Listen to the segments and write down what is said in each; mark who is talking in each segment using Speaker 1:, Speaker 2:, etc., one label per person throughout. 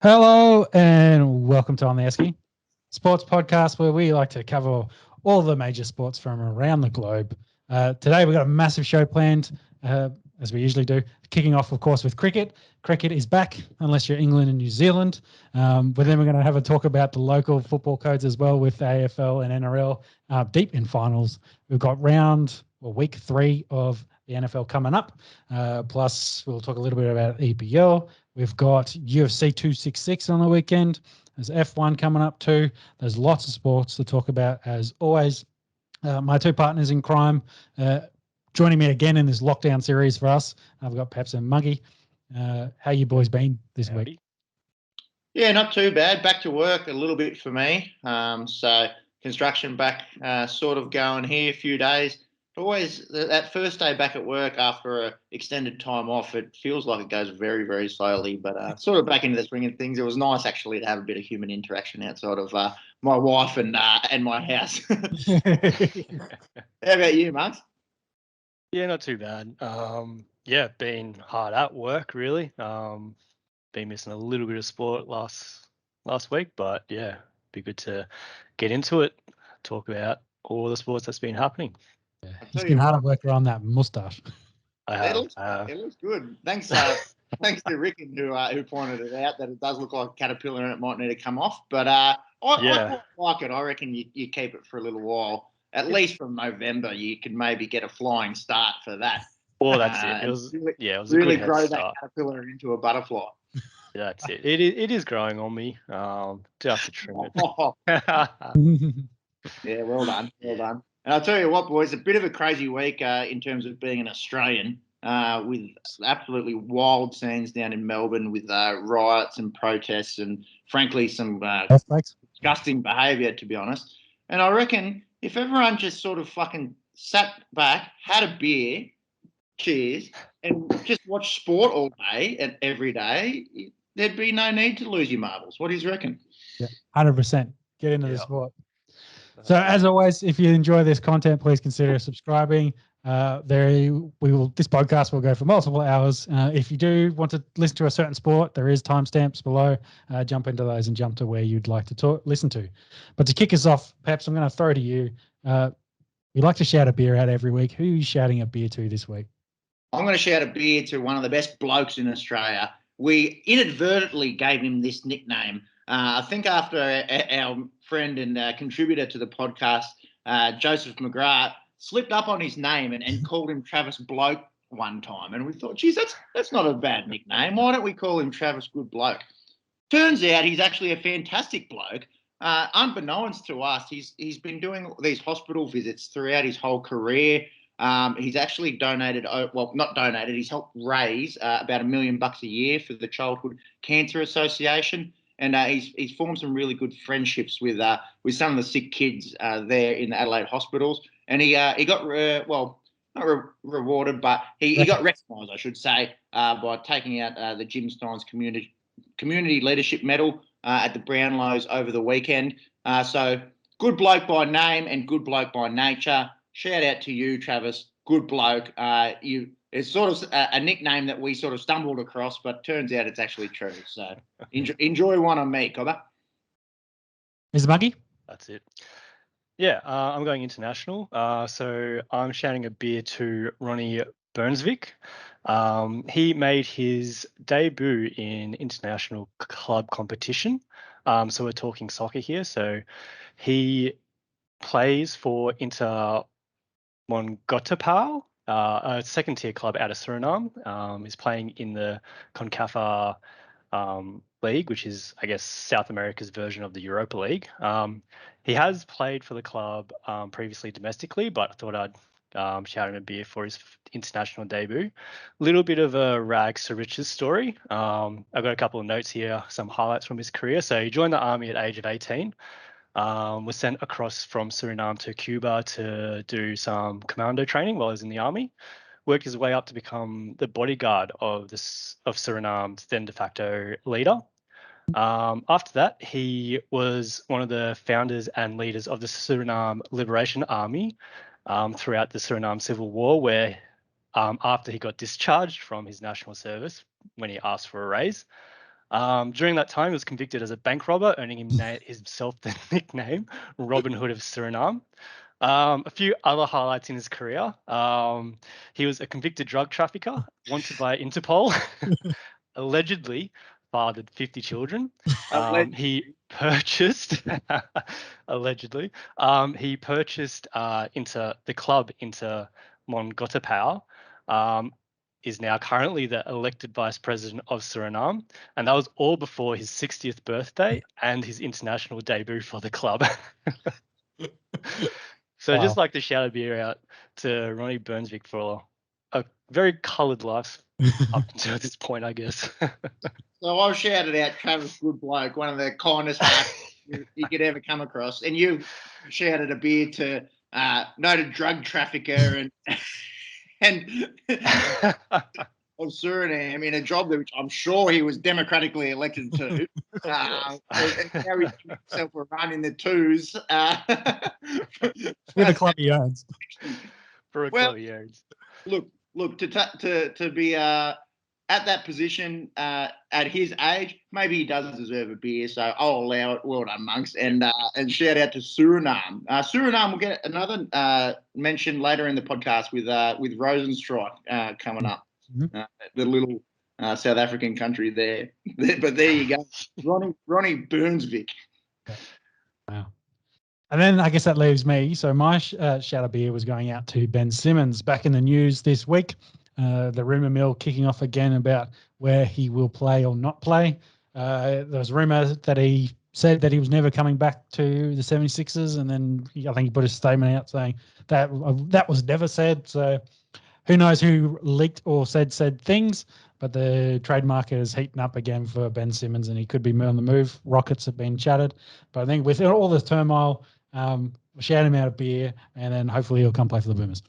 Speaker 1: Hello and welcome to On The Esky, sports podcast where we like to cover all the major sports from around the globe. Today we've got a massive show planned, as we usually do, kicking off, of course, with cricket. Cricket is back, unless you're England and New Zealand. But then we're going to have a talk about the local football codes as well with AFL and NRL deep in finals. We've got week 3 of the NFL coming up. Plus, we'll talk a little bit about EPL. We've got UFC 266 on the weekend. There's F1 coming up too. There's lots of sports to talk about as always. My two partners in crime joining me again in this lockdown series for us. I've got Peps and Muggy. How you boys been this week?
Speaker 2: Yeah, not too bad. Back to work a little bit for me. So construction back sort of going here a few days. Always that first day back at work after an extended time off, it feels like it goes very, very slowly, but sort of back into the swing of things. It was nice actually to have a bit of human interaction outside of my wife and my house. How about you, Mark?
Speaker 3: Yeah, not too bad. Been hard at work really. Been missing a little bit of sport last week, but yeah, be good to get into it, talk about all the sports that's been happening.
Speaker 1: Yeah. It's been hard work around that moustache.
Speaker 2: It looks good. Thanks to Rick who pointed it out that it does look like a caterpillar and it might need to come off. But I quite like it. I reckon you keep it for a little while. At least from November, you could maybe get a flying start for that.
Speaker 3: Well, that's it. It was a
Speaker 2: really
Speaker 3: good
Speaker 2: grow
Speaker 3: head
Speaker 2: that
Speaker 3: start.
Speaker 2: caterpillar into a butterfly.
Speaker 3: Yeah, that's it. It is growing on me. Do have to trim it.
Speaker 2: Yeah, well done. And I'll tell you what, boys, a bit of a crazy week in terms of being an Australian, with absolutely wild scenes down in Melbourne with riots and protests and, frankly, some disgusting behaviour, to be honest. And I reckon if everyone just sort of fucking sat back, had a beer, cheers, and just watched sport all day and every day, there'd be no need to lose your marbles. What do you reckon?
Speaker 1: Yeah, 100%. Get into the sport. So as always, if you enjoy this content, please consider subscribing. This podcast will go for multiple hours. If you do want to listen to a certain sport, there is timestamps below. Jump into those and jump to where you'd like to listen to. But to kick us off, perhaps I'm going to throw to you. We like to shout a beer out every week. Who are you shouting a beer to this week?
Speaker 2: I'm going to shout a beer to one of the best blokes in Australia. We inadvertently gave him this nickname. I think after our friend and contributor to the podcast, Joseph McGrath, slipped up on his name and called him Travis Bloke one time. And we thought, geez, that's not a bad nickname. Why don't we call him Travis Good Bloke? Turns out he's actually a fantastic bloke. Unbeknownst to us, he's been doing these hospital visits throughout his whole career. He's actually he's helped raise about $1 million a year for the Childhood Cancer Association. And he's formed some really good friendships with some of the sick kids there in the Adelaide hospitals. And he got, rewarded, but he got recognised, I should say, by taking out the Jim Steins Community Leadership Medal at the Brownlows over the weekend. So good bloke by name and good bloke by nature. Shout out to you, Travis. Good bloke. It's sort of a nickname that we sort of stumbled across, but turns out it's actually true. So enjoy one on me, Cobber.
Speaker 1: Mr. Muggy?
Speaker 3: That's it. Yeah, I'm going international. So I'm shouting a beer to Ronnie Burnsvik. He made his debut in international club competition. So we're talking soccer here. So he plays for Inter Mongotapal, a second-tier club out of Suriname. Is playing in the CONCACAF League, which is, I guess, South America's version of the Europa League. He has played for the club previously domestically, but I thought I'd shout him a beer for his international debut. Little bit of a rags to riches story. I've got a couple of notes here, some highlights from his career. So he joined the army at age of 18. Was sent across from Suriname to Cuba to do some commando training while he was in the army. Worked his way up to become the bodyguard of Suriname's then de facto leader. After that, he was one of the founders and leaders of the Suriname Liberation Army throughout the Suriname Civil War, where after he got discharged from his national service when he asked for a raise, During that time, he was convicted as a bank robber, earning himself the nickname Robin Hood of Suriname. A few other highlights in his career. He was a convicted drug trafficker, wanted by Interpol, allegedly fathered 50 children. He purchased, allegedly, he purchased into the club into Mongotapau, is now currently the elected vice president of Suriname. And that was all before his 60th birthday and his international debut for the club. So I'd just like to shout a beer out to Ronnie Burnsvik for a very coloured life up until this point, I guess.
Speaker 2: So I've shouted out Travis Goodbloke, one of the kindest hearts you could ever come across, and you shouted a beer to noted drug trafficker and of Suriname in a job which I'm sure he was democratically elected to. And now he's giving himself a run in the twos.
Speaker 1: With a club he owns.
Speaker 3: For a club he owns.
Speaker 2: Look, to be at that position at his age, maybe he does deserve a beer. So I'll allow it. Well done, monks, and shout out to Suriname. Suriname will get another mention later in the podcast with Rosenstrike coming up.
Speaker 1: Mm-hmm.
Speaker 2: The little South African country there. But there you go, Ronnie Burnsvik.
Speaker 1: Wow. And then I guess that leaves me. So my shout out beer was going out to Ben Simmons. Back in the news this week, the rumour mill kicking off again about where he will play or not play. There was rumour that he said that he was never coming back to the 76ers, and then I think he put a statement out saying that was never said. So who knows who leaked or said things, but the trade market is heating up again for Ben Simmons, and he could be on the move. Rockets have been chatted, but I think with all this turmoil, shout him out a beer, and then hopefully he'll come play for the Boomers.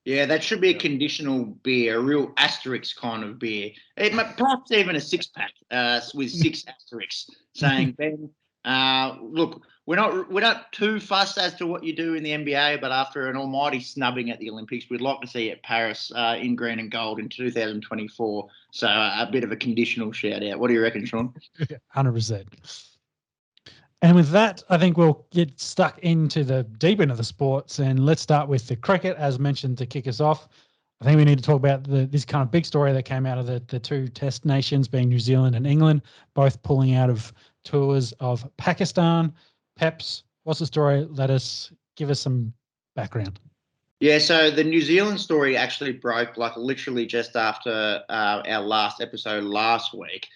Speaker 2: Yeah, that should be a conditional beer, a real asterisk kind of beer. Perhaps even a six-pack with 6 asterisks saying, Ben, look, we're not too fussed as to what you do in the NBA, but after an almighty snubbing at the Olympics, we'd like to see you at Paris in green and gold in 2024. So a bit of a conditional shout-out. What do you reckon, Sean?
Speaker 1: 100%. And with that, I think we'll get stuck into the deep end of the sports, and let's start with the cricket, as mentioned, to kick us off. I think we need to talk about this kind of big story that came out of the two test nations, being New Zealand and England, both pulling out of tours of Pakistan. Peps, what's the story? Give us some background.
Speaker 2: Yeah, so the New Zealand story actually broke literally just after our last episode last week.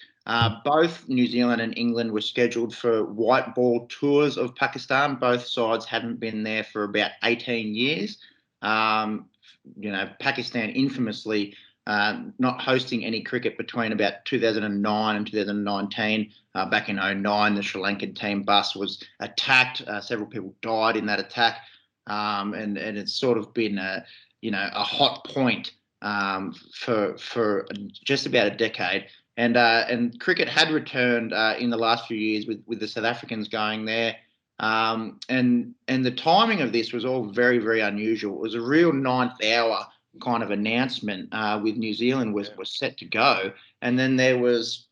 Speaker 2: Both New Zealand and England were scheduled for white ball tours of Pakistan. Both sides hadn't been there for about 18 years. Pakistan infamously not hosting any cricket between about 2009 and 2019. Back in 2009, the Sri Lankan team bus was attacked. Several people died in that attack. And it's sort of been a hot point for just about a decade. And cricket had returned in the last few years with the South Africans going there. And the timing of this was all very, very unusual. It was a real ninth hour kind of announcement with New Zealand was set to go. And then there was,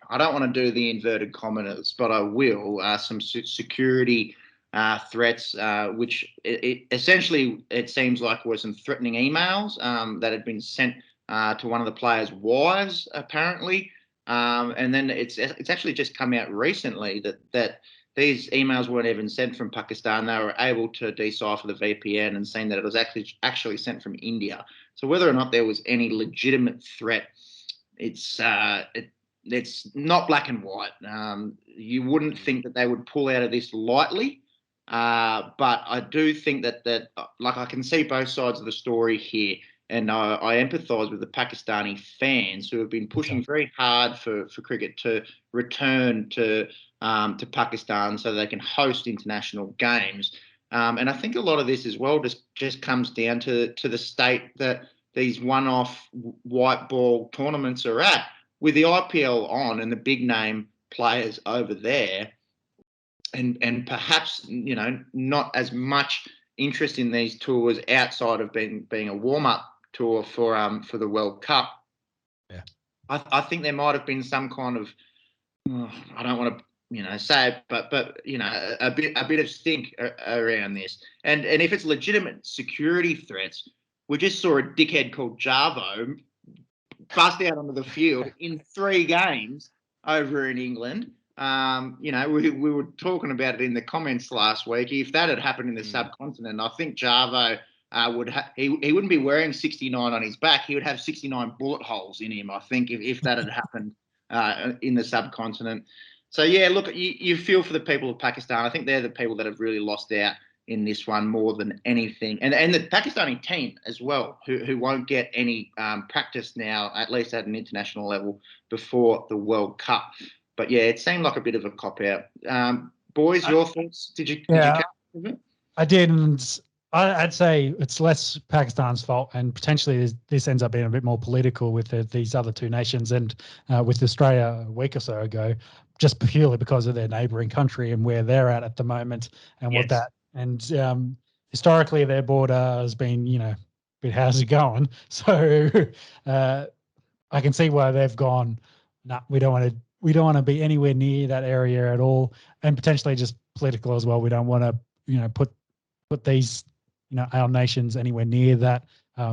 Speaker 2: I don't want to do the inverted commas, but I will, some security threats, which essentially it seems like were some threatening emails that had been sent to one of the players' wives, apparently. And then it's actually just come out recently that these emails weren't even sent from Pakistan. They were able to decipher the VPN and seen that it was actually sent from India. So whether or not there was any legitimate threat, it's not black and white. You wouldn't think that they would pull out of this lightly. But I do think that I can see both sides of the story here. And I empathise with the Pakistani fans who have been pushing very hard for cricket to return to Pakistan so they can host international games. And I think a lot of this as well just comes down to the state that these one-off white ball tournaments are at. With the IPL on and the big name players over there, and perhaps not as much interest in these tours outside of being a warm-up tour for the World Cup.
Speaker 1: Yeah.
Speaker 2: I think there might have been some kind of, I don't want to, say it, but a bit of stink around this. And if it's legitimate security threats, we just saw a dickhead called Jarvo bust out onto the field in 3 games over in England. We were talking about it in the comments last week. If that had happened in the subcontinent, I think Jarvo he wouldn't be wearing 69 on his back. He would have 69 bullet holes in him, I think, if that had happened in the subcontinent. So, yeah, look, you feel for the people of Pakistan. I think they're the people that have really lost out in this one more than anything. And the Pakistani team as well, who won't get any practice now, at least at an international level, before the World Cup. But, yeah, it seemed like a bit of a cop-out. Boys, your thoughts? Did you catch it?
Speaker 1: I did, and I'd say it's less Pakistan's fault, and potentially this ends up being a bit more political with these other 2 nations and with Australia a week or so ago, just purely because of their neighbouring country and where they're at the moment and what that. And historically, their border has been, but how's it going? So I can see why they've gone. Nah, we don't want to be anywhere near that area at all, and potentially just political as well. We don't want to, put these, our nations anywhere near that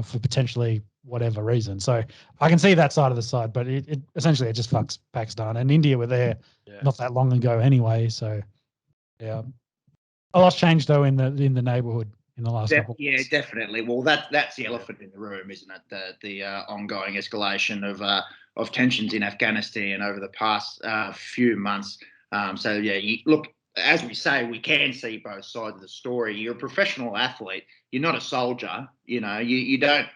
Speaker 1: for potentially whatever reason. So I can see that side of the side, but it essentially it just fucks Pakistan, and India were there not that long ago anyway. So yeah. A lot's changed though in the neighbourhood in the last couple.
Speaker 2: Yeah, definitely. Well, that's the elephant in the room, isn't it? The ongoing escalation of tensions in Afghanistan over the past few months. So yeah, look, as we say, we can see both sides of the story. You're a professional athlete. You're not a soldier. You don't.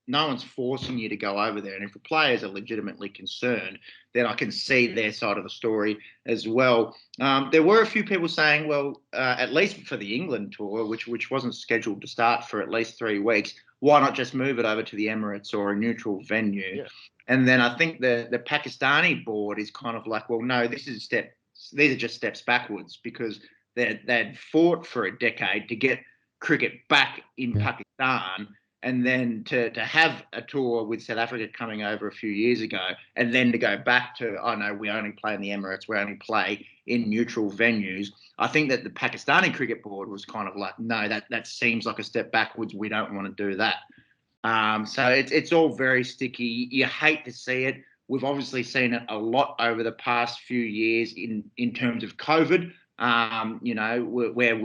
Speaker 2: No one's forcing you to go over there. And if the players are legitimately concerned, then I can see their side of the story as well. There were a few people saying, well, at least for the England tour, which wasn't scheduled to start for at least 3 weeks, why not just move it over to the Emirates or a neutral venue?
Speaker 3: Yeah.
Speaker 2: And then I think the Pakistani board is kind of like, well, no, these are just steps backwards, because they'd fought for a decade to get cricket back in Pakistan. And then to have a tour with South Africa coming over a few years ago, and then to go back to, oh, no, we only play in the Emirates, we only play in neutral venues. I think that the Pakistani Cricket Board was kind of like, no, that seems like a step backwards. We don't want to do that. So it's all very sticky. You hate to see it. We've obviously seen it a lot over the past few years in terms of COVID, where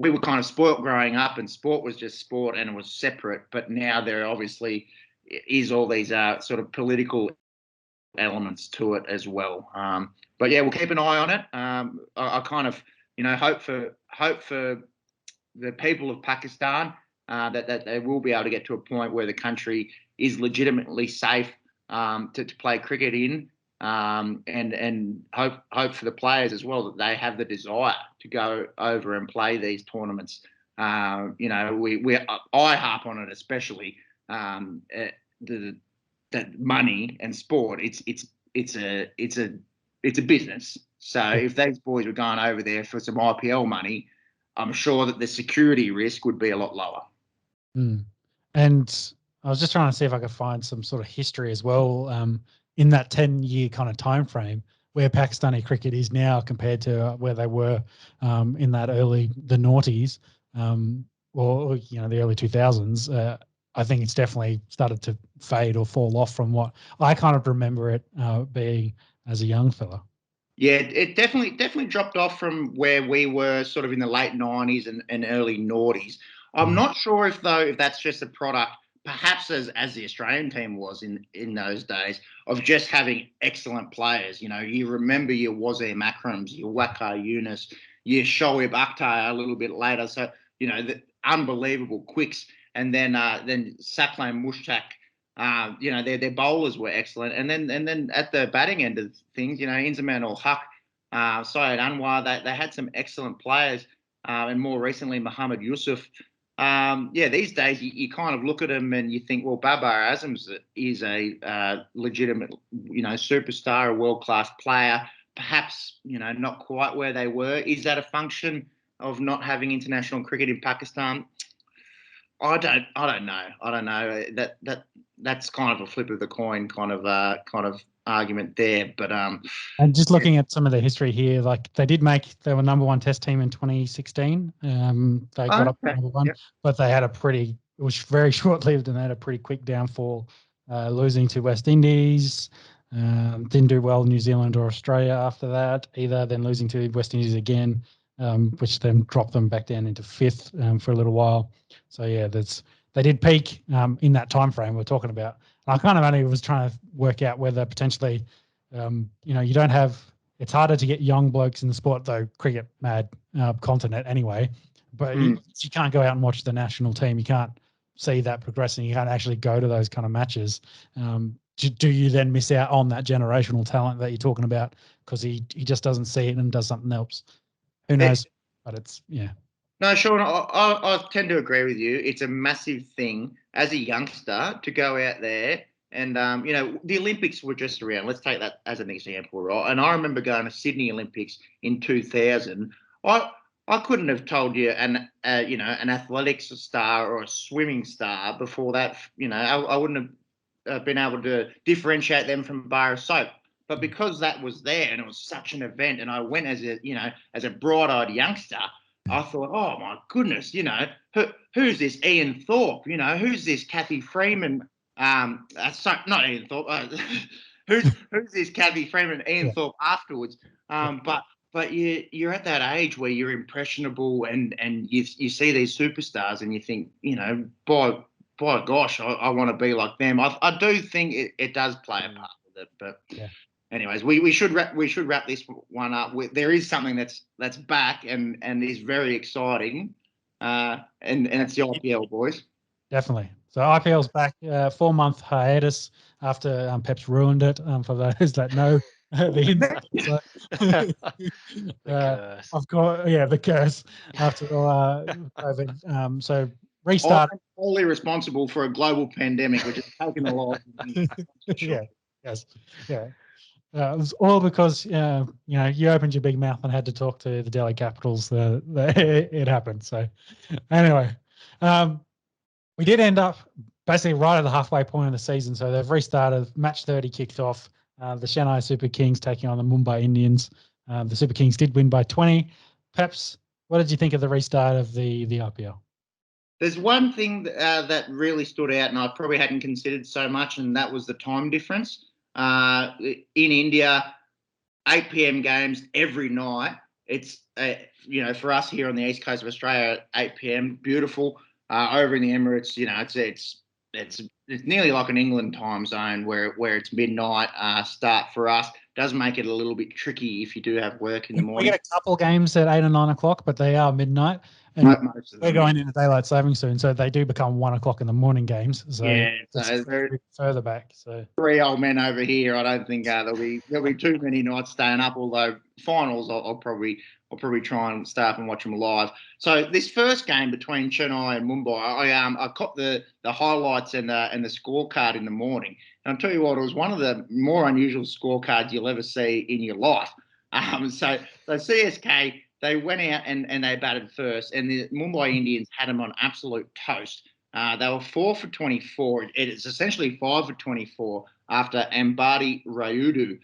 Speaker 2: we were kind of spoilt growing up, and sport was just sport and it was separate. But now there obviously is all these sort of political elements to it as well. But yeah, we'll keep an eye on it. I kind of, hope for the people of Pakistan that they will be able to get to a point where the country is legitimately safe to play cricket in. And hope for the players as well that they have the desire to go over and play these tournaments. I harp on it, especially that money and sport. It's a business. So if these boys were going over there for some IPL money, I'm sure that the security risk would be a lot lower.
Speaker 1: And I was just trying to see if I could find some sort of history as well. In that 10-year kind of time frame where Pakistani cricket is now compared to where they were in that the noughties or the early 2000s, I think it's definitely started to fade or fall off from what I kind of remember it being as a young fella.
Speaker 2: Yeah, it definitely dropped off from where we were sort of in the late 90s and early noughties. I'm not sure if that's just a product, perhaps as the Australian team was in those days, of just having excellent players. You remember your Wazir Makrams, your Waqar Yunus, your Shoaib Akhtar a little bit later. So, the unbelievable quicks. And then Saqlain Mushtaq, their bowlers were excellent. And then at the batting end of things, Inzamam ul Haq, Syed Anwar, they had some excellent players. And more recently, Muhammad Yusuf. These days you kind of look at them and you think, well, Babar Azam is a legitimate, superstar, a world-class player, perhaps, not quite where they were. Is that a function of not having international cricket in Pakistan? I don't know. That's kind of a flip of the coin kind of argument there. But
Speaker 1: And just looking at some of the history here, like they were number one test team in 2016. They got up to number one, but they had it was very short lived, and they had a pretty quick downfall, losing to West Indies. Didn't do well in New Zealand or Australia after that either. Then losing to West Indies again, which then dropped them back down into fifth for a little while. So yeah, they did peak in that time frame we're talking about. And I kind of only was trying to work out whether potentially, you don't have. It's harder to get young blokes in the sport, though cricket mad continent anyway. But you can't go out and watch the national team. You can't see that progressing. You can't actually go to those kind of matches. Do you then miss out on that generational talent that you're talking about because he just doesn't see it and does something else? Who knows? But it's, yeah.
Speaker 2: No, Sean, I tend to agree with you. It's a massive thing as a youngster to go out there and, the Olympics were just around. Let's take that as an example, right? And I remember going to Sydney Olympics in 2000. I couldn't have told you an athletics star or a swimming star before that. I wouldn't have been able to differentiate them from a bar of soap. But because that was there and it was such an event, and I went as a bright-eyed youngster, I thought, oh my goodness, who's this Ian Thorpe? Who's this Kathy Freeman? Not Ian Thorpe. Who's this Kathy Freeman? Ian Thorpe afterwards. But you're at that age where you're impressionable, and you see these superstars, and you think, by gosh, I want to be like them. I do think it does play a part with it, but. Yeah. Anyways, we should wrap this one up. There is something that's back and is very exciting, and it's the IPL, boys.
Speaker 1: Definitely. So IPL's back, 4-month hiatus after Pep's ruined it. For those that know the curse. Of course, the curse after all COVID. So restart.
Speaker 2: I'm wholly responsible for a global pandemic, which has taken a lot.
Speaker 1: Yeah. Yes. Yeah. It was all because you opened your big mouth and had to talk to the Delhi Capitals. It happened. So anyway, we did end up basically right at the halfway point of the season. So they've restarted. Match 30 kicked off. The Chennai Super Kings taking on the Mumbai Indians. The Super Kings did win by 20. Peps, what did you think of the restart of the IPL?
Speaker 2: There's one thing that really stood out, and I probably hadn't considered so much, and that was the time difference. In India, 8 p.m. games every night. It's for us here on the east coast of Australia, 8 p.m. beautiful. Over in the Emirates, it's nearly like an England time zone where it's midnight start for us. Does make it a little bit tricky if you do have work in the morning.
Speaker 1: We get a couple games at 8 or 9 o'clock, but they are midnight. And we're going into daylight saving soon, so they do become 1 o'clock in the morning games. So
Speaker 2: yeah, so
Speaker 1: further back. So
Speaker 2: 3 old men over here. I don't think there'll be too many nights staying up. Although finals, I'll probably try and stay up and watch them live. So this first game between Chennai and Mumbai, I caught the highlights and the scorecard in the morning. And I'll tell you what, it was one of the more unusual scorecards you'll ever see in your life. So CSK. They went out and they batted first, and the Mumbai Indians had them on absolute toast. They were 4 for 24. It's essentially 5 for 24 after Ambati Rayudu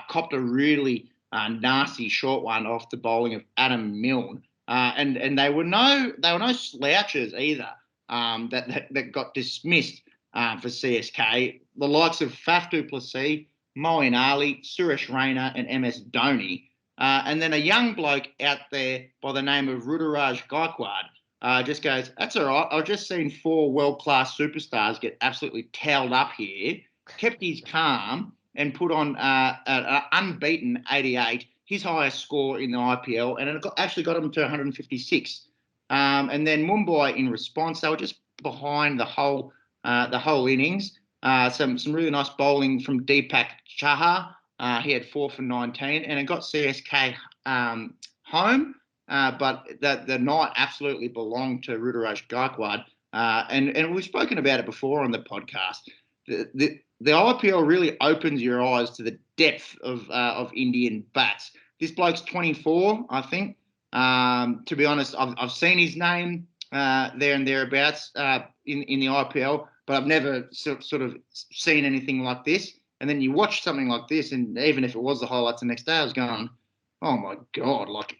Speaker 2: copped a really nasty short one off the bowling of Adam Milne. And they were no slouches either that got dismissed for CSK. The likes of Faf du Plessis, Moeen Ali, Suresh Raina, and MS Dhoni. And then a young bloke out there by the name of Ruturaj Gaikwad just goes, that's all right. I've just seen 4 world-class superstars get absolutely towelled up here, kept his calm, and put on an unbeaten 88, his highest score in the IPL, and it actually got him to 156. And then Mumbai, in response, they were just behind the whole innings. Some really nice bowling from Deepak Chahar. He had 4 for 19, and it got CSK home. But the night absolutely belonged to Ruturaj Gaikwad. And we've spoken about it before on the podcast. The IPL really opens your eyes to the depth of Indian bats. This bloke's 24, I think. To be honest, I've seen his name there and thereabouts in the IPL, but I've never sort of seen anything like this. And then you watch something like this, and even if it was the highlights the next day, I was going, oh my God, like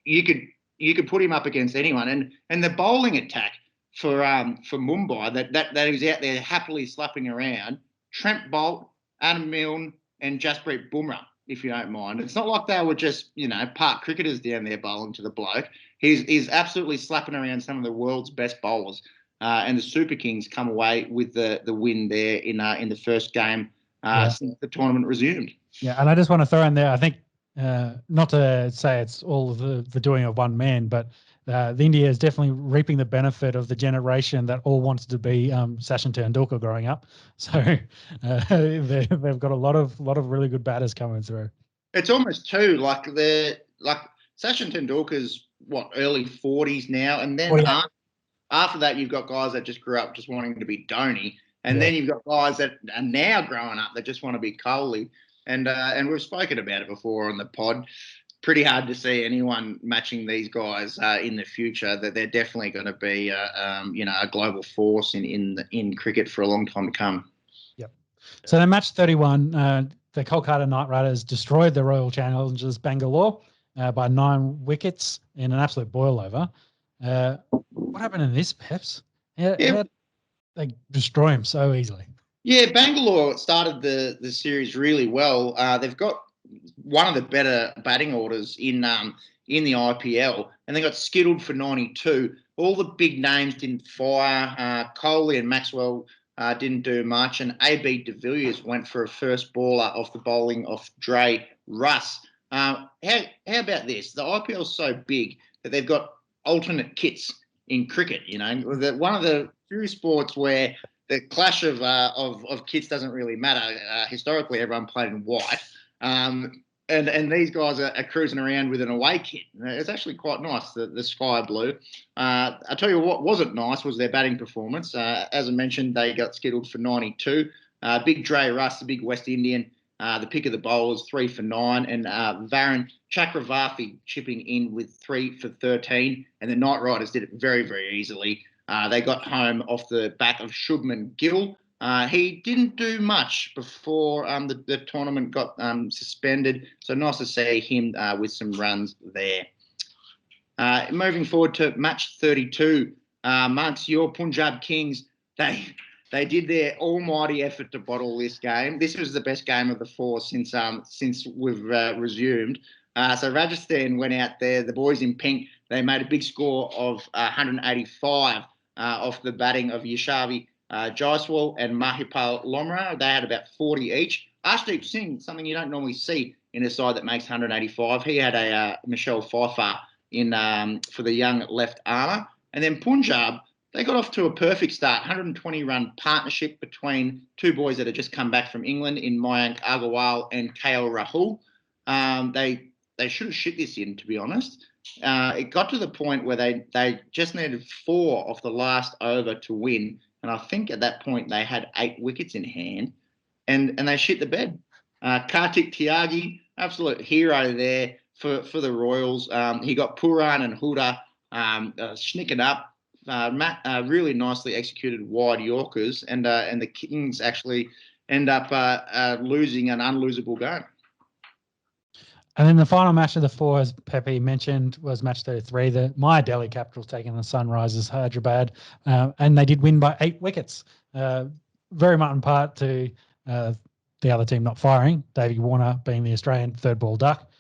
Speaker 2: you could put him up against anyone. And the bowling attack for Mumbai that he was out there happily slapping around, Trent Bolt, Adam Milne, and Jasprit Bumrah, if you don't mind. It's not like they were just, park cricketers down there bowling to the bloke. He's absolutely slapping around some of the world's best bowlers. And the Super Kings come away with the win there in the first game since the tournament resumed.
Speaker 1: Yeah, and I just want to throw in there, I think, not to say it's all the doing of one man, but the India is definitely reaping the benefit of the generation that all wanted to be Sachin Tendulkar growing up. So they've got a lot of really good batters coming through.
Speaker 2: It's almost too like Sachin Tendulkar's early 40s now, and then after that you've got guys that just grew up just wanting to be Dhoni, and then you've got guys that are now growing up that just want to be Kohli. And we've spoken about it before on the pod. Pretty hard to see anyone matching these guys in the future. That they're definitely going to be, a global force in cricket for a long time to come.
Speaker 1: Yep. So then, match 31, the Kolkata Knight Riders destroyed the Royal Challengers Bangalore by 9 wickets in an absolute boil over. What happened in this, Peps? How they destroy him so easily?
Speaker 2: Yeah, Bangalore started the series really well. They've got one of the better batting orders in the IPL, and they got skittled for 92. All the big names didn't fire. Kohli and Maxwell didn't do much, and AB de Villiers went for a first baller off the bowling of Dre Russ. How about this? The IPL is so big that they've got alternate kits in cricket. One of the few sports where the clash of kits doesn't really matter. Historically, everyone played in white, and these guys are cruising around with an away kit. It's actually quite nice, the sky blue. I tell you what wasn't nice was their batting performance. As I mentioned, they got skittled for 92. Big Dre Russ, the big West Indian, the pick of the bowlers, 3 for 9, and Varun Chakravarti chipping in with 3 for 13. And the Knight Riders did it very, very easily. They got home off the back of Shubman Gill. He didn't do much before the tournament got suspended. So nice to see him with some runs there. Moving forward to match 32, amongst your Punjab Kings, they did their almighty effort to bottle this game. This was the best game of the 4 since we've resumed. So Rajasthan went out there. The boys in pink, they made a big score of 185 off the batting of Yashavi Jaiswal and Mahipal Lomra. They had about 40 each. Arshdeep Singh, something you don't normally see in a side that makes 185. He had a Michelle Pfeiffer in for the young left armour. And then Punjab, they got off to a perfect start, 120-run partnership between 2 boys that had just come back from England in Mayank Agarwal and KL Rahul. They should have shit this in, to be honest. It got to the point where they just needed 4 off the last over to win. And I think at that point they had 8 wickets in hand and they shit the bed. Kartik Tyagi, absolute hero there for the Royals. He got Puran and Huda snicking up. Really nicely executed wide Yorkers. And the Kings actually end up losing an unlosable game.
Speaker 1: And then the final match of the 4, as Pepe mentioned, was match 33. My Delhi Capitals taking the Sunrisers Hyderabad, and they did win by 8 wickets. Very much in part to the other team not firing. Davey Warner being the Australian third ball duck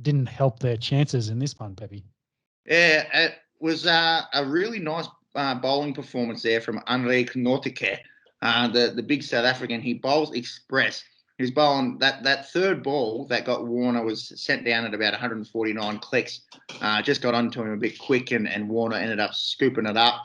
Speaker 1: didn't help their chances in this one, Pepe.
Speaker 2: Yeah, it was a really nice bowling performance there from Enrique Nortike, the big South African. He bowls express. He was bowling that third ball that got Warner was sent down at about 149 clicks. Just got onto him a bit quick, and Warner ended up scooping it up.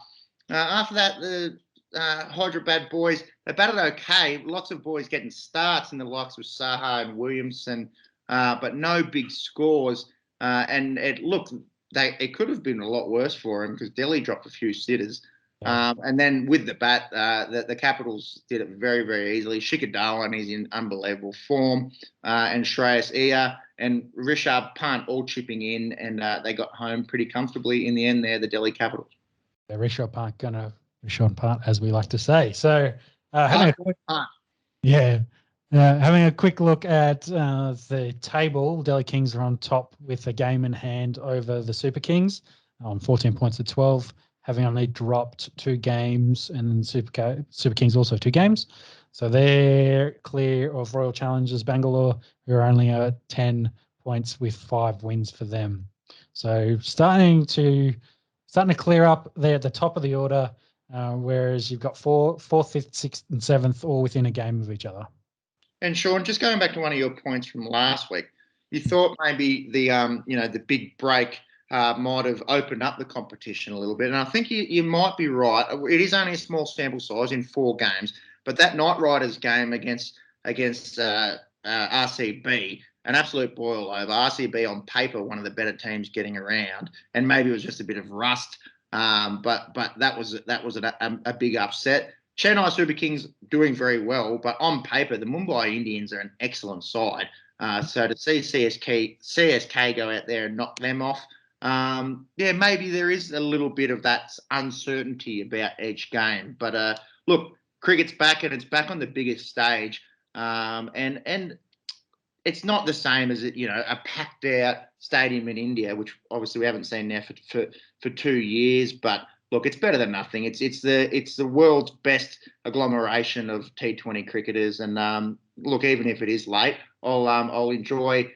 Speaker 2: After that, the Hyderabad boys, they batted okay. Lots of boys getting starts in the likes of Saha and Williamson, but no big scores. And it could have been a lot worse for him because Delhi dropped a few sitters. And then with the bat, the Capitals did it very, very easily. Shikhar Dhawan is in unbelievable form, and Shreyas Iyer and Rishabh Pant all chipping in, and they got home pretty comfortably in the end there, the Delhi Capitals.
Speaker 1: Reshot Park gonna Reshot Park, as we like to say. So having a quick look at the table. Delhi Kings are on top with a game in hand over the Super Kings on 14 points to 12, having only dropped 2 games, and Super Kings also 2 games. So they're clear of Royal Challengers Bangalore, who are only at 10 points with 5 wins for them. So starting to clear up there at the top of the order, whereas you've got 4th, 5th, 6th, and 7th all within a game of each other.
Speaker 2: And Sean, just going back to one of your points from last week, you thought maybe the big break might have opened up the competition a little bit, and I think you might be right. It is only a small sample size in 4 games, but that Knight Riders game against RCB, an absolute boil over. RCB on paper, one of the better teams getting around, and maybe it was just a bit of rust, but that was a big upset. Chennai Super Kings doing very well, but on paper, the Mumbai Indians are an excellent side. So to see CSK go out there and knock them off, maybe there is a little bit of that uncertainty about each game. But look, cricket's back, and it's back on the biggest stage, and it's not the same as a packed out stadium in India, which obviously we haven't seen now for 2 years, but. Look, it's better than nothing. It's the world's best agglomeration of T20 cricketers, and look, even if it is late, I'll enjoy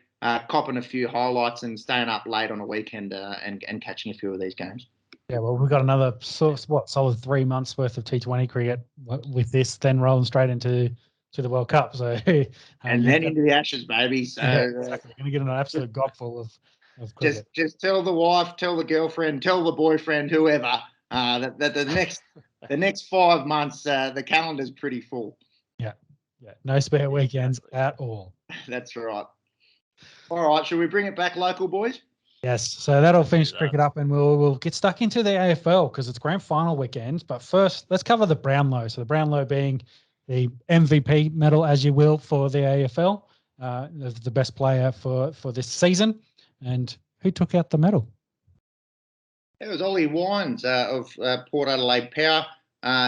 Speaker 2: copping a few highlights and staying up late on a weekend and catching a few of these games.
Speaker 1: Yeah, well, we've got another solid 3 months worth of T20 cricket with this, then rolling straight into the World Cup. So
Speaker 2: and then into the Ashes, baby. So
Speaker 1: exactly. You're going to get an absolute gobful of cricket.
Speaker 2: Just tell the wife, tell the girlfriend, tell the boyfriend, whoever. That the next 5 months, the calendar's pretty full.
Speaker 1: Yeah. No spare weekends at all.
Speaker 2: That's right. All right, should we bring it back local, boys?
Speaker 1: Yes. So that'll finish cricket up, and we'll get stuck into the AFL because it's grand final weekend. But first, let's cover the Brownlow. So the Brownlow being the MVP medal, as you will, for the AFL, the best player for this season. And who took out the medal?
Speaker 2: It was Ollie Wines of Port Adelaide Power.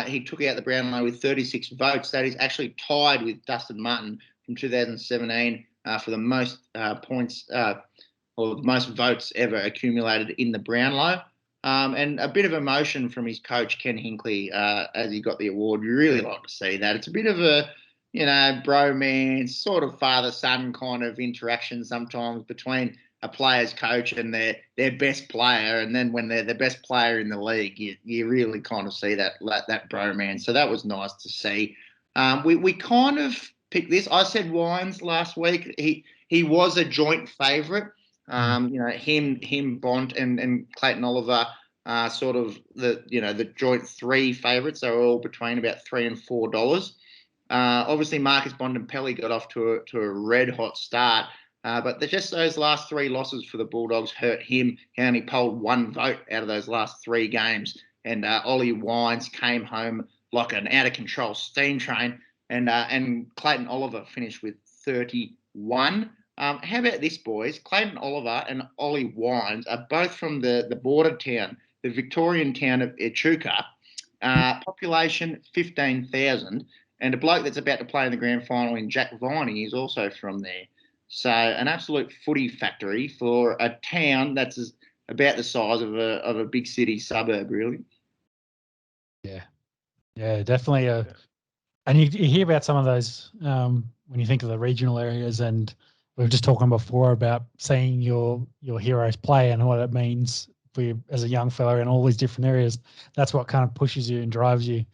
Speaker 2: He took out the Brownlow with 36 votes. That is actually tied with Dustin Martin from 2017 for the most points or the most votes ever accumulated in the Brownlow. And a bit of emotion from his coach, Ken Hinkley, as he got the award. You really like to see that. It's a bit of a, bromance, sort of father-son kind of interaction sometimes between a player's coach and their best player, and then when they're the best player in the league, you really kind of see that bromance. So that was nice to see. We kind of picked this. I said Wines last week. He was a joint favourite. Him, Bont, and Clayton Oliver are sort of the joint 3 favourites. They were all between about $3 and $4. Obviously, Marcus Bontempelli got off to a red hot start. But just those last 3 losses for the Bulldogs hurt him. He only polled 1 vote out of those last 3 games. And Ollie Wines came home like an out-of-control steam train. And Clayton Oliver finished with 31. How about this, boys? Clayton Oliver and Ollie Wines are both from the border town, the Victorian town of Echuca. Population 15,000. And a bloke that's about to play in the grand final in Jack Viney is also from there. So an absolute footy factory for a town that's about the size of a big city suburb, really.
Speaker 1: Yeah, definitely. And you hear about some of those when you think of the regional areas, and we were just talking before about seeing your heroes play and what it means for you as a young fella in all these different areas. That's what kind of pushes you and drives you.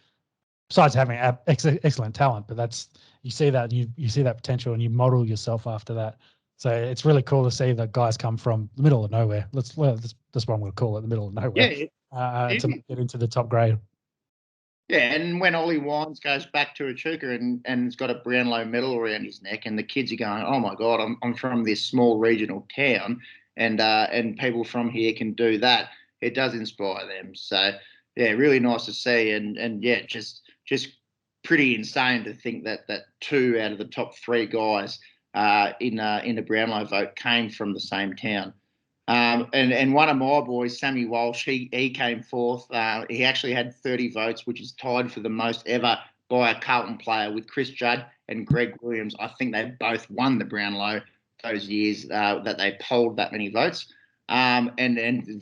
Speaker 1: Besides having excellent talent, but you see that and you see that potential and you model yourself after that. So it's really cool to see that guys come from the middle of nowhere. That's what I'm going to call it, the middle of nowhere. To get into the top grade.
Speaker 2: Yeah, and when Ollie Wines goes back to Echuca and has got a Brownlow medal around his neck, and the kids are going, "Oh my God, I'm from this small regional town, and people from here can do that." It does inspire them. So yeah, really nice to see, and yeah, just pretty insane to think that 2 out of the top 3 guys in the Brownlow vote came from the same town. And one of my boys, Sammy Walsh, he came fourth. He actually had 30 votes, which is tied for the most ever by a Carlton player with Chris Judd and Greg Williams. I think they both won the Brownlow those years that they polled that many votes. And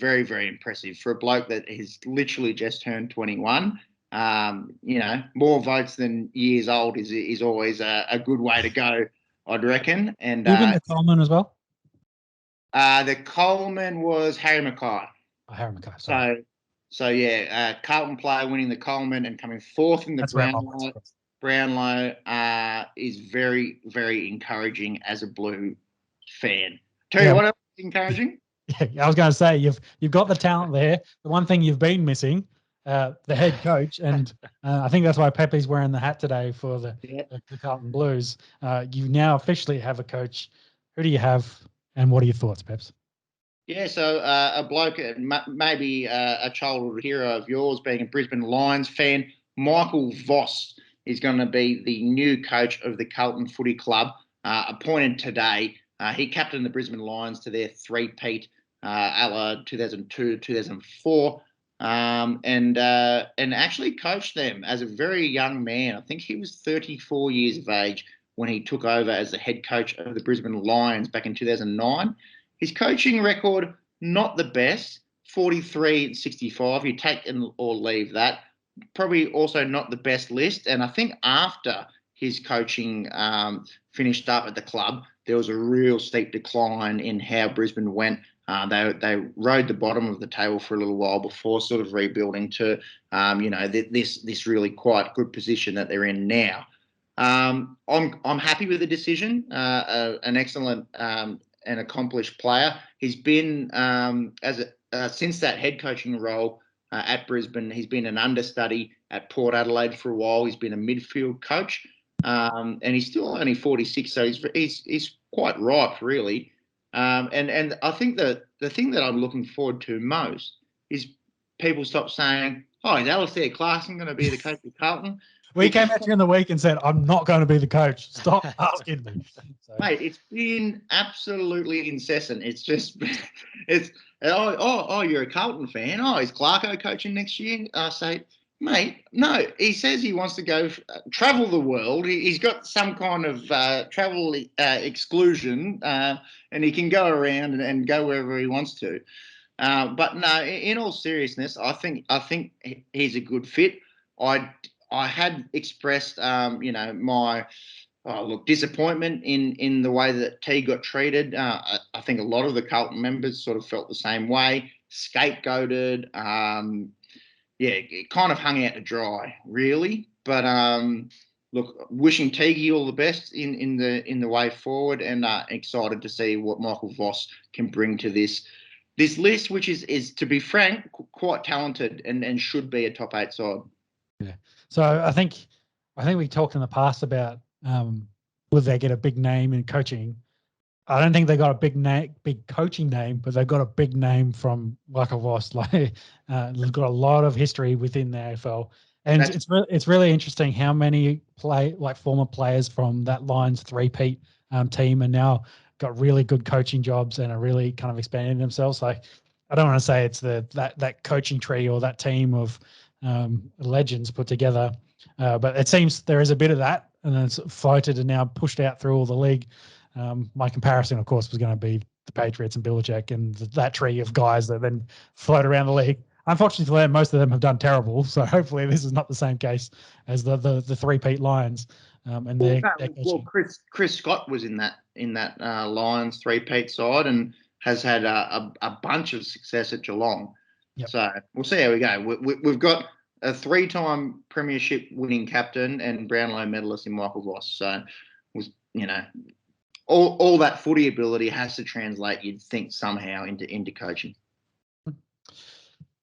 Speaker 2: very, very impressive for a bloke that has literally just turned 21. More votes than years old is always a good way to go, I'd reckon. And
Speaker 1: even the Coleman as well.
Speaker 2: The Coleman was Harry Mackay.
Speaker 1: Oh, Harry Mackay. Sorry.
Speaker 2: So yeah, Carlton player winning the Coleman and coming fourth in the Brownlow is very, very encouraging as a Blue fan. Tell you what else is encouraging?
Speaker 1: Yeah, I was going to say you've got the talent there. The one thing you've been missing, the head coach, and I think that's why Pepe's wearing the hat today for the Carlton Blues. You now officially have a coach. Who do you have, and what are your thoughts, Peps?
Speaker 2: Yeah, so a bloke, maybe a childhood hero of yours, being a Brisbane Lions fan, Michael Voss is going to be the new coach of the Carlton Footy Club, appointed today. He captained the Brisbane Lions to their three-peat, a la 2002, 2004, and actually coached them as a very young man. I think he was 34 years of age when he took over as the head coach of the Brisbane Lions back in 2009. His coaching record, not the best, 43-65. You take or leave that. Probably also not the best list. And I think after his coaching finished up at the club, there was a real steep decline in how Brisbane went. They rode the bottom of the table for a little while before sort of rebuilding to, this really quite good position that they're in now. I'm happy with the decision. An excellent and accomplished player. He's been since that head coaching role at Brisbane. He's been an understudy at Port Adelaide for a while. He's been a midfield coach, and he's still only 46, so he's quite ripe, really. And I think that the thing that I'm looking forward to most is people stop saying, "Oh, is Alistair Clarkson going to be the coach of Carlton?"
Speaker 1: We came at you in the week and said, "I'm not going to be the coach. Stop asking me." So.
Speaker 2: Mate, it's been absolutely incessant. It's just, you're a Carlton fan. Oh, is Clarko coaching next year? I say, mate, no. He says he wants to go travel the world. He's got some kind of travel exclusion, and he can go around and go wherever he wants to. But no, in all seriousness, I think he's a good fit. I had expressed, my disappointment in the way that T got treated. I think a lot of the Carlton members sort of felt the same way, scapegoated. It kind of hung out to dry, really. But look, wishing Teague all the best in the way forward, and excited to see what Michael Voss can bring to this list, which is to be frank, quite talented and should be a top 8 side.
Speaker 1: Yeah. So I think we talked in the past about will they get a big name in coaching. I don't think they got a big coaching name, but they've got a big name from Michael Voss. They've got a lot of history within the AFL, and it's really interesting how many former players from that Lions three-peat team are now got really good coaching jobs and are really kind of expanding themselves. Like, I don't want to say it's that coaching tree or that team of legends put together, but it seems there is a bit of that, and then it's floated and now pushed out through all the league. My comparison, of course, was going to be the Patriots and Belichick and that tree of guys that then float around the league. Unfortunately for them, most of them have done terrible. So hopefully this is not the same case as the three-peat Lions.
Speaker 2: Chris Scott was in that Lions three-peat side and has had a bunch of success at Geelong. Yep. So we'll see how we go. We've got a 3-time premiership winning captain and Brownlow medalist in Michael Voss. So, all that footy ability has to translate, you'd think, somehow into coaching.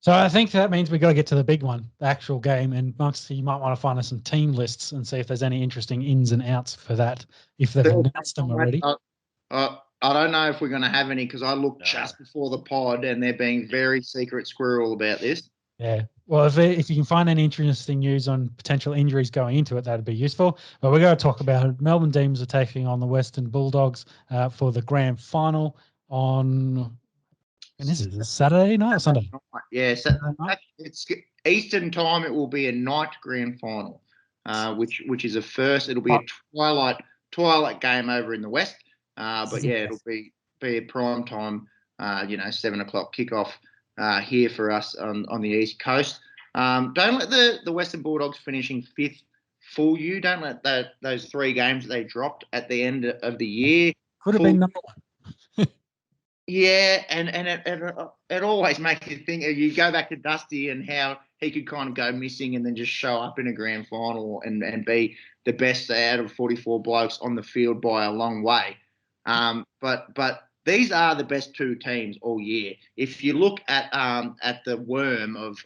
Speaker 1: So I think that means we've got to get to the big one, the actual game. And Monks, you might want to find us some team lists and see if there's any interesting ins and outs for that, if they've announced them already.
Speaker 2: I don't know if we're going to have any because I looked just before the pod and they're being very secret squirrel about this.
Speaker 1: Yeah. Well, if you can find any interesting news on potential injuries going into it, that'd be useful. But we're going to talk about it. Melbourne Demons are taking on the Western Bulldogs for the grand final on And this is a Saturday night or Sunday?
Speaker 2: Yeah, so it's Eastern time. It will be a night grand final, which is a first. It'll be a twilight game over in the west. But yeah, it'll be a prime time. 7 o'clock kickoff here for us on the East Coast. Don't let the Western Bulldogs finishing fifth fool you. Don't let those 3 games that they dropped at the end of the year.
Speaker 1: Could have been number 1.
Speaker 2: Yeah, and it always makes you think. You go back to Dusty and how he could kind of go missing and then just show up in a grand final and be the best out of 44 blokes on the field by a long way. But these are the best 2 teams all year. If you look at the worm of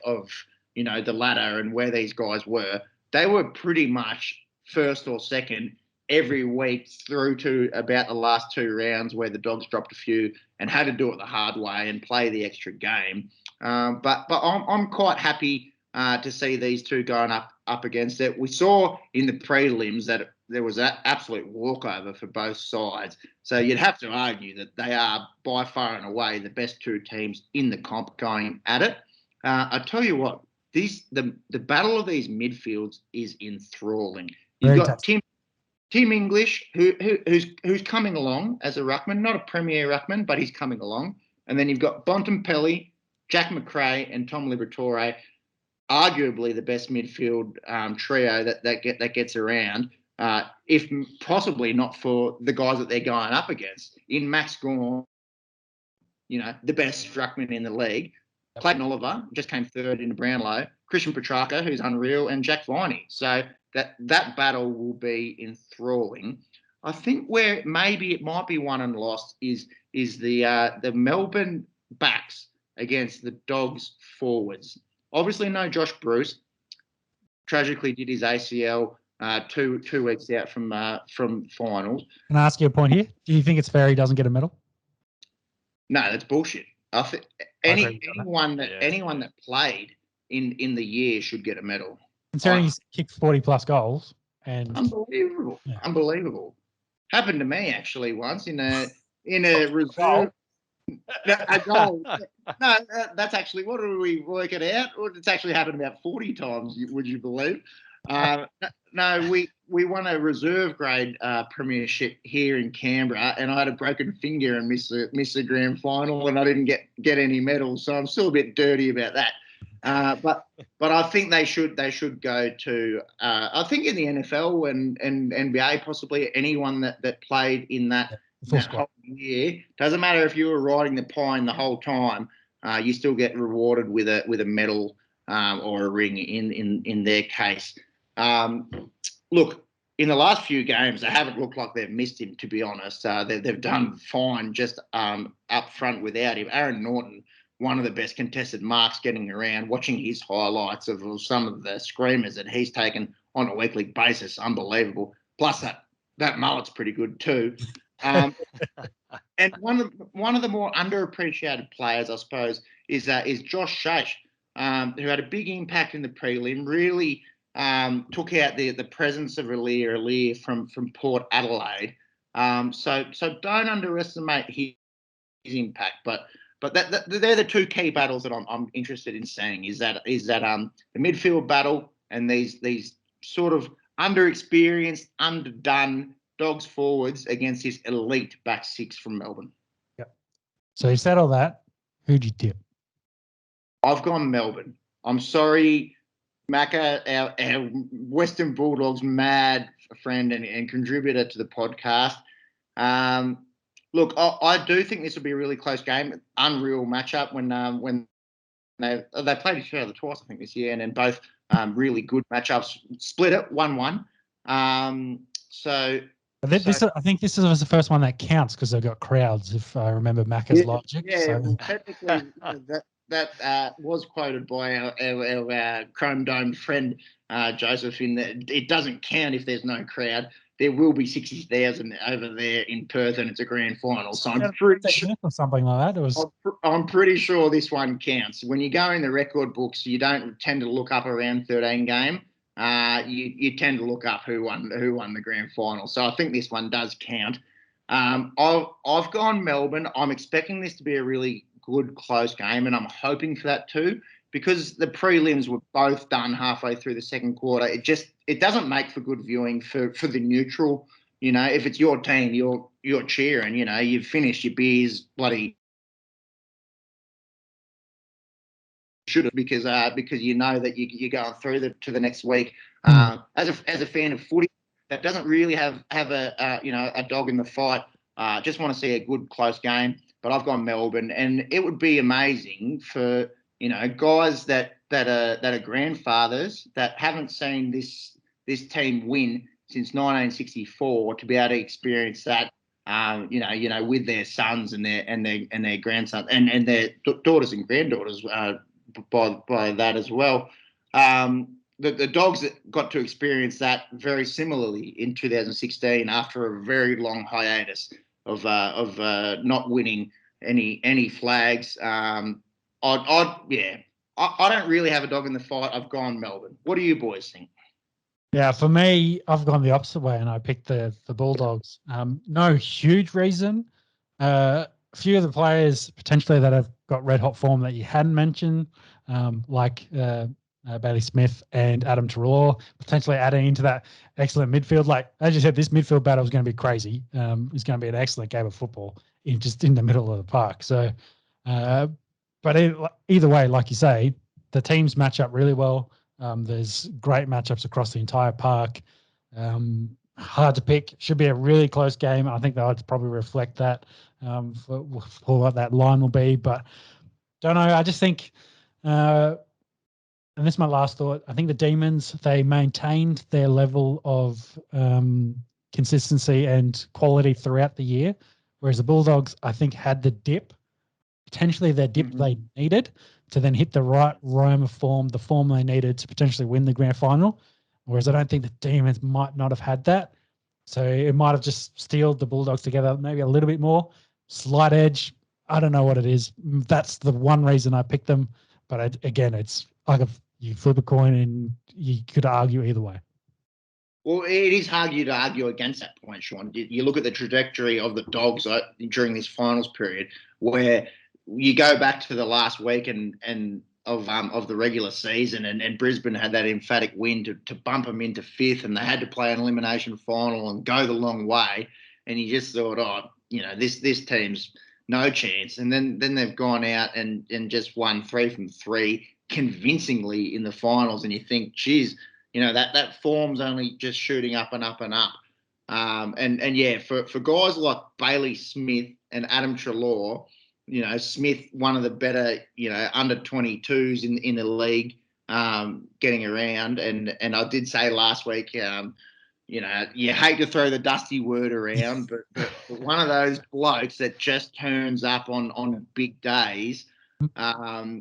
Speaker 2: the ladder and where these guys were, they were pretty much first or second every week through to about the last 2 rounds where the Dogs dropped a few and had to do it the hard way and play the extra game. But I'm quite happy to see these 2 going up against it. We saw in the prelims that there was an absolute walkover for both sides. So you'd have to argue that they are by far and away the best 2 teams in the comp going at it. I tell you what, the battle of these midfields is enthralling. You've got Tim English, who's coming along as a ruckman, not a premier ruckman, but he's coming along. And then you've got Bontempelli, Jack McRae, and Tom Liberatore, arguably the best midfield trio that gets around, if possibly not for the guys that they're going up against. In Max Gawn, the best ruckman in the league. Clayton Oliver just came third in the Brownlow. Christian Petrarca, who's unreal, and Jack Viney. So that battle will be enthralling. I think where maybe it might be won and lost is the Melbourne backs against the Dogs forwards. Obviously, no Josh Bruce. Tragically, did his ACL 2 weeks out from finals.
Speaker 1: Can I ask you a point here? Do you think it's fair he doesn't get a medal?
Speaker 2: No, that's bullshit. I think anyone that played in the year should get a medal.
Speaker 1: Considering he's kicked 40+ goals and
Speaker 2: unbelievable. Happened to me actually once in a reserve. A goal. No, that's actually, what do we work it out? It's actually happened about 40 times. Would you believe? No, we won a reserve grade premiership here in Canberra, and I had a broken finger and missed the grand final, and I didn't get any medals, so I'm still a bit dirty about that. But I think they should go to I think in the NFL and NBA, possibly anyone that played in that whole year. Doesn't matter if you were riding the pine the whole time, you still get rewarded with a medal or a ring in their case. Look, in the last few games, they haven't looked like they've missed him, to be honest. They've done fine just up front without him. Aaron Norton, one of the best contested marks getting around, watching his highlights of some of the screamers that he's taken on a weekly basis, unbelievable. Plus that mullet's pretty good too. And one of the more underappreciated players, I suppose, is Josh Shaish, who had a big impact in the prelim, really took out the presence of Aliir from Port Adelaide. So don't underestimate his impact. But they're the 2 key battles that I'm interested in seeing. Is that the midfield battle and these sort of underexperienced, underdone Dogs forwards against this elite back 6 from Melbourne.
Speaker 1: Yep. So you said all that. Who'd you tip?
Speaker 2: I've gone Melbourne. I'm sorry, Macca, our Western Bulldogs mad friend and contributor to the podcast. Look, I do think this will be a really close game. Unreal matchup when they played each other twice, I think, this year, and then both really good matchups. Split it 1-1. I think this was the first one that counts because they've got crowds, if I remember Macca's logic. Yeah, so. Well, technically that was quoted by our Chrome Dome friend Joseph in that it doesn't count if there's no crowd. There will be 60,000 over there in Perth, and it's a grand final. So I'm pretty sure
Speaker 1: or something like that.
Speaker 2: I'm pretty sure this one counts. When you go in the record books, you don't tend to look up around 13 game. You tend to look up who won the grand final. So I think this one does count. I've gone Melbourne. I'm expecting this to be a really good, close game, and I'm hoping for that too, because the prelims were both done halfway through the second quarter. It doesn't make for good viewing for the neutral. You know, if it's your team, you're cheering. You know, you've finished your beers, bloody should have, because you know that you're going through to the next week. As a fan of footy that doesn't really have a dog in the fight, just want to see a good close game. But I've gone Melbourne, and it would be amazing for guys that are grandfathers that haven't seen this team win since 1964 to be able to experience that. With their sons and their grandsons and their daughters and granddaughters. By that as well. The Dogs got to experience that very similarly in 2016 after a very long hiatus of not winning any flags. I don't really have a dog in the fight. I've gone Melbourne. What do you boys think?
Speaker 1: Yeah, for me, I've gone the opposite way, and I picked the Bulldogs. No huge reason. A few of the players potentially that have got red hot form that you hadn't mentioned, like Bailey Smith and Adam Treloar, potentially adding into that excellent midfield. Like as you said, this midfield battle is going to be crazy. It's going to be an excellent game of football in the middle of the park. So, but either way, like you say, the teams match up really well. There's great matchups across the entire park. Hard to pick. Should be a really close game. I think the odds probably reflect that for what that line will be. But don't know. I just think, and this is my last thought, I think the Demons, they maintained their level of consistency and quality throughout the year, whereas the Bulldogs, I think, had the dip, potentially their dip they needed to then hit the right rhyme of form, the form they needed to potentially win the grand final. Whereas I don't think the Demons might not have had that. So it might have just steeled the Bulldogs together maybe a little bit more. Slight edge. I don't know what it is. That's the one reason I picked them. But again, it's like you flip a coin and you could argue either way.
Speaker 2: Well, it is hard to argue against that point, Sean. You look at the trajectory of the Dogs during this finals period, where you go back to the last week and of the regular season, and Brisbane had that emphatic win to bump them into fifth, and they had to play an elimination final and go the long way. And you just thought, this team's no chance. And then they've gone out and just won 3 from 3 convincingly in the finals, and you think, geez, that form's only just shooting up and up and up. For guys like Bailey Smith and Adam Treloar, Smith, one of the better, under 22s in the league, getting around. And I did say last week, you hate to throw the dusty word around, but one of those blokes that just turns up on big days.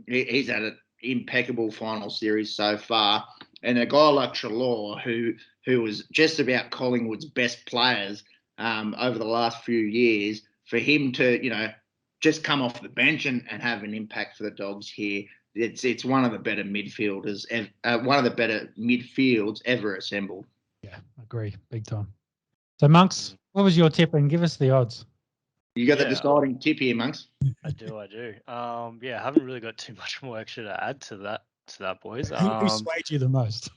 Speaker 2: He's had an impeccable final series so far. And a guy like Treloar, who was just about Collingwood's best players over the last few years, for him to, just come off the bench and have an impact for the Dogs here. It's one of the better midfielders, one of the better midfields ever assembled.
Speaker 1: Yeah, agree, big time. So, Monks, what was your tip, and give us the odds?
Speaker 2: You got the deciding tip here, Monks.
Speaker 3: I do. I haven't really got too much more extra to add to that, boys.
Speaker 1: Who swayed you the most?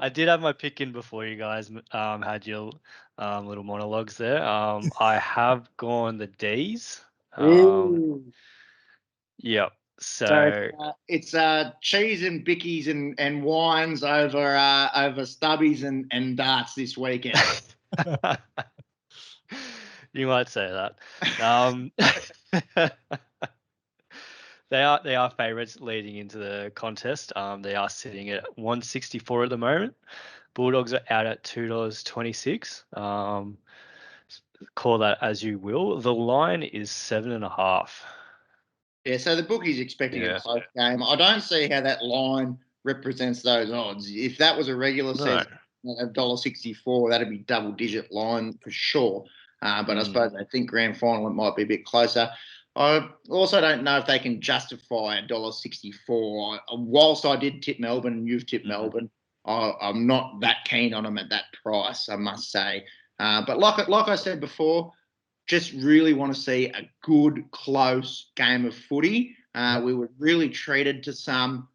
Speaker 3: I did have my pick in before you guys had your little monologues there. I have gone the D's. Yep. So
Speaker 2: it's cheese and bickies and wines over stubbies and darts this weekend.
Speaker 3: You might say that. They are favourites leading into the contest. They are sitting at 164 at the moment. Bulldogs are out at $2.26. Call that as you will. The line is 7.5.
Speaker 2: Yeah, so the bookie's expecting a close game. I don't see how that line represents those odds. If that was a regular season of $1.64, that'd be double-digit line for sure. But I suppose I think grand final it might be a bit closer. I also don't know if they can justify $1.64. Whilst I did tip Melbourne and you've tipped Melbourne, I'm not that keen on them at that price, I must say. But like I said before, just really want to see a good, close game of footy. We were really treated to some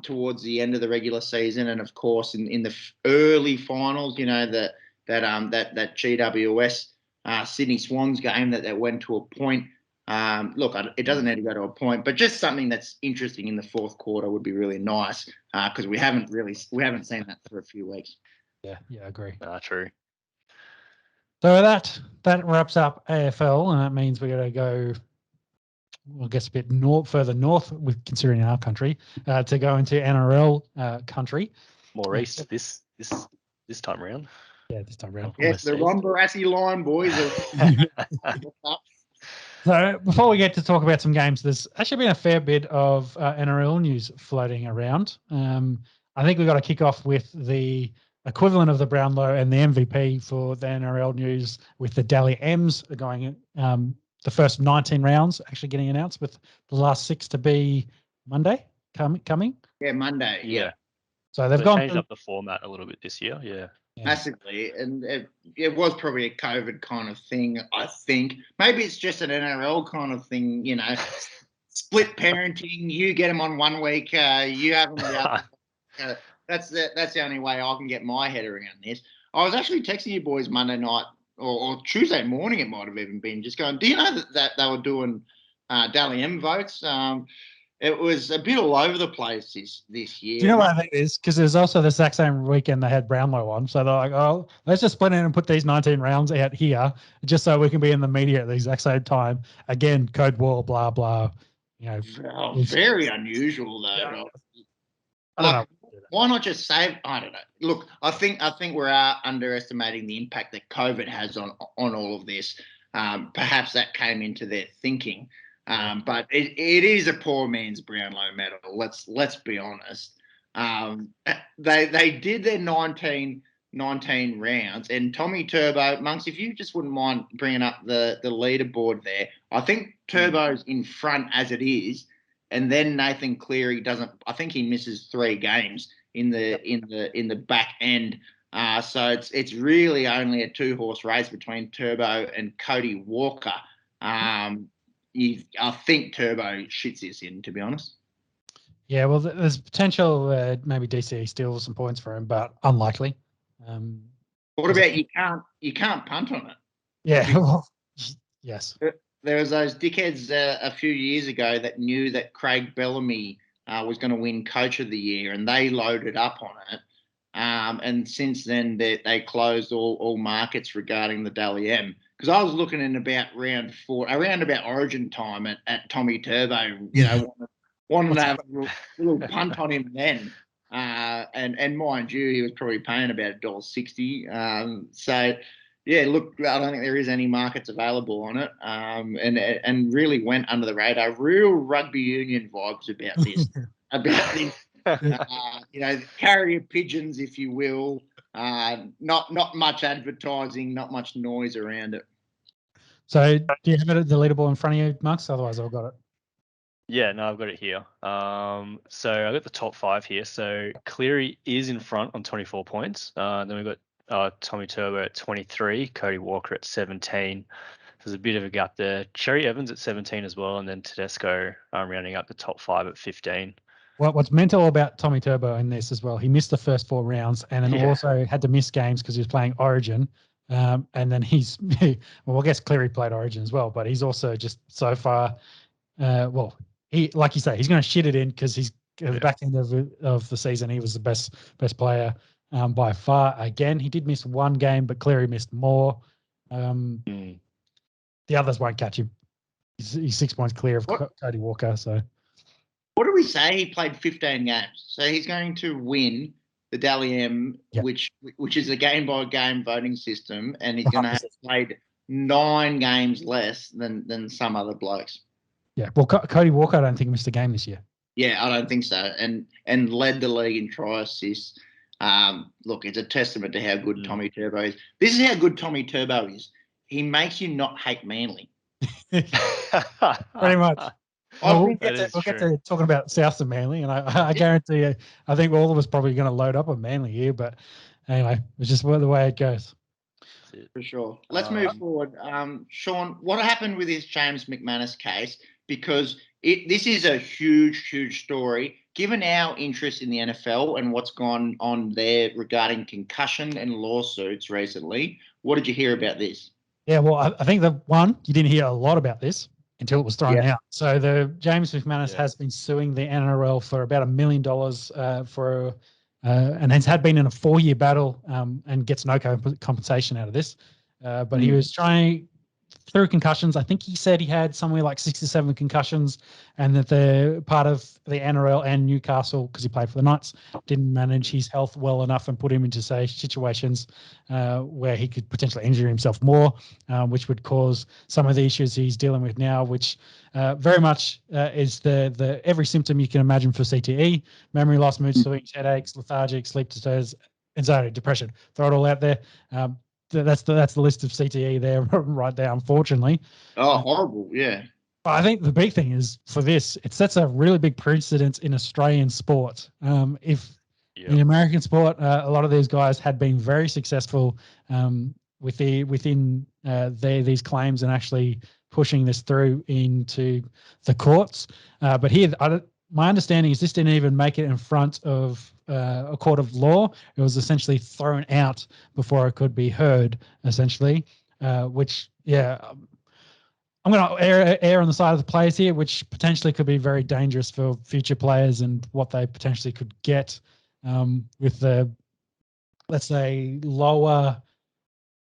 Speaker 2: towards the end of the regular season, and of course in the early finals, that GWS Sydney Swans game that went to a point. Look, it doesn't need to go to a point, but just something that's interesting in the fourth quarter would be really nice because we haven't seen that for a few weeks.
Speaker 1: Yeah, I agree.
Speaker 3: True.
Speaker 1: So that wraps up AFL, and that means we're going to go, I guess, a bit further north, with considering our country, to go into NRL country.
Speaker 3: More east this time around.
Speaker 1: Yeah, this time around.
Speaker 2: Yes, the Ron Barassi line, boys.
Speaker 1: So before we get to talk about some games, there's actually been a fair bit of NRL news floating around. I think we've got to kick off with the equivalent of the Brownlow and the MVP for the NRL news, with the Dally M's going the first 19 rounds actually getting announced, with the last 6 to be Monday coming.
Speaker 2: Yeah, Monday. Yeah.
Speaker 1: So they've
Speaker 3: changed up the format a little bit this year. Yeah.
Speaker 2: Massively, and it was probably a COVID kind of thing, I think. Maybe it's just an NRL kind of thing, split parenting. You get them on 1 week, you have them the other. That's the only way I can get my head around this. I was actually texting you boys Monday night or Tuesday morning, it might have even been, just going, do you know that they were doing Dally M votes? It was a bit all over the place this year.
Speaker 1: Do you know what I think it is? Because there's also the exact same weekend they had Brownlow on. So they're like, oh, let's just split in and put these 19 rounds out here just so we can be in the media at the exact same time. Again, code war, blah, blah.
Speaker 2: Very unusual, though.
Speaker 1: Yeah. I don't know.
Speaker 2: Why not just save? I don't know. Look, I think we're underestimating the impact that COVID has on all of this. Perhaps that came into their thinking. But it is a poor man's Brownlow medal. Let's be honest. They did their 19 rounds, and Tommy Turbo, Monks, if you just wouldn't mind bringing up the leaderboard there, I think Turbo's in front as it is, and then Nathan Cleary doesn't. I think he misses 3 games in the back end. So it's really only a 2-horse race between Turbo and Cody Walker. I think Turbo shits this in, to be honest.
Speaker 1: Yeah, well, there's potential maybe DCE steals some points for him, but unlikely.
Speaker 2: What about you can't punt on it?
Speaker 1: Yeah, well, yes.
Speaker 2: There was those dickheads a few years ago that knew that Craig Bellamy was going to win Coach of the Year, and they loaded up on it. And since then, they closed all markets regarding the Dally M. Because I was looking in about round 4, around about Origin time at Tommy Turbo, wanted to have a little punt on him then. And mind you, he was probably paying about $1.60. So, yeah, look, I don't think there is any markets available on it. And really went under the radar. Real rugby union vibes about this. Carrier pigeons, if you will. Not much advertising, not much noise around it.
Speaker 1: So do you have it at the leaderboard in front of you, Marks? Otherwise, I've got it.
Speaker 3: Yeah, no, I've got it here. So I got the top 5 here. So Cleary is in front on 24 points. Then we've got Tommy Turbo at 23, Cody Walker at 17. There's a bit of a gap there. Cherry Evans at 17 as well, and then Tedesco rounding up the top 5 at 15.
Speaker 1: Well, what's mental about Tommy Turbo in this as well, he missed the first 4 rounds and then also had to miss games because he was playing Origin. And then well, I guess Cleary played Origin as well, but he's also just so far, he, like you say, he's going to shit it in because he's at the back end of the season. He was the best player by far. Again, he did miss 1 game, but Cleary missed more. The others won't catch him. He's 6 points clear of Cody Walker. So.
Speaker 2: What do we say? He played 15 games. So he's going to win the Dally M, which is a game-by-game voting system, and he's going to have played 9 games less than some other blokes.
Speaker 1: Yeah, well, Cody Walker, I don't think missed a game this year.
Speaker 2: Yeah, I don't think so, and led the league in try assists. Look, it's a testament to how good Tommy Turbo is. This is how good Tommy Turbo is. He makes you not hate Manly.
Speaker 1: Pretty much. We'll get to talking about South of Manly, and I guarantee you, I think all of us probably going to load up on Manly here, but anyway, it's just the way it goes.
Speaker 2: For sure. Let's move forward. Sean, what happened with this James McManus case? Because this is a huge, huge story. Given our interest in the NFL and what's gone on there regarding concussion and lawsuits recently, what did you hear about this?
Speaker 1: Yeah, well, I think you didn't hear a lot about this until it was thrown out. So the James McManus has been suing the NRL for about $1 million and has been in a 4-year battle and gets no compensation out of this. But he was trying through concussions. I think he said he had somewhere like 6 or 7 concussions, and that the part of the NRL and Newcastle, because he played for the Knights, didn't manage his health well enough and put him into, say, situations where he could potentially injure himself more, which would cause some of the issues he's dealing with now, which very much is the every symptom you can imagine for CTE: memory loss, mood swings, headaches, lethargic, sleep disorders, anxiety, depression. Throw it all out there. That's the list of CTE there right there, unfortunately.
Speaker 2: Oh, horrible, yeah.
Speaker 1: But I think the big thing is for this, it sets a really big precedent in Australian sport. If in American sport, a lot of these guys had been very successful within these claims and actually pushing this through into the courts. But here, my understanding is this didn't even make it in front of a court of law. It was essentially thrown out before it could be heard, essentially, which, I'm going to err on the side of the players here, which potentially could be very dangerous for future players and what they potentially could get with the, let's say, lower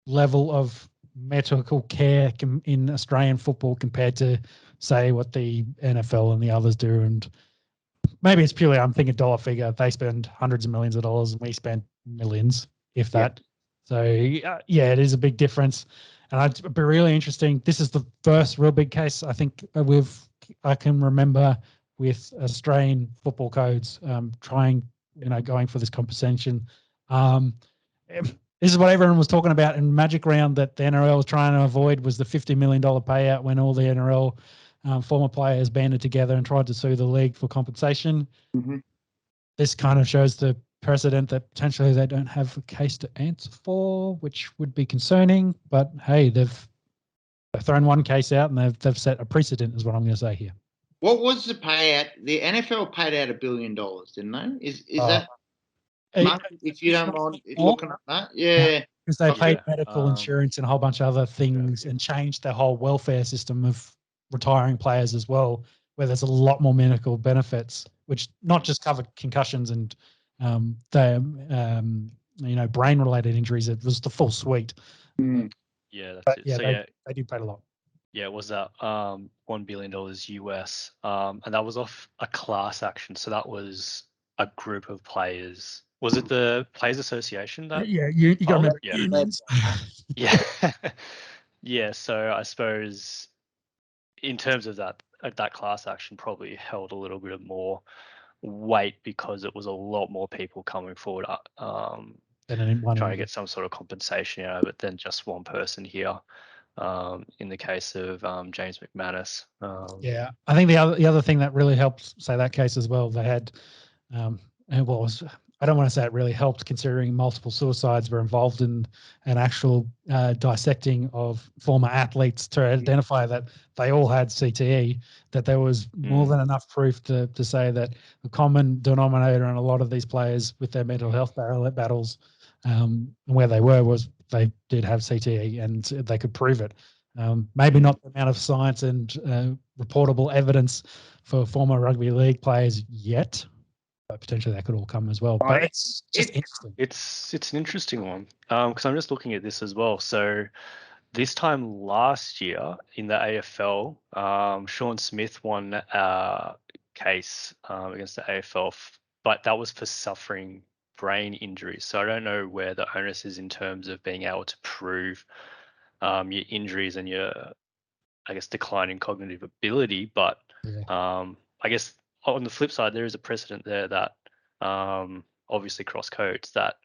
Speaker 1: level of medical care in Australian football compared to, say, what the NFL and the others do. And maybe it's purely, I'm thinking dollar figure. They spend hundreds of millions of dollars and we spend millions, if that. So, it is a big difference. And it'd be really interesting. This is the first real big case I think I can remember with Australian football codes going for this compensation. This is what everyone was talking about in Magic Round that the NRL was trying to avoid, was the $50 million payout when all the NRL former players banded together and tried to sue the league for compensation.
Speaker 2: Mm-hmm.
Speaker 1: This kind of shows the precedent that potentially they don't have a case to answer for, which would be concerning. But hey, they've thrown one case out and they've set a precedent, is what I'm going to say here.
Speaker 2: What was the payout? The NFL paid out $1 billion, didn't they? Is that if you don't mind looking at that? Yeah.
Speaker 1: Because they paid medical insurance and a whole bunch of other things and changed the whole welfare system of retiring players as well, where there's a lot more medical benefits, which not just cover concussions and brain-related injuries. It was the full suite.
Speaker 3: Yeah, that's it. So
Speaker 1: they did pay a lot.
Speaker 3: Yeah, it was that $1 billion US, and that was off a class action. So that was a group of players. Was it the Players Association that?
Speaker 1: Yeah, you got to remember unions.
Speaker 3: Yeah, yeah. So I suppose in terms of that class action, probably held a little bit of more weight because it was a lot more people coming forward, trying to get some sort of compensation out of it than just one person here. In the case of James McManus.
Speaker 1: I think the other thing that really helped, say, that case as well, they had, I don't want to say it really helped, considering multiple suicides were involved in an actual dissecting of former athletes to identify that they all had CTE, that there was more than enough proof to say that the common denominator in a lot of these players with their mental health battles where they were was they did have CTE and they could prove it. Maybe not the amount of science and reportable evidence for former rugby league players yet, but potentially that could all come as well. But it's just interesting.
Speaker 3: It's an interesting one because I'm just looking at this as well. So this time last year in the AFL, Sean Smith won a case against the AFL, but that was for suffering brain injuries. So I don't know where the onus is in terms of being able to prove your injuries and your, I guess, decline in cognitive ability. But I guess on the flip side, there is a precedent there that obviously cross codes that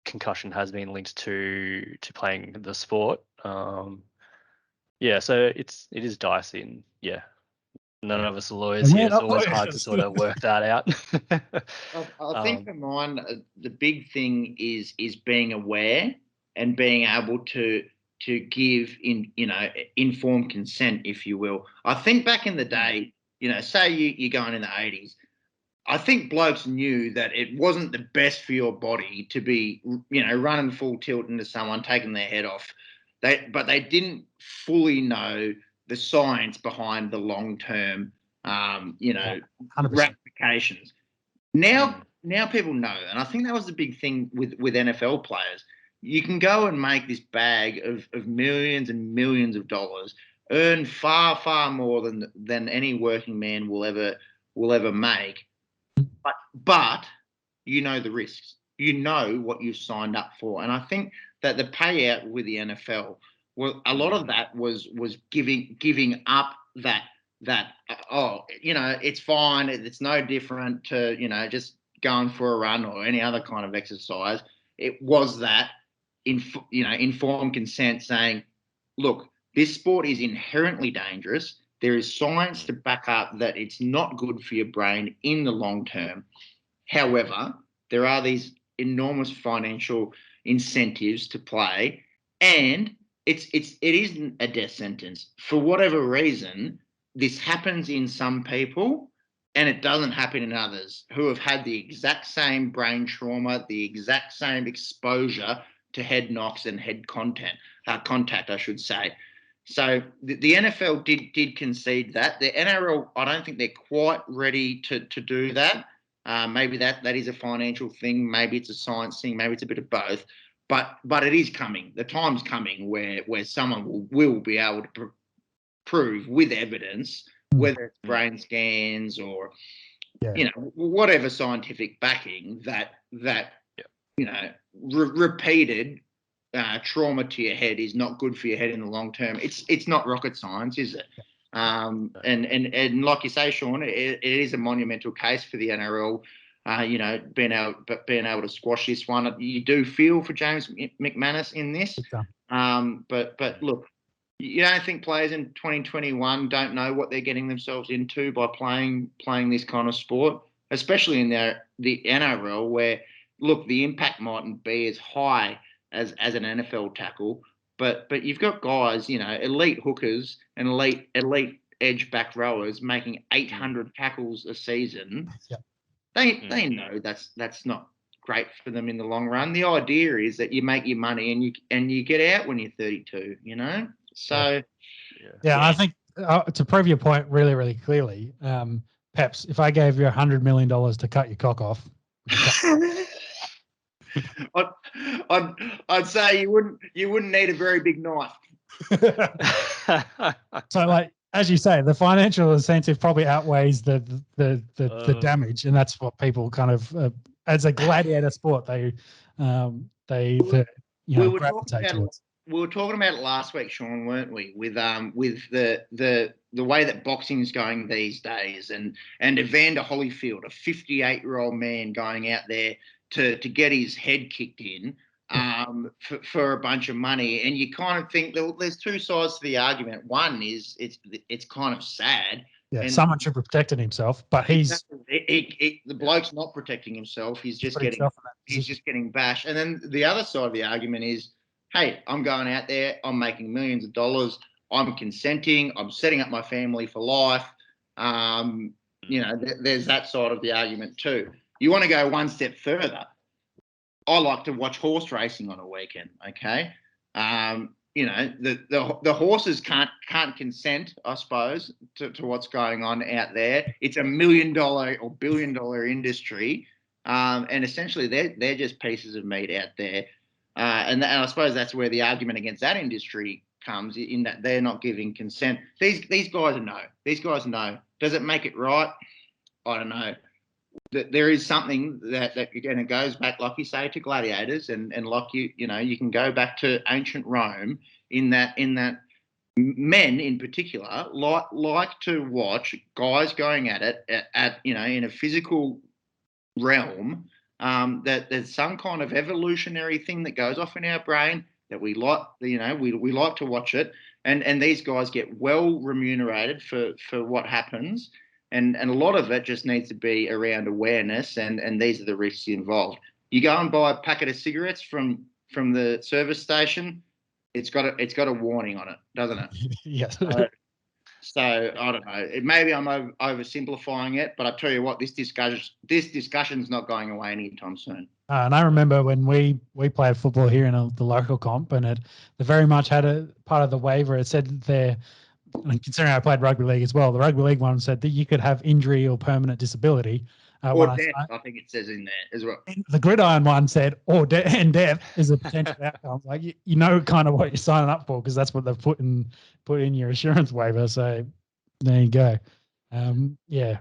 Speaker 3: concussion has been linked to playing the sport. So it is dicey, and None of us are lawyers
Speaker 1: And we're
Speaker 3: here. It's
Speaker 1: not
Speaker 3: always hard to
Speaker 1: lawyers.
Speaker 3: sort of work that out.
Speaker 2: I think for mine, the big thing is being aware and being able to give informed consent, if you will. I think back in the day, say you're going in the 80s. I think blokes knew that it wasn't the best for your body to be, running full tilt into someone, taking their head off. But they didn't fully know the science behind the long-term,
Speaker 1: 100%.
Speaker 2: ramifications. Now people know, and I think that was the big thing with NFL players. You can go and make this bag of millions and millions of dollars, earn far, far more than any working man will ever make. But you know the risks. You know what you've signed up for. And I think that the payout with the NFL, well, a lot of that was giving up that it's fine. It's no different to, just going for a run or any other kind of exercise. It was that informed consent saying, look, this sport is inherently dangerous. There is science to back up that it's not good for your brain in the long term. However, there are these enormous financial incentives to play, and it isn't a death sentence. For whatever reason, this happens in some people and it doesn't happen in others who have had the exact same brain trauma, the exact same exposure to head knocks and head contact, I should say. So the NFL did concede that. The NRL, I don't think they're quite ready to do that. Maybe that is a financial thing. Maybe it's a science thing. Maybe it's a bit of both. But it is coming. The time's coming where someone will be able to prove with evidence, whether it's brain scans or whatever scientific backing, that repeated trauma to your head is not good for your head in the long term. It's not rocket science, is it? And like you say, Sean, it is a monumental case for the NRL. Being able to squash this one. You do feel for James McManus in this. But look, you don't think players in 2021 don't know what they're getting themselves into by playing this kind of sport, especially in the NRL, where look, the impact mightn't be as high as an NFL tackle, but you've got guys, elite hookers and elite edge back rowers making 800 tackles a season. They know that's not great for them in the long run. The idea is that you make your money and you get out when you're 32. So
Speaker 1: I think to prove your point really, really clearly, Peps, if I gave you $100 million to cut your cock off,
Speaker 2: I'd say you wouldn't need a very big knife.
Speaker 1: So, like as you say, the financial incentive probably outweighs the damage, and that's what people kind of as a gladiator sport they gravitate towards.
Speaker 2: We were talking about it last week, Sean, weren't we? With the way that boxing is going these days, and Evander Holyfield, a 58-year-old man going out there to get his head kicked in for a bunch of money, and you kind of think there's two sides to the argument. One is it's kind of sad.
Speaker 1: Yeah, someone should be protecting himself, but he's
Speaker 2: the bloke's not protecting himself. He's just getting bashed. And then the other side of the argument is, hey, I'm going out there, I'm making millions of dollars, I'm consenting, I'm setting up my family for life. There's that side of the argument too. You want to go one step further. I like to watch horse racing on a weekend, okay? The horses can't consent, I suppose, to what's going on out there. It's $1 million or $1 billion industry, and essentially they're just pieces of meat out there. And I suppose that's where the argument against that industry comes, in that they're not giving consent. These guys know. These guys know. Does it make it right? I don't know. There is something that again, it goes back, like you say, to gladiators, and like you can go back to ancient Rome in that men in particular like to watch guys going at it in a physical realm. That there's some kind of evolutionary thing that goes off in our brain that we like. We like to watch it, and these guys get well remunerated for what happens, and a lot of it just needs to be around awareness, and these are the risks involved. You go and buy a packet of cigarettes from the service station, it's got a warning on it, doesn't it?
Speaker 1: Yes.
Speaker 2: So I don't know. Maybe I'm oversimplifying it, but I tell you what, this discussion's not going away anytime soon.
Speaker 1: And I remember when we played football here in the local comp, and they very much had a part of the waiver. It said there, and considering I played rugby league as well, the rugby league one said that you could have injury or permanent disability.
Speaker 2: Or death, I think it says in there as well.
Speaker 1: The gridiron one said, and death is a potential outcome. Like you know kind of what you're signing up for, because that's what they've put in your insurance waiver. So there you go. Yeah.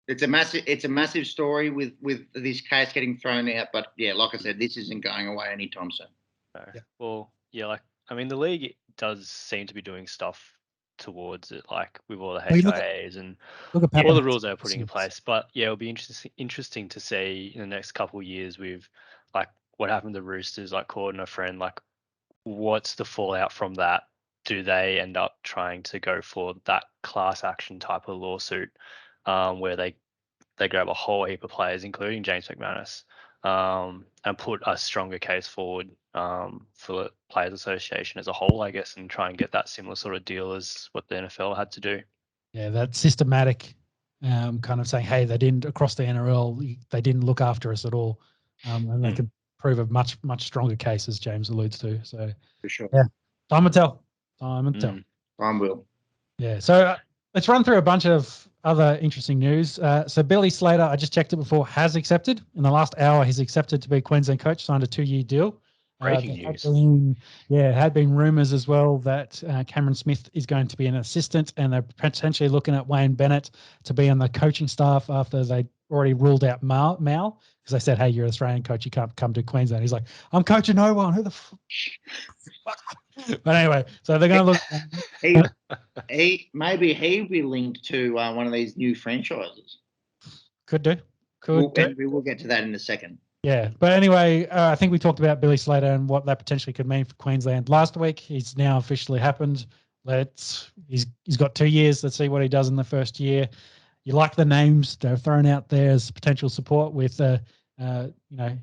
Speaker 2: It's a massive story with this case getting thrown out, but yeah, like I said, this isn't going away anytime soon.
Speaker 3: No. Yeah. Well, yeah, the league does seem to be doing stuff towards it, like with all the HIAs and all the rules they're putting in place. But yeah, it'll be interesting to see in the next couple of years with like what happened to the Roosters, like Cord and a friend, like what's the fallout from that? Do they end up trying to go for that class action type of lawsuit where they grab a whole heap of players, including James McManus, and put a stronger case forward for the Players Association as a whole, I guess, and try and get that similar sort of deal as what the NFL had to do.
Speaker 1: Yeah, that systematic kind of saying, hey, they didn't, across the NRL, they didn't look after us at all. And they could prove a much, much stronger case, as James alludes to. So,
Speaker 2: for sure.
Speaker 1: Yeah, time will tell. Time will tell.
Speaker 2: Time will.
Speaker 1: Yeah, so let's run through a bunch of other interesting news. So Billy Slater, I just checked it before, has accepted. In the last hour, he's accepted to be Queensland coach, signed a 2-year deal.
Speaker 3: Breaking news.
Speaker 1: It had been rumours as well that Cameron Smith is going to be an assistant, and they're potentially looking at Wayne Bennett to be on the coaching staff after they already ruled out Mal, because they said, hey, you're an Australian coach, you can't come to Queensland. He's like, I'm coaching no one. Who the fuck? But anyway, so they're going to look.
Speaker 2: Maybe he'll be linked to one of these new franchises.
Speaker 1: Could do.
Speaker 2: We will get to that in a second.
Speaker 1: Yeah, but anyway, I think we talked about Billy Slater and what that potentially could mean for Queensland last week. He's now officially happened. He's got 2 years. Let's see what he does in the first year. You like the names they're thrown out there as potential support with,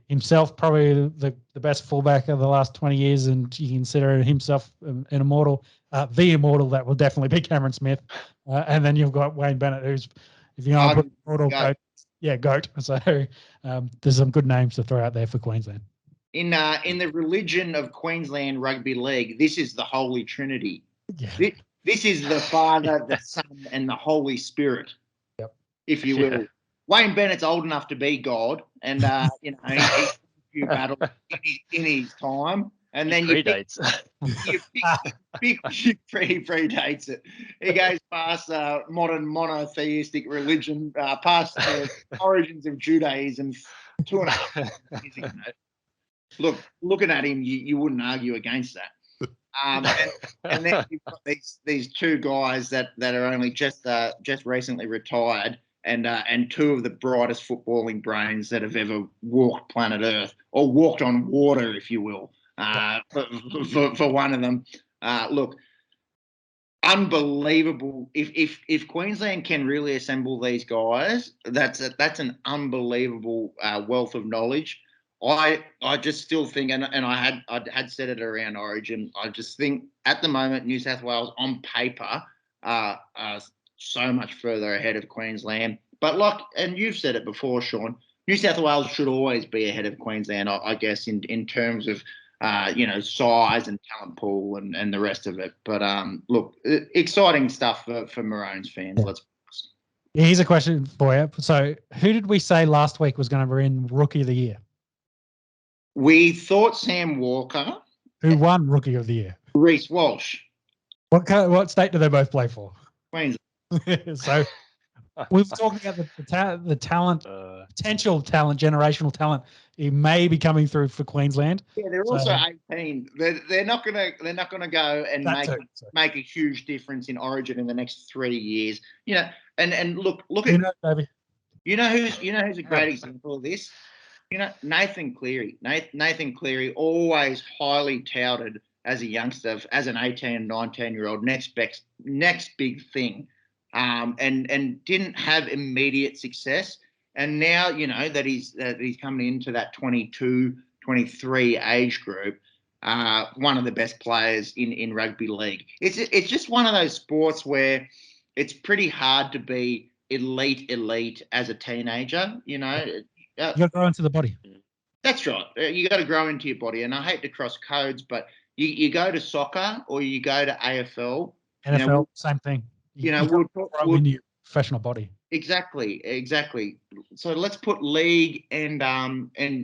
Speaker 1: himself probably the best fullback of the last 20 years, and you consider himself an immortal, the immortal that will definitely be Cameron Smith, and then you've got Wayne Bennett, who's, if you know, immortal GOAT. Yeah, GOAT. So there's some good names to throw out there for Queensland.
Speaker 2: In the religion of Queensland Rugby League, this is the Holy Trinity.
Speaker 1: Yeah.
Speaker 2: This is the Father, the Son, and the Holy Spirit, if you will. Wayne Bennett's old enough to be God, and he's a few battles in his time, and then
Speaker 3: he predates
Speaker 2: it. He goes past modern monotheistic religion, past the origins of Judaism 2.5 years ago. Look, looking at him, you wouldn't argue against that. And then you've got these two guys that are only just recently retired, and two of the brightest footballing brains that have ever walked planet Earth, or walked on water, if you will, for one of them. Look, unbelievable. If Queensland can really assemble these guys, that's an unbelievable wealth of knowledge. I just still think, and I had said it around Origin, I just think at the moment New South Wales on paper are so much further ahead of Queensland. But and you've said it before, Sean, New South Wales should always be ahead of Queensland, I guess, in terms of size and talent pool and the rest of it. But look, exciting stuff for Maroons fans.
Speaker 1: Yeah.
Speaker 2: Let's.
Speaker 1: Here's a question for you. So, who did we say last week was going to win Rookie of the Year?
Speaker 2: We thought Sam Walker.
Speaker 1: Who won Rookie of the Year?
Speaker 2: Reece Walsh.
Speaker 1: What state do they both play for?
Speaker 2: Queensland.
Speaker 1: So we've talked about the talent, potential talent, generational talent. It may be coming through for Queensland.
Speaker 2: Yeah, they're also 18. They're not gonna go and make a huge difference in Origin in the next 3 years. And look at
Speaker 1: baby.
Speaker 2: You know who's a great example of this? You know, Nathan Cleary, always highly touted as a youngster, as an 18, 19-year-old, next big thing, and didn't have immediate success. And now, you know, that he's coming into that 22, 23 age group, one of the best players in rugby league. It's just one of those sports where it's pretty hard to be elite as a teenager, you know.
Speaker 1: You got to grow into the body.
Speaker 2: That's right. You got to grow into your body. And I hate to cross codes, but you go to soccer or you go to AFL.
Speaker 1: NFL, same thing.
Speaker 2: We'll
Speaker 1: grow into your professional body.
Speaker 2: Exactly. So let's put league and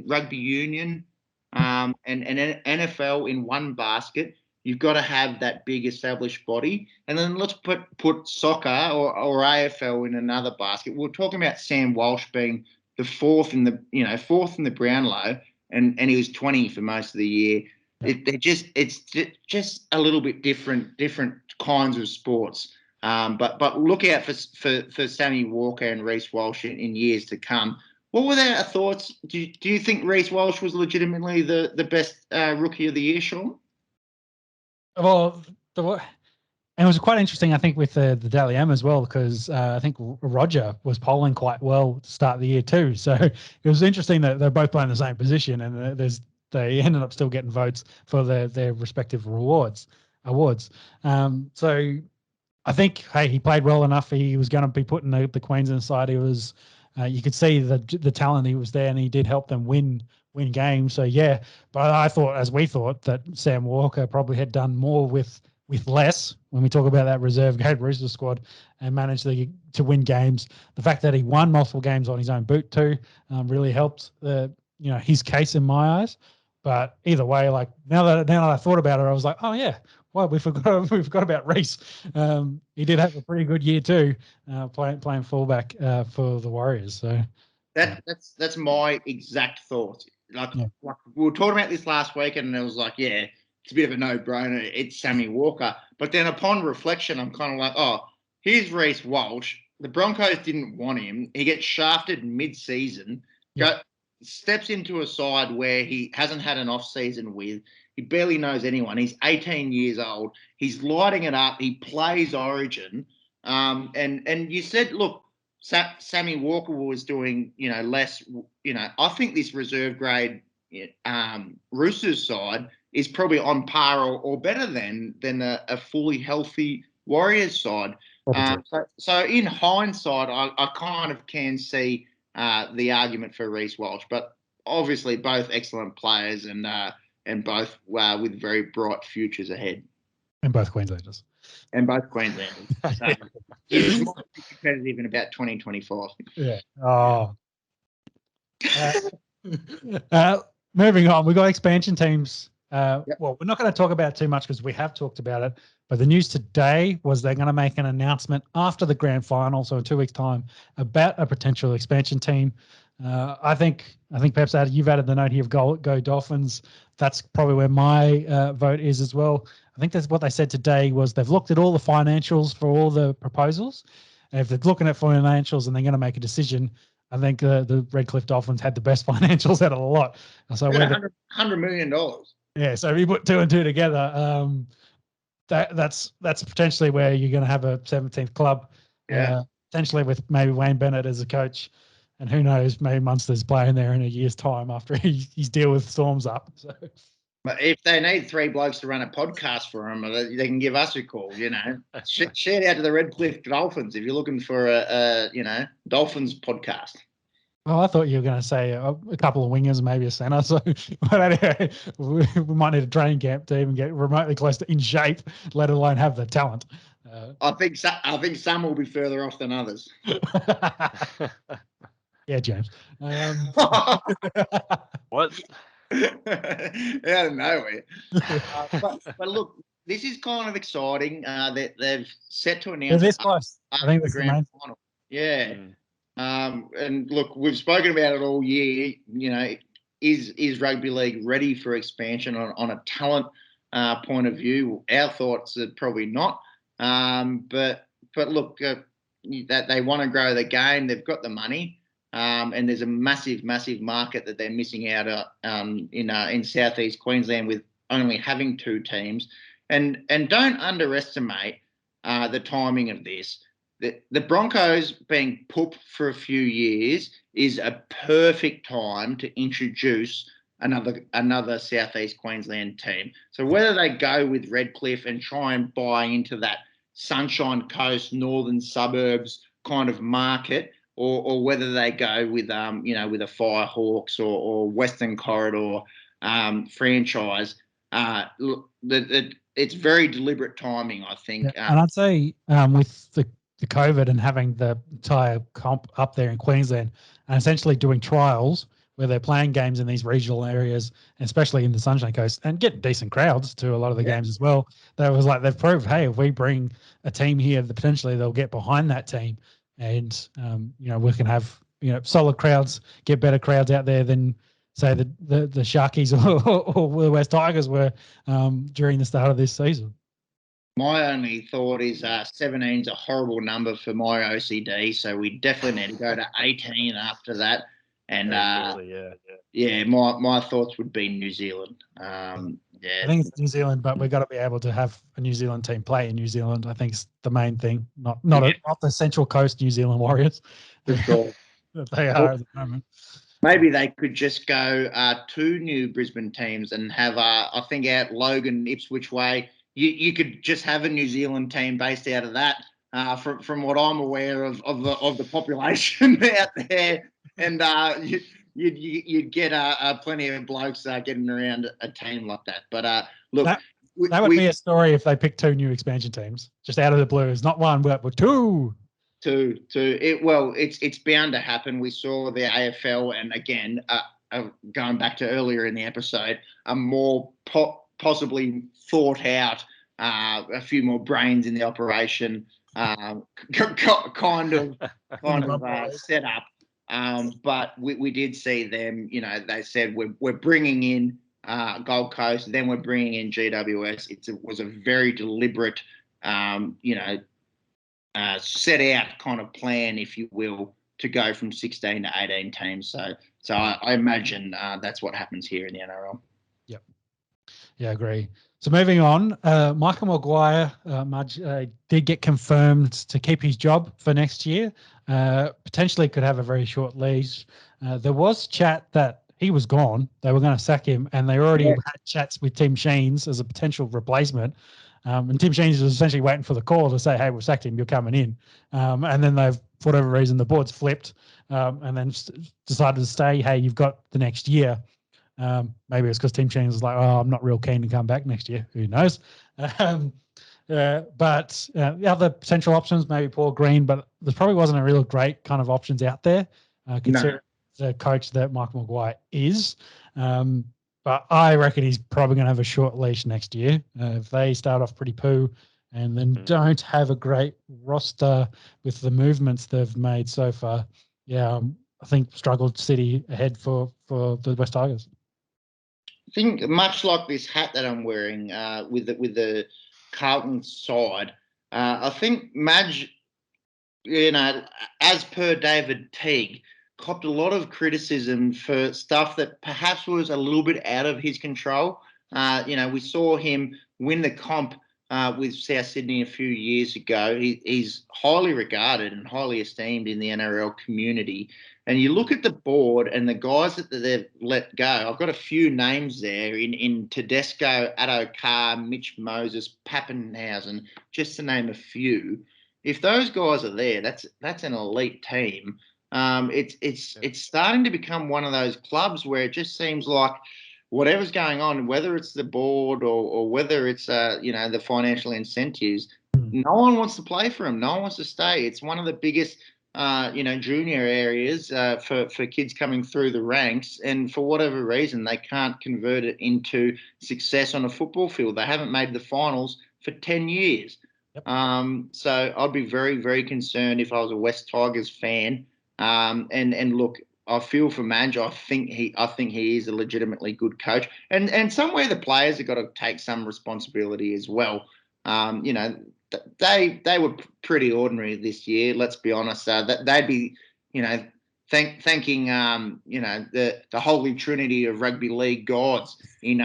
Speaker 2: rugby union and NFL in one basket. You've got to have that big established body. And then let's put soccer or AFL in another basket. We're talking about Sam Walsh being the fourth in the Brownlow, and he was 20 for most of the year. It's just a little bit different kinds of sports. But look out for Sammy Walker and Reece Walsh in years to come. What were their thoughts? Do you think Reece Walsh was legitimately the best rookie of the year, Sean?
Speaker 1: Well, and it was quite interesting, I think, with the Daily M as well, because I think Roger was polling quite well to start the year too. So it was interesting that they're both playing the same position, and they ended up still getting votes for their respective awards. So I think, hey, he played well enough. He was going to be put in the Queensland side. He was, you could see the talent he was there, and he did help them win games. So yeah, but we thought that Sam Walker probably had done more with less when we talk about that reserve grade Roosters squad and managed to win games. The fact that he won multiple games on his own boot too really helped his case in my eyes. But either way, like now that I thought about it, I was like, oh yeah, well, we forgot about Reece. He did have a pretty good year too, playing fullback for the Warriors. So
Speaker 2: that's my exact thought. Like we were talking about this last week, and it was like, yeah, it's a bit of a no-brainer. It's Sammy Walker. But then upon reflection, I'm kind of like, oh, here's Reece Walsh. The Broncos didn't want him. He gets shafted mid-season. Steps into a side where he hasn't had an off-season with. He barely knows anyone. He's 18 years old. He's lighting it up. He plays Origin. And you said, look, Sammy Walker was doing, less. I think this reserve grade Roosters side is probably on par or better than a fully healthy Warriors side. So in hindsight, I kind of can see the argument for Reece Walsh, but obviously both excellent players and both with very bright futures ahead.
Speaker 1: And both Queenslanders.
Speaker 2: So he might be competitive in about 2025.
Speaker 1: Yeah. Oh. Moving on, we've got expansion teams. Well, we're not going to talk about it too much because we have talked about it. But the news today was they're going to make an announcement after the grand final, so in 2 weeks' time, about a potential expansion team. I think perhaps you've added the note here of Go Dolphins. That's probably where my vote is as well. I think that's what they said today was they've looked at all the financials for all the proposals. And if they're looking at financials and they're going to make a decision, I think the Redcliffe Dolphins had the best financials out of a lot. So
Speaker 2: $100 million.
Speaker 1: Yeah, so if you put two and two together, that's potentially where you're going to have a 17th club.
Speaker 2: Yeah.
Speaker 1: Potentially with maybe Wayne Bennett as a coach, and who knows, maybe Munster's playing there in a year's time after his deal with Storm's up. So.
Speaker 2: But if they need three blokes to run a podcast for them, they can give us a call. Shout out to the Redcliffe Dolphins if you're looking for a Dolphins podcast.
Speaker 1: Well, I thought you were going to say a couple of wingers, maybe a centre. So, but anyway, we might need a training camp to even get remotely close to in shape, let alone have the talent.
Speaker 2: I think some will be further off than others.
Speaker 1: Yeah, James.
Speaker 3: What?
Speaker 2: Out of nowhere. But look, this is kind of exciting. That they've set to announce.
Speaker 1: This close. I think
Speaker 2: the grand final. Yeah. And look, we've spoken about it all year. Is rugby league ready for expansion on a talent point of view? Our thoughts are probably not. But look, that they want to grow the game. They've got the money. and there's a massive, massive market that they're missing out in southeast Queensland with only having 2 teams. And don't underestimate the timing of this. The Broncos being pooped for a few years is a perfect time to introduce another southeast Queensland team. So whether they go with Redcliffe and try and buy into that Sunshine Coast, northern suburbs kind of market, or whether they go with with a Firehawks or Western Corridor franchise, it's very deliberate timing, I think.
Speaker 1: Yeah, and I'd say with the COVID and having the entire comp up there in Queensland and essentially doing trials where they're playing games in these regional areas, especially in the Sunshine Coast, and get decent crowds to a lot of the games as well. That was like they've proved, hey, if we bring a team here, potentially they'll get behind that team, and we can have solid crowds, get better crowds out there than say the Sharkies or the West Tigers were during the start of this season.
Speaker 2: My only thought is 17 is a horrible number for my OCD, so we definitely need to go to 18 after that. And my thoughts would be New Zealand.
Speaker 1: I think it's New Zealand, but we've got to be able to have a New Zealand team play in New Zealand. I think it's the main thing, not the Central Coast New Zealand Warriors.
Speaker 2: For sure.
Speaker 1: They are at the moment.
Speaker 2: Maybe they could just go 2 new Brisbane teams and have, I think, out Logan, Ipswich way. You could just have a New Zealand team based out of that. From what I'm aware of the population out there, and you'd get plenty of blokes getting around a team like that. But look,
Speaker 1: that would be a story if they picked 2 new expansion teams just out of the blues, not one, but 2.
Speaker 2: It's bound to happen. We saw the AFL, and again, going back to earlier in the episode, a more possibly thought out, a few more brains in the operation, kind of set up. But we did see them. They said we're bringing in Gold Coast, then we're bringing in GWS. It was a very deliberate, set out kind of plan, if you will, to go from 16 to 18 teams. So I imagine that's what happens here in the NRL.
Speaker 1: Yep. Yeah, I agree. So moving on, Michael Maguire did get confirmed to keep his job for next year. Potentially could have a very short leash. There was chat that he was gone. They were going to sack him, and they already had chats with Tim Sheens as a potential replacement. And Tim Sheens was essentially waiting for the call to say, hey, we've sacked him, you're coming in. And then they've, for whatever reason, the board's flipped and then decided to stay, hey, you've got the next year. Maybe it's because Tim Sheens was like, oh, I'm not real keen to come back next year. Who knows? But the other potential options, maybe Paul Green, but there probably wasn't a real great kind of options out there, considering the coach that Michael Maguire is. But I reckon he's probably going to have a short leash next year. If they start off pretty poo and then don't have a great roster with the movements they've made so far, I think struggled City ahead for the West Tigers.
Speaker 2: I think much like this hat that I'm wearing with the Carlton side, I think Madge, as per David Teague, copped a lot of criticism for stuff that perhaps was a little bit out of his control. We saw him win the comp with South Sydney a few years ago. He's highly regarded and highly esteemed in the NRL community. And you look at the board and the guys that they've let go. I've got a few names there in Tedesco, Addo Carr, Mitch Moses, Pappenhausen, just to name a few. If those guys are there, that's an elite team. It's starting to become one of those clubs where it just seems like whatever's going on, whether it's the board or whether it's the financial incentives, no one wants to play for them. No one wants to stay. It's one of the biggest junior areas for kids coming through the ranks, and for whatever reason they can't convert it into success on a football field. They haven't made the finals for 10 years. Yep. So I'd be very, very concerned if I was a West Tigers fan. And look, I feel for Madge. I think he is a legitimately good coach, and somewhere the players have got to take some responsibility as well. They were pretty ordinary this year. Let's be honest. They'd be, thanking the holy trinity of rugby league gods in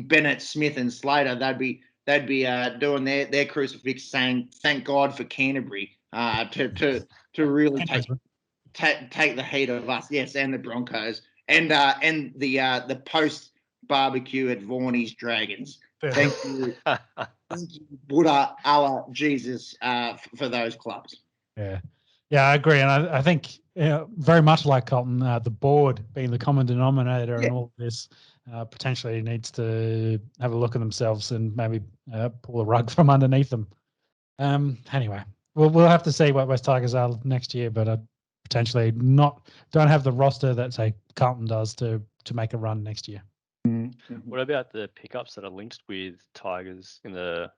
Speaker 2: Bennett, Smith, and Slater. They'd be doing their crucifix, saying thank God for Canterbury to really take the heat of us. Yes, and the Broncos and the post barbecue at Vorney's Dragons. Thank you, Buddha, Allah, Jesus, for those clubs.
Speaker 1: Yeah, I agree, and I think very much like Colton, the board being the common denominator in all of this, potentially needs to have a look at themselves and maybe pull the rug from underneath them. Anyway, we'll have to see what West Tigers are next year, but potentially don't have the roster that say Carlton does to make a run next year.
Speaker 3: What about the pickups that are linked with Tigers in the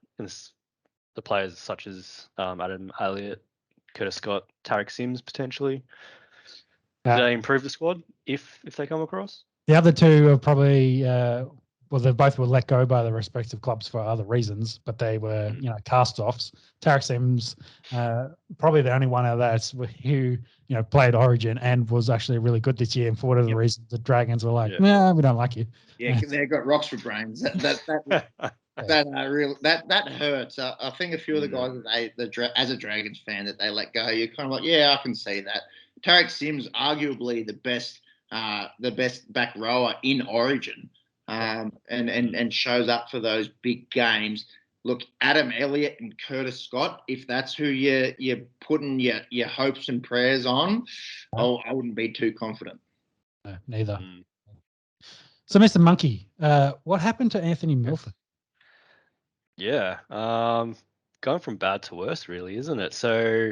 Speaker 3: players such as Adam Elliott, Curtis Scott, Tarek Sims potentially? Do they improve the squad if they come across?
Speaker 1: The other two are probably they both were let go by the respective clubs for other reasons, but they were cast-offs. Tarek Sims, probably the only one of that who played Origin and was actually really good this year, and for whatever reason the Dragons were like, nah, we don't like you.
Speaker 2: Yeah, they've got rocks for brains. That hurts. I think a few of the guys as a Dragons fan that they let go, you're kind of like, yeah, I can see that. Tarek Sims, arguably the best back rower in Origin, and shows up for those big games. Look, Adam Elliott and Curtis Scott, if that's who you're putting your hopes and prayers on, I wouldn't be too confident.
Speaker 1: No, neither. So, Mr. Monkey, what happened to Anthony Milford?
Speaker 3: Yeah, going from bad to worse, really, isn't it? So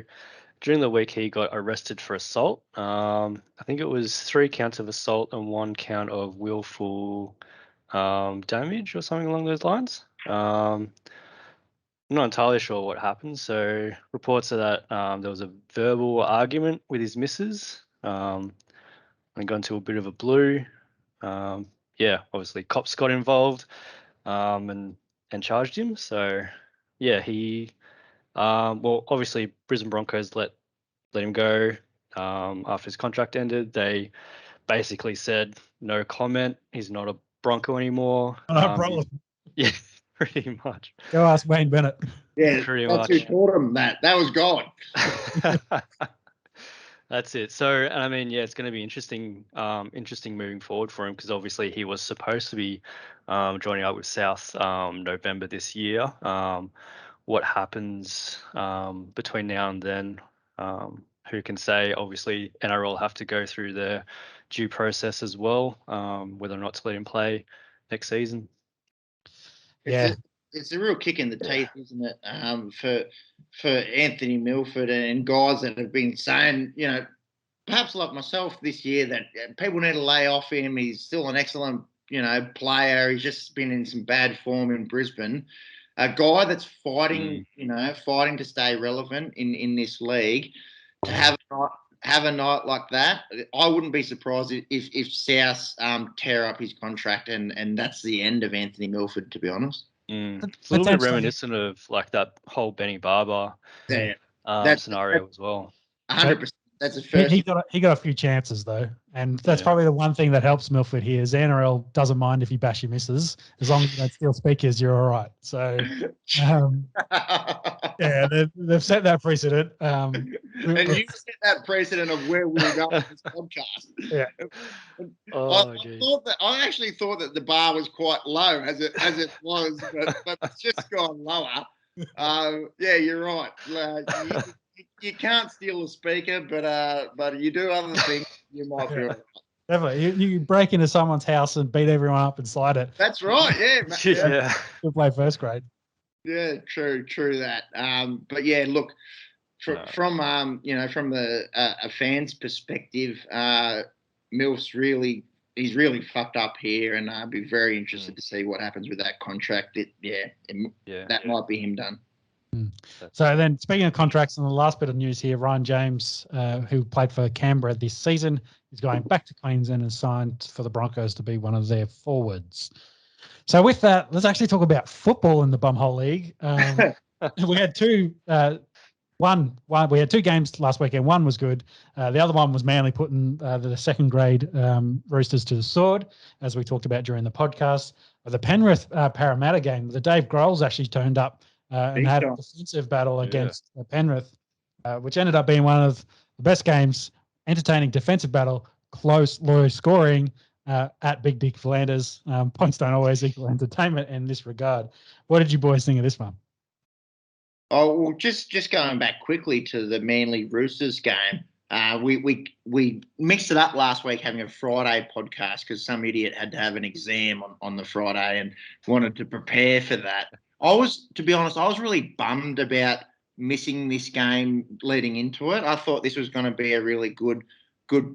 Speaker 3: during the week, he got arrested for assault. I think it was 3 counts of assault and 1 count of willful damage or something along those lines. I'm not entirely sure what happened. So reports are that there was a verbal argument with his missus, and got into a bit of a blue. Obviously cops got involved and charged him. So he obviously Brisbane Broncos let him go after his contract ended. They basically said no comment. He's not a Bronco anymore.
Speaker 1: No problem.
Speaker 3: Yeah, pretty much.
Speaker 1: Go ask Wayne Bennett.
Speaker 2: Yeah,
Speaker 3: pretty
Speaker 2: that's
Speaker 3: much.
Speaker 2: who taught him that. That was God.
Speaker 3: That's it. So, and I mean, it's going to be interesting moving forward for him, because obviously he was supposed to be joining up with South November this year. What happens between now and then, who can say? Obviously, NRL have to go through their due process as well, whether or not to let him play next season.
Speaker 2: It's a real kick in the teeth, isn't it? For Anthony Milford and guys that have been saying, perhaps like myself this year, that people need to lay off him. He's still an excellent, player. He's just been in some bad form in Brisbane. A guy that's fighting, fighting to stay relevant in this league, to have a night like that, I wouldn't be surprised if South tear up his contract and that's the end of Anthony Milford, to be honest.
Speaker 3: It's a little bit reminiscent of like that whole Benny Barber scenario as well.
Speaker 2: 100%. That's the first.
Speaker 1: He got a few chances though, and that's probably the one thing that helps Milford here is NRL doesn't mind if you bash your misses as long as you don't steal speakers, you're all right. So, they've set that precedent.
Speaker 2: And you set that precedent of where we'll go in this podcast.
Speaker 1: Yeah.
Speaker 2: I actually thought that the bar was quite low as it was, but it's just gone lower. You're right. You can't steal a speaker, but you do other things, you might be all right.
Speaker 1: Definitely. You break into someone's house and beat everyone up inside it.
Speaker 2: That's right, yeah.
Speaker 1: You'll play first grade.
Speaker 2: Yeah, true that. But yeah, look, from the a fan's perspective, Milf's he's really fucked up here, and I'd be very interested to see what happens with that contract. That might be him done.
Speaker 1: So then, speaking of contracts, and the last bit of news here, Ryan James, who played for Canberra this season, is going back to Queensland and signed for the Broncos to be one of their forwards. So with that, let's actually talk about football in the Bumhole League. We had two One, we had 2 games last weekend. One was good. The other one was Manly putting the second grade Roosters to the sword, as we talked about during the podcast. The Penrith Parramatta game, the Dave Grohl's actually turned up and had a defensive battle against Penrith, which ended up being one of the best games, entertaining defensive battle, close, low scoring at Big Dick Flanders. Points don't always equal entertainment in this regard. What did you boys think of this one?
Speaker 2: Oh, well, just going back quickly to the Manly Roosters game, we mixed it up last week having a Friday podcast because some idiot had to have an exam on the Friday and wanted to prepare for that. To be honest, I was really bummed about missing this game leading into it. I thought this was going to be a really good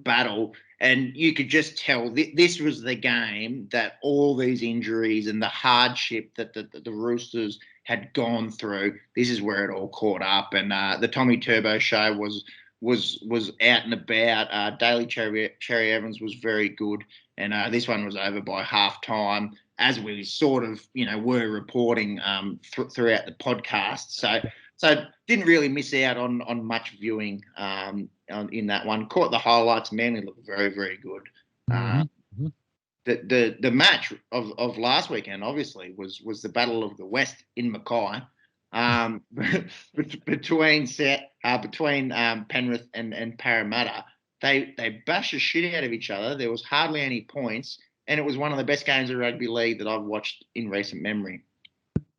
Speaker 2: battle, and you could just tell this was the game that all these injuries and the hardship that the Roosters had gone through. This is where it all caught up, and the Tommy Turbo show was out and about. Daly Cherry Evans was very good, and this one was over by half time, as we sort of were reporting throughout the podcast. So didn't really miss out on much viewing in that one. Caught the highlights. Manly looked very, very good. The match of last weekend obviously was the Battle of the West in Mackay, between Penrith and Parramatta. They bashed the shit out of each other. There was hardly any points, and it was one of the best games of rugby league that I've watched in recent memory.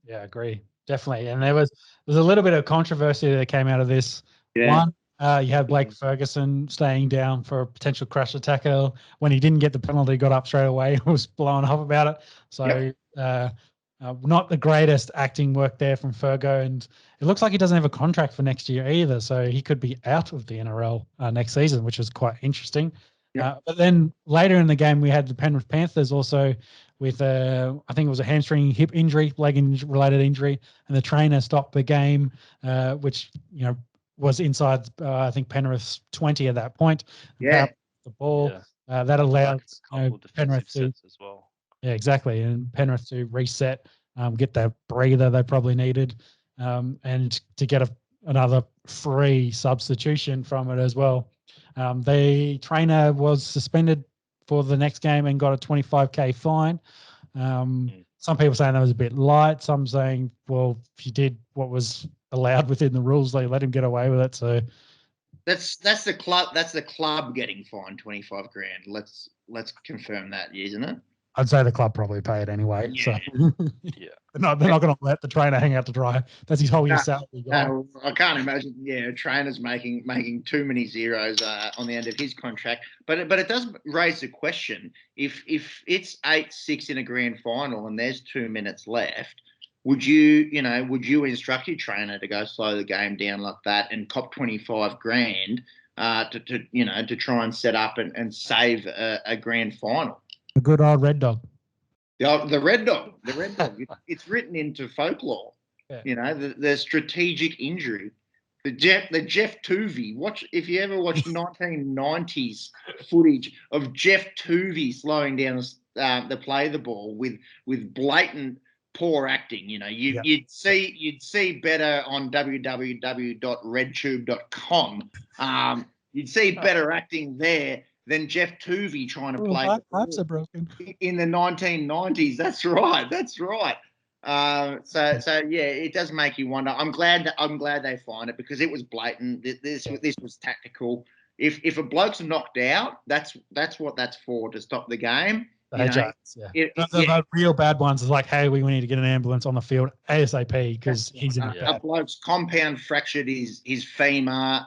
Speaker 1: Yeah, I agree. Definitely. And there's a little bit of controversy that came out of this.
Speaker 2: Yeah.
Speaker 1: One, you had Blake Ferguson staying down for a potential crash tackle. When he didn't get the penalty, got up straight away, was blowing up about it. So not the greatest acting work there from Fergo. And it looks like he doesn't have a contract for next year either. So he could be out of the NRL next season, which is quite interesting. But then later in the game, we had the Penrith Panthers also with I think it was a hamstring hip injury, leg-related injury, and the trainer stopped the game, which was inside I think Penrith's 20 at that point.
Speaker 2: Yeah,
Speaker 1: the ball that allowed Penrith to
Speaker 3: as well.
Speaker 1: Yeah, exactly, and Penrith to reset, get that breather they probably needed, and to get another free substitution from it as well. The trainer was suspended for the next game and got a $25,000 fine. Some people saying that was a bit light. Some saying, well, if you did what was allowed within the rules, they let him get away with it. So
Speaker 2: that's the club. That's the club getting fined $25,000. Let's confirm that, isn't it?
Speaker 1: I'd say the club probably pay it anyway.
Speaker 2: Yeah.
Speaker 1: So they're not going to let the trainer hang out to dry. That's his whole year salary.
Speaker 2: No, I can't imagine. Yeah, a trainer's making too many zeros on the end of his contract. But it does raise the question: if it's 8-6 in a grand final and there's 2 minutes left, would you instruct your trainer to go slow the game down like that and cop $25,000 to try and set up and save a grand final?
Speaker 1: The good old Red Dog.
Speaker 2: The Red Dog. It's written into folklore. Yeah. The strategic injury. The Jeff Tuvey. If you ever watch 1990s footage of Jeff Tuvey slowing down the play the ball with blatant poor acting. You'd see better on www.redtube.com. You'd see better acting there than Jeff Tuvey trying to play
Speaker 1: pipes are broken
Speaker 2: in the 1990s. That's right. So yeah, it does make you wonder. I'm glad they find it because it was blatant. This was tactical. If a bloke's knocked out, that's what that's for, to stop the game.
Speaker 1: The real bad ones is like, hey, we need to get an ambulance on the field ASAP because he's in
Speaker 2: a bloke's compound fractured his femur.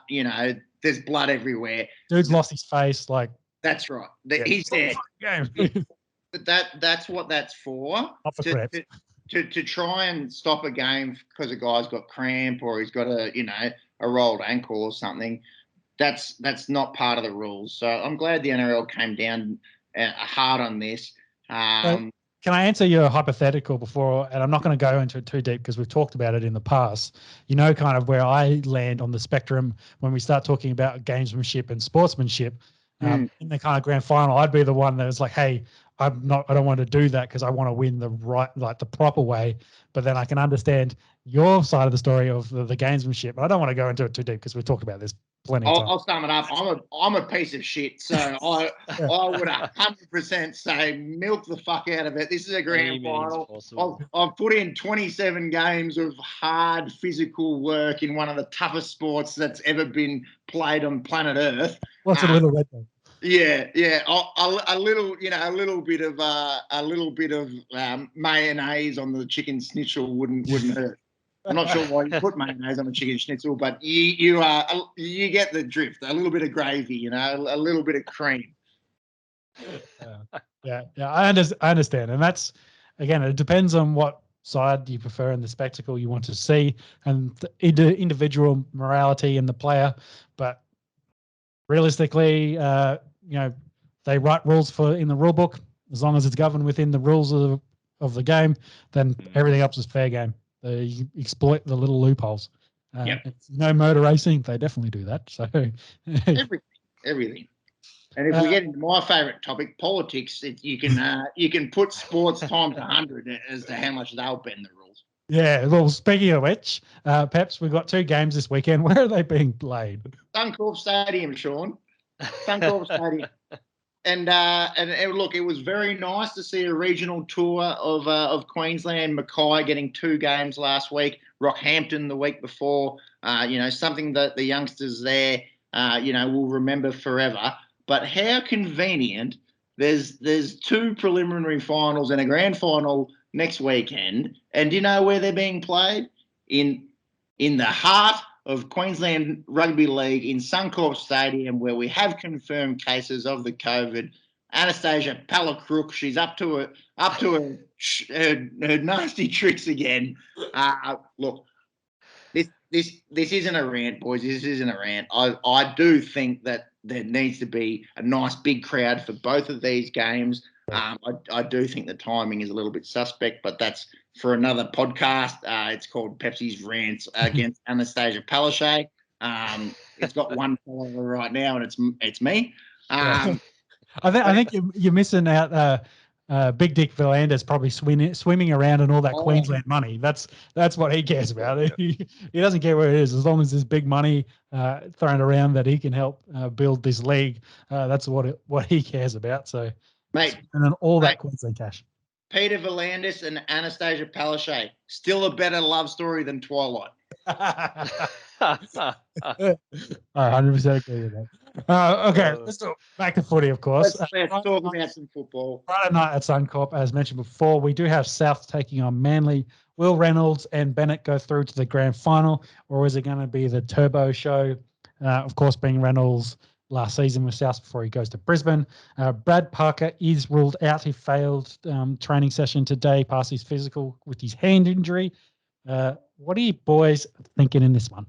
Speaker 2: There's blood everywhere.
Speaker 1: Dude's lost his face. Like
Speaker 2: that's right. He's dead. But that's what that's for. To try and stop a game because a guy's got cramp or he's got a rolled ankle or something. That's not part of the rules. So I'm glad the NRL came down hard on this.
Speaker 1: Can I answer your hypothetical before? And I'm not going to go into it too deep because we've talked about it in the past. Kind of where I land on the spectrum when we start talking about gamesmanship and sportsmanship. In the kind of grand final, I'd be the one that was like, hey, I don't want to do that because I want to win the proper way. But then I can understand your side of the story of the gamesmanship. But I don't want to go into it too deep because we've talked about this plenty of times.
Speaker 2: I'll sum it up. I'm a piece of shit. So I would 100% say milk the fuck out of it. This is a grand final. I've put in 27 games of hard physical work in one of the toughest sports that's ever been played on planet Earth.
Speaker 1: What's a little red though?
Speaker 2: Yeah. A little bit of mayonnaise on the chicken schnitzel wouldn't hurt. I'm not sure why you put mayonnaise on a chicken schnitzel, but you get the drift. A little bit of gravy, a little bit of cream.
Speaker 1: Yeah. I understand, and that's again, it depends on what side you prefer and the spectacle you want to see, and the individual morality in the player. But realistically, they write rules in the rule book. As long as it's governed within the rules of the game, then everything else is fair game. They exploit the little loopholes. No motor racing, they definitely do that. So
Speaker 2: everything. And if we get into my favourite topic, politics, you can put sports times 100 as to how much they'll bend the rules.
Speaker 1: Yeah. Well, speaking of which, Peps, we've got 2 games this weekend. Where are they being played?
Speaker 2: Suncorp Stadium, Sean. Suncorp Stadium. And look, it was very nice to see a regional tour of Queensland. Mackay getting 2 games last week. Rockhampton the week before. Something that the youngsters there, will remember forever. But how convenient! There's 2 preliminary finals and a grand final next weekend. And do you know where they're being played? In the heart of Queensland Rugby League in Suncorp Stadium, where we have confirmed cases of the COVID. Anastasia Palacrook, she's up to her nasty tricks again. Look, this isn't a rant, boys. This isn't a rant. I do think that there needs to be a nice big crowd for both of these games. I do think the timing is a little bit suspect, but that's for another podcast. It's called Pepsi's Rants Against Anastasia Palaszczuk. It's got 1 follower right now, and it's me.
Speaker 1: I think you're missing out. Big Dick Verlander's probably swimming around in all that Queensland money. That's what he cares about. He doesn't care where it is, as long as there's big money thrown around that he can help build this league. That's what he cares about. So,
Speaker 2: mate,
Speaker 1: and all that Queensland cash.
Speaker 2: Peter V'landys and Anastasia Palaszczuk, still a better love story than Twilight.
Speaker 1: I 100% agree with that. Okay, let's go back to footy, of course.
Speaker 2: Let's talk about some football.
Speaker 1: Friday night at Suncorp, as mentioned before, we do have South taking on Manly. Will Reynolds and Bennett go through to the grand final, or is it going to be the Turbo show? Of course, being Reynolds last season with South before he goes to Brisbane. Brad Parker is ruled out. He failed training session today, past his physical with his hand injury. What are you boys thinking in this one?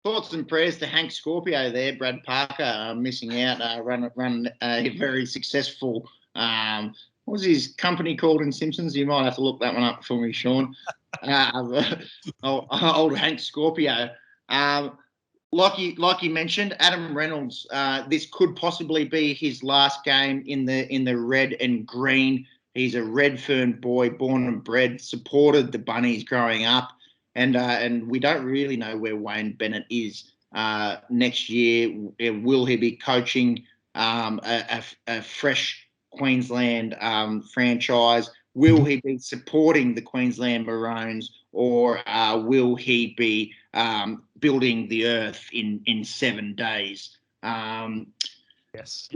Speaker 2: Thoughts and prayers to Hank Scorpio there. Brad Parker missing out. Run a very successful. What was his company called in Simpsons? You might have to look that one up for me, Sean. Old Hank Scorpio. Like you mentioned, Adam Reynolds. This could possibly be his last game in the red and green. He's a Redfern boy, born and bred. Supported the Bunnies growing up. And we don't really know where Wayne Bennett is next year. Will he be coaching a fresh Queensland franchise? Will he be supporting the Queensland Maroons, or will he be building the earth in 7 days?
Speaker 1: Yes.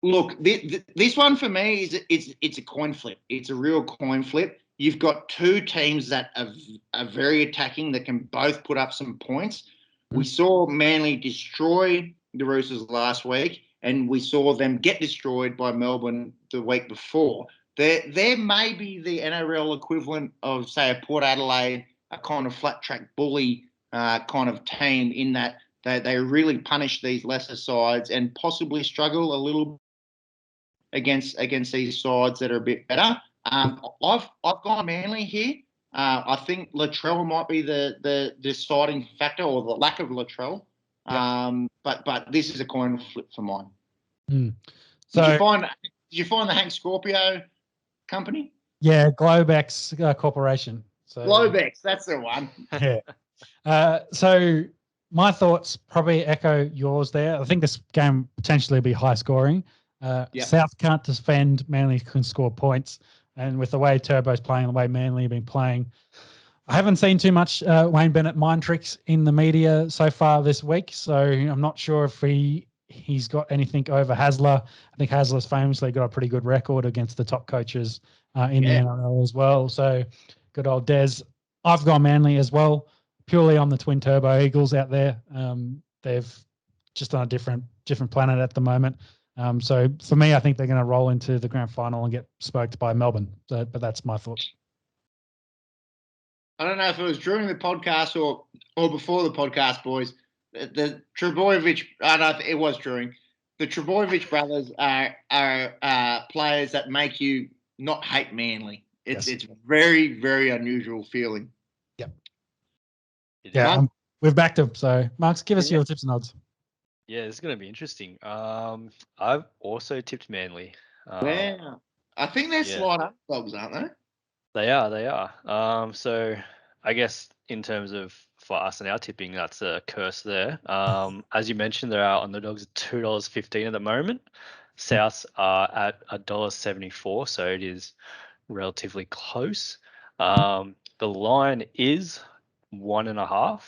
Speaker 2: Look, this one for me it's a coin flip. It's a real coin flip. You've got 2 teams that are very attacking, that can both put up some points. We saw Manly destroy the Roosters last week, and we saw them get destroyed by Melbourne the week before. There may be the NRL equivalent of, say, a Port Adelaide, a kind of flat track bully kind of team, in that they really punish these lesser sides and possibly struggle a little against these sides that are a bit better. I've gone Manly here. I think Latrell might be the deciding factor, or the lack of Latrell. But this is a coin flip for mine.
Speaker 1: So,
Speaker 2: Did you find the Hank Scorpio company?
Speaker 1: Yeah, Globex Corporation. So
Speaker 2: Globex, that's the one.
Speaker 1: yeah. So my thoughts probably echo yours there. I think this game potentially be high scoring.
Speaker 2: Yep.
Speaker 1: South can't defend. Manly can score points. And with the way Turbo's playing, the way Manly have been playing, I haven't seen too much Wayne Bennett mind tricks in the media so far this week. So I'm not sure if he's got anything over Hasler. I think Hasler's famously got a pretty good record against the top coaches in the NRL as well. So good old Des. I've gone Manly as well, purely on the twin turbo Eagles out there. They've just on a different planet at the moment. So for me, I think they're going to roll into the grand final and get smoked by Melbourne. So, but that's my thoughts.
Speaker 2: I don't know if it was during the podcast or before the podcast, boys. The Trebojevic, I don't know if it was during. The Trebojevic brothers are players that make you not hate Manly. It's very, very unusual feeling.
Speaker 1: Yep. Yeah, we've backed them. So, Marks, give us your tips and odds.
Speaker 3: Yeah, this is going to be interesting. I've also tipped Manly.
Speaker 2: Wow. I think they're slight underdogs, aren't they?
Speaker 3: They are. So I guess in terms of for us and our tipping, that's a curse there. As you mentioned, there are underdogs at $2.15 at the moment. Souths are at $1.74, so it is relatively close. The line is 1.5,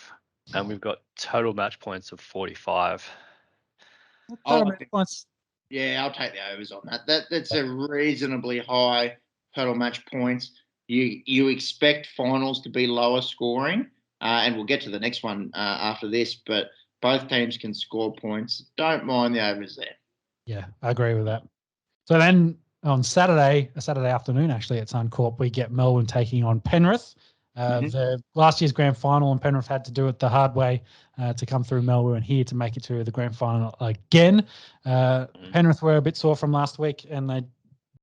Speaker 3: and we've got total match points of 45.
Speaker 2: Yeah, I'll take the overs on that. That's a reasonably high total match points. You expect finals to be lower scoring, and we'll get to the next one after this, but both teams can score points. Don't mind the overs there.
Speaker 1: Yeah, I agree with that. So then on Saturday afternoon, actually, at Suncorp, we get Melbourne taking on Penrith. The last year's grand final, and Penrith had to do it the hard way to come through Melbourne here to make it to the grand final again. Penrith were a bit sore from last week, and they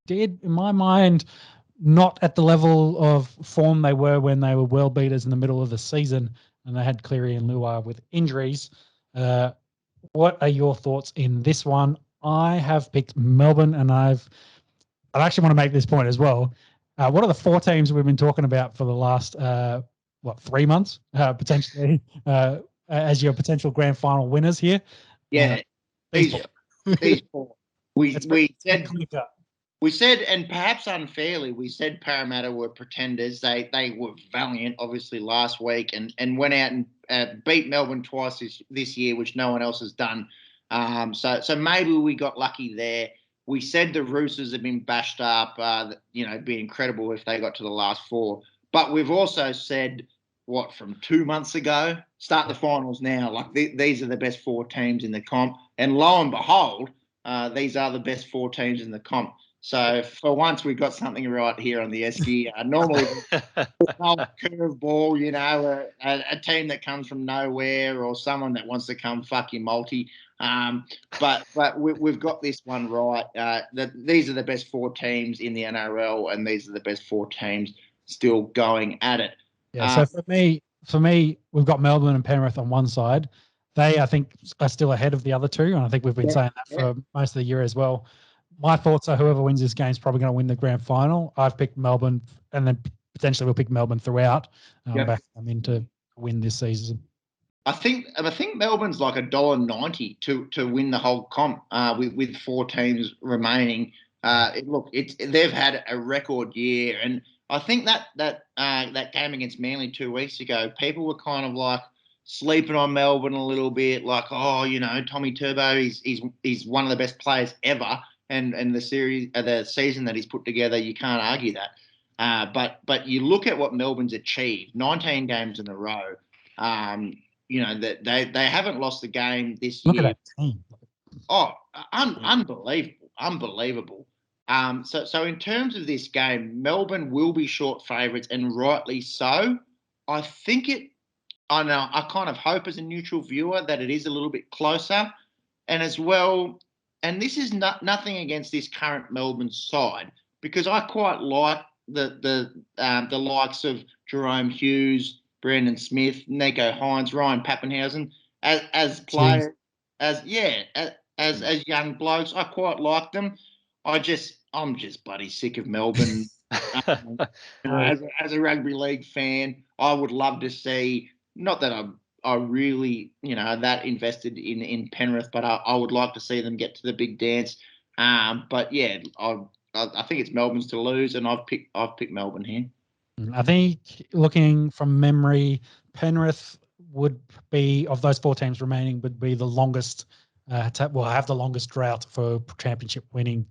Speaker 1: did, in my mind, not at the level of form they were when they were world beaters in the middle of the season, and they had Cleary and Luai with injuries. What are your thoughts in this one? I have picked Melbourne, and I actually want to make this point as well. What are the 4 teams we've been talking about for the last 3 months potentially as your potential grand final winners here?
Speaker 2: Yeah, these 4. We said, and perhaps unfairly, we said Parramatta were pretenders. They were valiant, obviously, last week and went out and beat Melbourne twice this year, which no one else has done. So maybe we got lucky there. We said the Roosters have been bashed up. It'd be incredible if they got to the last 4. But we've also said, from 2 months ago, start the finals now. Like these are the best 4 teams in the comp. And lo and behold, these are the best 4 teams in the comp. So for once, we've got something right here on the Esky. Normally, curveball, a team that comes from nowhere or someone that wants to come fucking multi. But we've got this one right. These are the best 4 teams in the NRL, and these are the best 4 teams still going at it.
Speaker 1: Yeah. So for me, we've got Melbourne and Penrith on one side. They, I think, are still ahead of the other 2, and I think we've been saying that for most of the year as well. My thoughts are whoever wins this game is probably going to win the grand final. I've picked Melbourne, and then potentially we'll pick Melbourne throughout, back them in to win this season.
Speaker 2: I think Melbourne's like $1.90 to win the whole comp with 4 teams remaining. They've had a record year, and I think that game against Manly 2 weeks ago, people were kind of like sleeping on Melbourne a little bit, like, Tommy Turbo, he's one of the best players ever. And the season that he's put together, you can't argue that. But you look at what Melbourne's achieved, 19 games in a row. That they haven't lost a game this year.
Speaker 1: Look at that team.
Speaker 2: Oh, unbelievable. So in terms of this game, Melbourne will be short favourites, and rightly so. I kind of hope as a neutral viewer that it is a little bit closer, and as well. And this is nothing against this current Melbourne side, because I quite like the likes of Jerome Hughes, Brandon Smith, Nico Hines, Ryan Pappenhausen as players, as young blokes. I quite like them. I'm just bloody sick of Melbourne. As a rugby league fan, I would love to see, not that I really, that invested in Penrith, but I would like to see them get to the big dance. But yeah, I think it's Melbourne's to lose, and I've picked Melbourne here.
Speaker 1: I think, looking from memory, Penrith would be, of those 4 teams remaining, would be the longest, have the longest drought for championship winning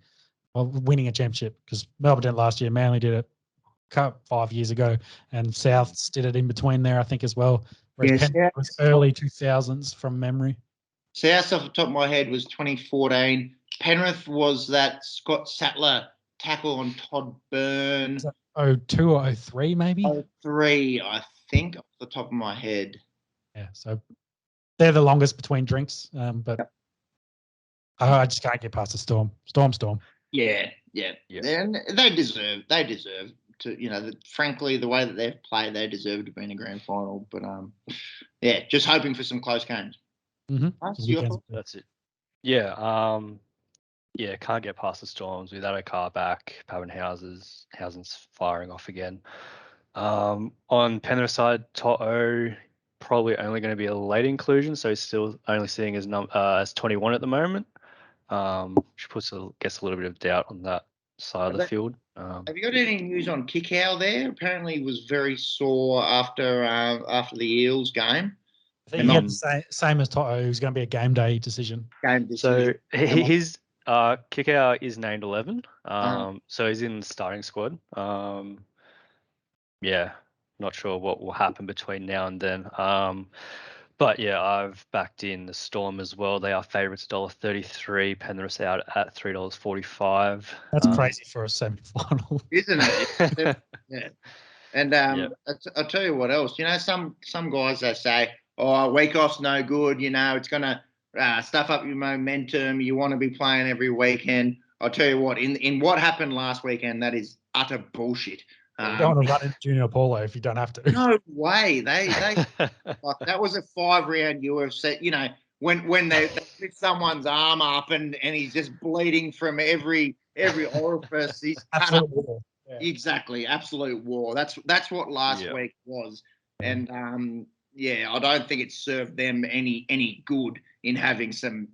Speaker 1: a championship, because Melbourne did it last year, Manly did it 5 years ago, and Souths did it in between there, I think, as well. Whereas Penrith was early 2000s from memory.
Speaker 2: South, off the top of my head, was 2014. Penrith was that Scott Sattler tackle on Todd Byrne.
Speaker 1: 02 or 03, maybe?
Speaker 2: 03, I think, off the top of my head.
Speaker 1: Yeah, so they're the longest between drinks, but I just can't get past the Storm. Storm.
Speaker 2: Yeah. And they deserve to, frankly, the way that they've played, they deserve to be in a grand final. But, just hoping for some close games.
Speaker 1: Mm-hmm.
Speaker 3: That's it. Yeah. Can't get past the Storms without a car back. Hausen's firing off again. On Penrith side, To'o probably only going to be a late inclusion, so he's still only seeing as 21 at the moment. Which gets a little bit of doubt on that side of the field.
Speaker 2: Have you got any news on Kickow there? Apparently, he was very sore after the Eels game.
Speaker 1: I think he had the same as To'o. It was going to be a game day decision.
Speaker 3: So his Kickow is named 11. So he's in the starting squad. Not sure what will happen between now and then. But yeah, I've backed in the Storm as well. They are favourites $1.33. Penrith out at $3.45.
Speaker 1: That's crazy for a semi-final,
Speaker 2: isn't it? Yeah. And I'll tell you what else. Some guys that say, "Oh, a week off's no good. It's going to stuff up your momentum. You want to be playing every weekend." I'll tell you what. In what happened last weekend, that is utter bullshit.
Speaker 1: You don't want to run into Junior Paulo if you don't have to.
Speaker 2: No way. They that was a 5-round UFC. When they lift someone's arm up and he's just bleeding from every orifice. He's
Speaker 1: absolute war.
Speaker 2: Yeah. Exactly, absolute war. That's what last week was, and I don't think it served them any good in having some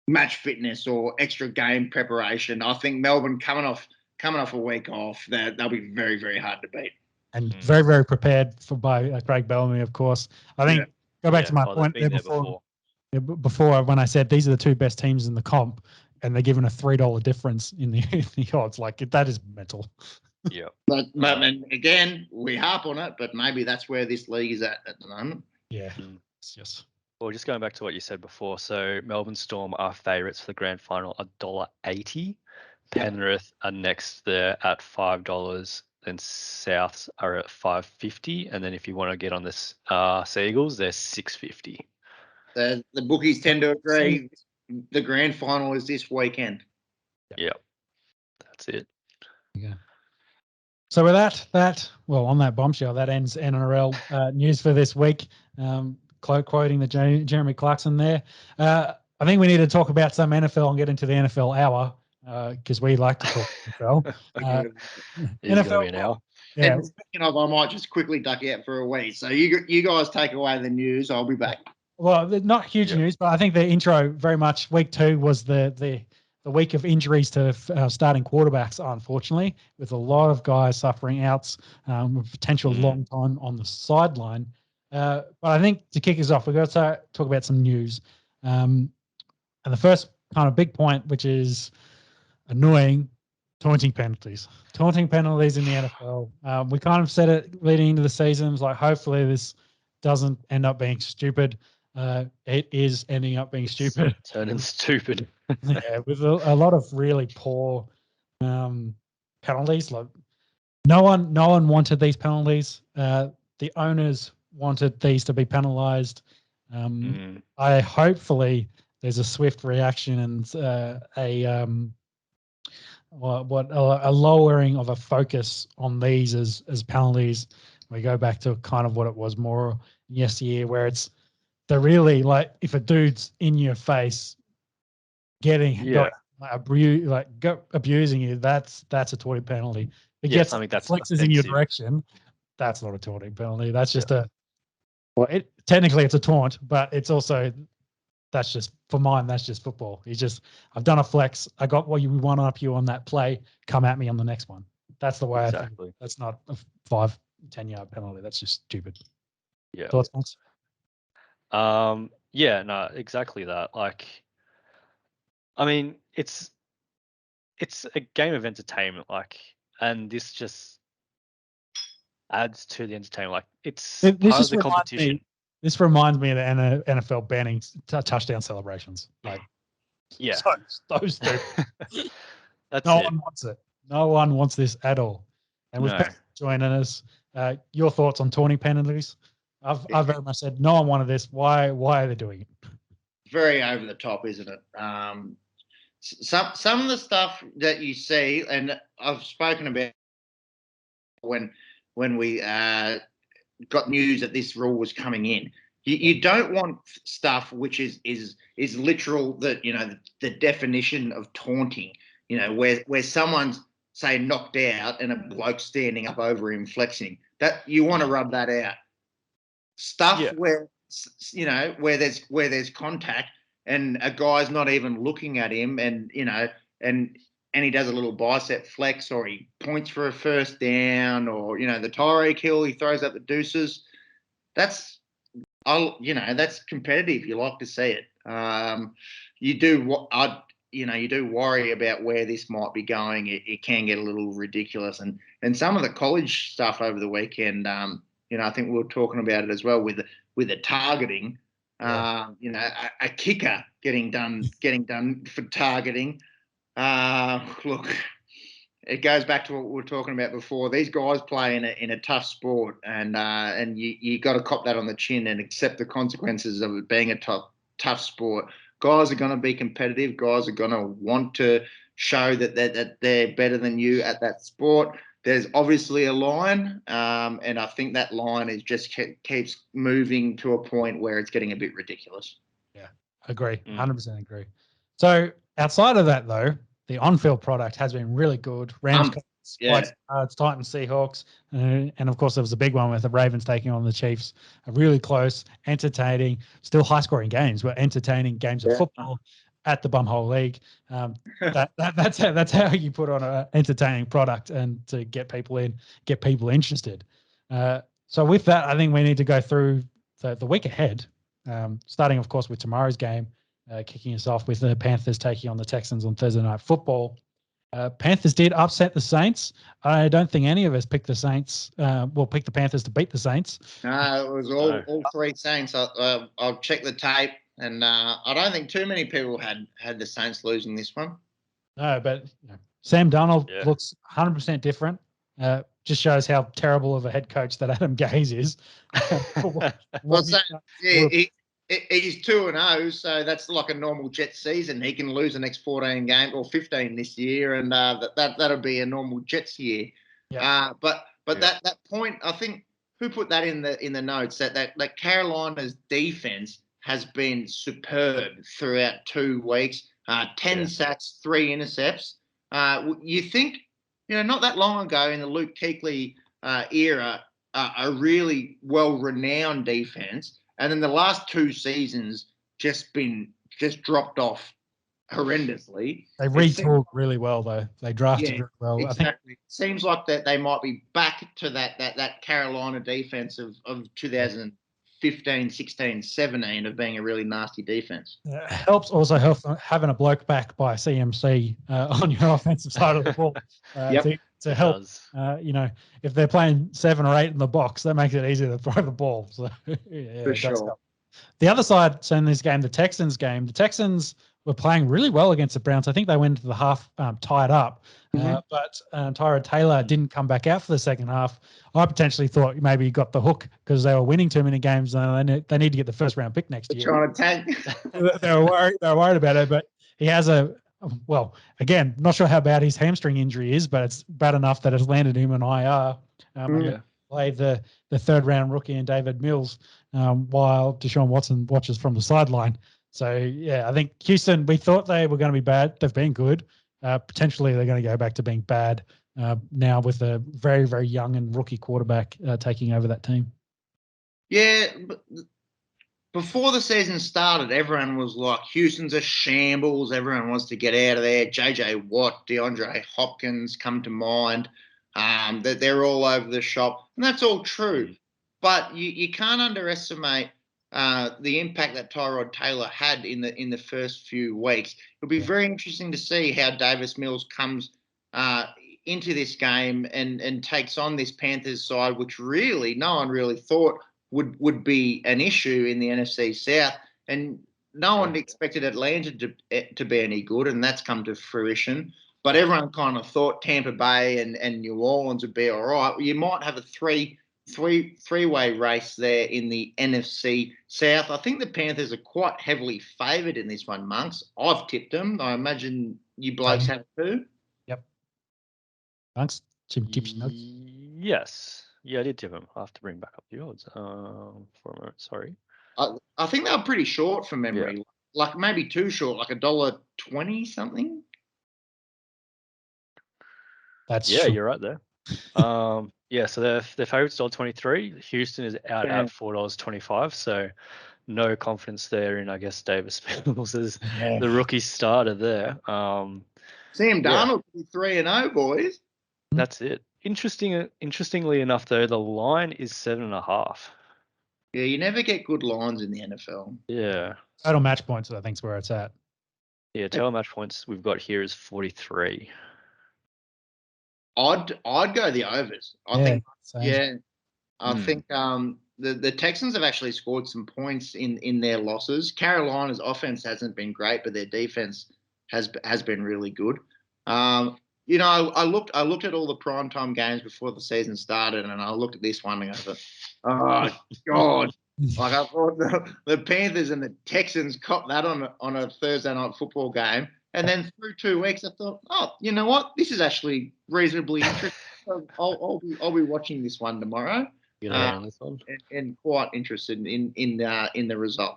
Speaker 2: match fitness or extra game preparation. I think Melbourne coming off a week off, they'll be very, very hard to beat.
Speaker 1: And very, very prepared by Craig Bellamy, of course. I think, go back to my point there before when I said these are the 2 best teams in the comp, and they're given a $3 difference in the odds. Like, that is mental.
Speaker 3: Yeah.
Speaker 2: But again, we harp on it, but maybe that's where this league is at the moment.
Speaker 1: Yeah. Yes.
Speaker 3: Well, just going back to what you said before, so Melbourne Storm are favourites for the grand final, $1.80. Penrith are next there at $5. Then Souths are at $5.50, and then if you want to get on this Seagulls, they're $6.50.
Speaker 2: The bookies tend to agree. The grand final is this weekend.
Speaker 3: Yep, that's it.
Speaker 1: Yeah. So with on that bombshell, that ends NRL news for this week. Quoting the Jeremy Clarkson there. I think we need to talk about some NFL and get into the NFL hour. Because we like to talk NFL.
Speaker 3: NFL an hour.
Speaker 2: Yeah. And speaking of, I might just quickly duck out for a week. So you guys take away the news. I'll be back.
Speaker 1: Well, not huge news, but I think the intro very much. Week 2 was the week of injuries to starting quarterbacks, unfortunately, with a lot of guys suffering outs, with potential long time on the sideline. But I think to kick us off, we've got to talk about some news. And the first kind of big point, which is annoying, taunting penalties in the NFL. We kind of said it leading into the season. It was like, hopefully this doesn't end up being stupid. It is ending up being stupid.
Speaker 3: Turning stupid.
Speaker 1: With a lot of really poor penalties. Like no one wanted these penalties. The owners wanted these to be penalized. Hopefully there's a swift reaction and a lowering of a focus on these as penalties. We go back to kind of what it was more yesteryear, where they're really like, if a dude's in your face going abusing you, that's a taunting penalty. It
Speaker 3: Yes,
Speaker 1: gets
Speaker 3: I think that's
Speaker 1: flexes in your
Speaker 3: offensive.
Speaker 1: direction. That's not a taunting penalty. That's just technically it's a taunt, but it's also that's just for mine. That's just football. I've done a flex. I got what you one up you on that play. Come at me on the next one. That's the way I think. That's not a 5-10 yard penalty. That's just stupid.
Speaker 3: Yeah.
Speaker 1: Thoughts, Monks?
Speaker 3: Yeah, no, exactly that. Like, I mean, it's a game of entertainment, like, and this just adds to the entertainment. Like, it's part of the competition.
Speaker 1: This reminds me of the NFL banning touchdown celebrations. Like,
Speaker 3: yeah,
Speaker 1: so stupid.
Speaker 3: That's
Speaker 1: no
Speaker 3: it.
Speaker 1: one wants it. No one wants this at all. And with Pat joining us, your thoughts on taunting penalties? I've very much said no one wanted this. Why are they doing it?
Speaker 2: Very over the top, isn't it? Some of the stuff that you see, and I've spoken about when we got news that this rule was coming in. You don't want stuff which is literal, that, you know, the definition of taunting, you know, where someone's, say, knocked out and a bloke standing up over him flexing. That you want to rub that out. Stuff where, you know, where there's contact and a guy's not even looking at him, and, you know, and he does a little bicep flex, or he points for a first down, or, you know, the Tyreek Hill, he throws up the deuces. That's competitive. You like to see it. You do worry about where this might be going. It can get a little ridiculous, and some of the college stuff over the weekend. You know, I think we were talking about it as well with the targeting. You know, a kicker getting done for targeting. Look, it goes back to what we were talking about before. These guys play in a tough sport, and you got to cop that on the chin and accept the consequences of it being a tough sport. Guys are going to be competitive. Guys are going to want to show that they're better than you at that sport. There's obviously a line, and I think that line is just keeps moving to a point where it's getting a bit ridiculous.
Speaker 1: Yeah, agree. 100% agree. So outside of that, though, the on-field product has been really good. Rams, Titans, Seahawks, and of course there was a big one with the Ravens taking on the Chiefs. Really close, entertaining, still high-scoring games, but entertaining games of football at the Bumhole League. That's how you put on an entertaining product and to get people interested. So with that, I think we need to go through the week ahead, starting, of course, with tomorrow's game, kicking us off with the Panthers taking on the Texans on Thursday Night Football. Panthers did upset the Saints. I don't think any of us picked the Saints. Picked the Panthers to beat the Saints.
Speaker 2: No, it was all three Saints. I'll check the tape. And I don't think too many people had the Saints losing this one.
Speaker 1: No, but Sam Darnold looks 100% different. Just shows how terrible of a head coach that Adam Gaze is.
Speaker 2: He's 2-0, so that's like a normal Jets season. He can lose the next 14 games or 15 this year, and that'll be a normal Jets year. Yeah. But that point, I think, who put that in the notes, that Carolina's defense has been superb throughout 2 weeks. 10 sacks, 3 intercepts. You think, not that long ago in the Luke Kuechly era, a really well-renowned defense, and then the last 2 seasons just dropped off horrendously.
Speaker 1: They retooled really well, though. They drafted really well.
Speaker 2: Exactly. I think it seems like that they might be back to that Carolina defense of 2015, 16, 17 of being a really nasty defense.
Speaker 1: Helps having a bloke back by CMC on your offensive side of the ball to help. If they're playing 7 or 8 in the box, that makes it easier to throw the ball. So
Speaker 2: for sure.
Speaker 1: The other side, so in this game, the Texans were playing really well against the Browns. I think they went into the half tied up, but Tyrod Taylor didn't come back out for the second half. I potentially thought maybe he got the hook because they were winning too many games and they need to get the first round pick next year.
Speaker 2: Trying to tank.
Speaker 1: They were worried about it, but he has again, not sure how bad his hamstring injury is, but it's bad enough that it's landed him an IR. Played the 3rd round rookie and David Mills while Deshaun Watson watches from the sideline. So, yeah, I think Houston, we thought they were going to be bad. They've been good. Potentially, they're going to go back to being bad now with a very, very young and rookie quarterback taking over that team.
Speaker 2: Yeah, but before the season started, everyone was like, Houston's a shambles. Everyone wants to get out of there. JJ Watt, DeAndre Hopkins come to mind. That they're all over the shop. And that's all true. But you can't underestimate the impact that Tyrod Taylor had in the first few weeks. It'll be very interesting to see how Davis Mills comes into this game and takes on this Panthers side, which really no one really thought would be an issue in the NFC South, and no one expected Atlanta to be any good, and that's come to fruition. But everyone kind of thought Tampa Bay and New Orleans would be all right. You might have a three-way race there in the NFC South. I think the Panthers are quite heavily favoured in this one, Monks. I've tipped them. I imagine you blokes have too.
Speaker 1: Yep. Monks, Jim Gibson.
Speaker 3: Yes. Yeah, I did tip him. I have to bring back up the odds for a moment. Sorry.
Speaker 2: I think they were pretty short from memory.
Speaker 3: Yeah.
Speaker 2: Like maybe too short, like $1.20 something.
Speaker 1: That's
Speaker 3: yeah,
Speaker 1: true.
Speaker 3: you're right there. Yeah, so their favourites $1.23. Houston is out at $4.25. So no confidence there in, I guess, Davis Mills as the rookie starter there.
Speaker 2: Sam Darnold 3-0, boys.
Speaker 3: That's it. Interestingly enough, though, the line is 7.5.
Speaker 2: Yeah, you never get good lines in the NFL.
Speaker 3: Yeah.
Speaker 1: Total match points, I think, is where it's at.
Speaker 3: Yeah, total match points we've got here is 43.
Speaker 2: I'd go the overs. I think the Texans have actually scored some points in their losses. Carolina's offense hasn't been great, but their defense has been really good. You know, I looked at all the primetime games before the season started, and I looked at this one and I thought, oh God. Like I thought the Panthers and the Texans copped that on a Thursday night football game. And then through 2 weeks, I thought, oh, you know what? This is actually reasonably interesting. So I'll be watching this one tomorrow.
Speaker 3: On this one.
Speaker 2: And quite interested in the result.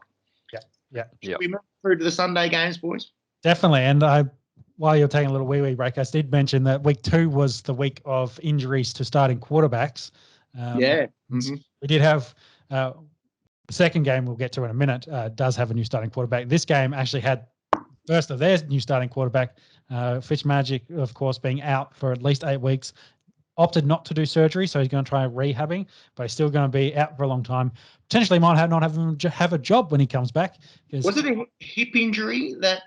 Speaker 1: Yeah.
Speaker 2: Should we move through to the Sunday games, boys?
Speaker 1: Definitely. And while you're taking a little wee break, I did mention that week 2 was the week of injuries to starting quarterbacks. We did have the second game we'll get to in a minute does have a new starting quarterback. This game actually had first of their new starting quarterback, Fitzmagic, of course, being out for at least 8 weeks, opted not to do surgery, so he's going to try rehabbing, but he's still going to be out for a long time. Potentially might not have a job when he comes back.
Speaker 2: Was it a hip injury that?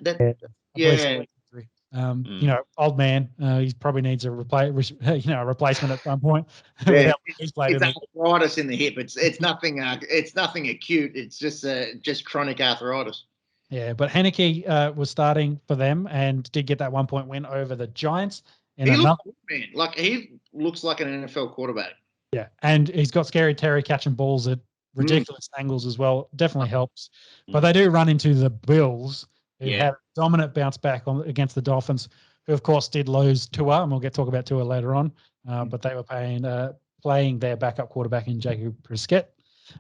Speaker 1: You know, old man. He probably needs a replacement at some point.
Speaker 2: Yeah, it's arthritis in the hip. It's nothing. It's nothing acute. It's just chronic arthritis.
Speaker 1: Yeah, but Heineke was starting for them and did get that 1-point win over the Giants.
Speaker 2: He looks good, man. Like he looks like an NFL quarterback.
Speaker 1: Yeah, and he's got Scary Terry catching balls at ridiculous angles as well. Definitely helps. But they do run into the Bills, who had a dominant bounce back against the Dolphins, who of course did lose Tua, and we'll talk about Tua later on. But they were playing their backup quarterback in Jacob Brisket.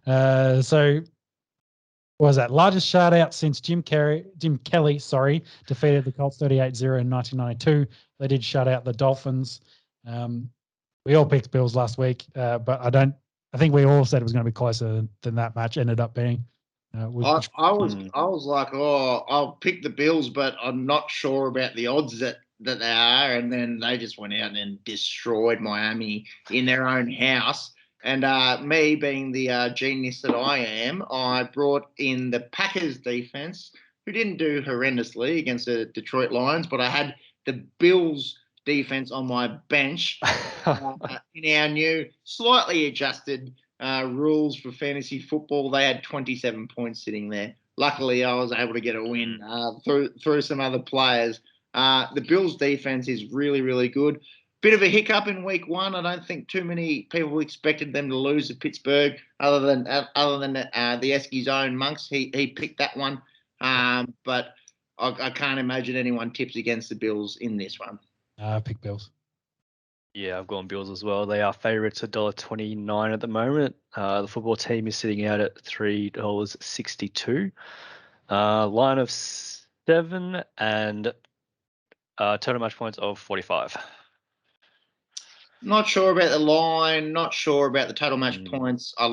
Speaker 1: So what was that? Largest shutout since Jim Kelly, defeated the Colts 38-0 in 1992. They did shut out the Dolphins. We all picked Bills last week, but I think we all said it was going to be closer than that match ended up being.
Speaker 2: I was like, oh, I'll pick the Bills, but I'm not sure about the odds that they are. And then they just went out and destroyed Miami in their own house. And me being the genius that I am, I brought in the Packers defense, who didn't do horrendously against the Detroit Lions, but I had the Bills defense on my bench in our new slightly adjusted rules for fantasy football. They had 27 points sitting there. Luckily, I was able to get a win through some other players. The Bills defense is really, really good. Bit of a hiccup in week 1. I don't think too many people expected them to lose to Pittsburgh, other than the Esky's own Monks. He picked that one, but I can't imagine anyone tips against the Bills in this one.
Speaker 1: I picked Bills.
Speaker 3: Yeah, I've gone Bills as well. They are favourites $1.29 at the moment. The football team is sitting out at $3.62. Line of 7 and total match points of 45.
Speaker 2: Not sure about the line. Not sure about the total match points. I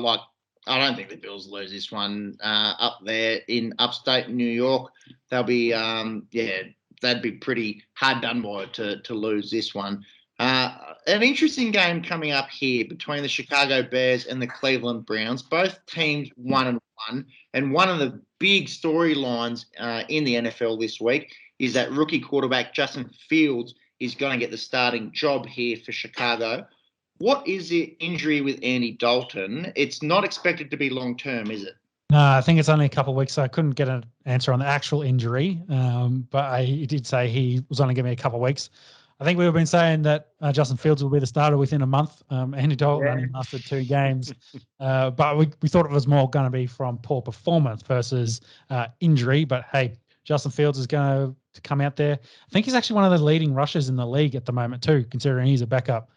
Speaker 2: don't think the Bills lose this one up there in upstate New York. They'll be, they'd be pretty hard done by to lose this one. An interesting game coming up here between the Chicago Bears and the Cleveland Browns. Both teams 1-1, and one of the big storylines in the NFL this week is that rookie quarterback Justin Fields is going to get the starting job here for Chicago. What is the injury with Andy Dalton? It's not expected to be long-term, is it?
Speaker 1: No, I think it's only a couple of weeks, so I couldn't get an answer on the actual injury. But he did say he was only giving me a couple of weeks. I think we've been saying that Justin Fields will be the starter within a month. Andy Dalton only lasted 2 games. But we thought it was more going to be from poor performance versus injury. But, hey, Justin Fields is going to come out there. I think he's actually one of the leading rushers in the league at the moment too, considering he's a backup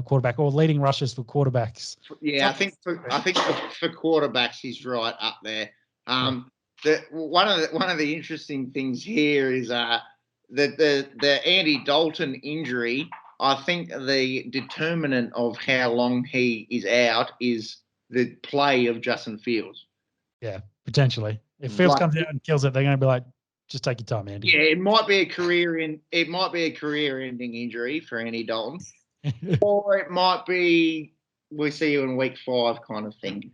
Speaker 1: quarterback, or leading rushers for quarterbacks.
Speaker 2: Yeah, I think for quarterbacks he's right up there. One of the interesting things here is the Andy Dalton injury. I think the determinant of how long he is out is the play of Justin Fields.
Speaker 1: Yeah, potentially. If Fields comes out and kills it, they're going to be like, just take your time, Andy.
Speaker 2: Yeah, it might be a career-ending injury for Andy Dalton, or it might be we see you in week 5 kind of thing.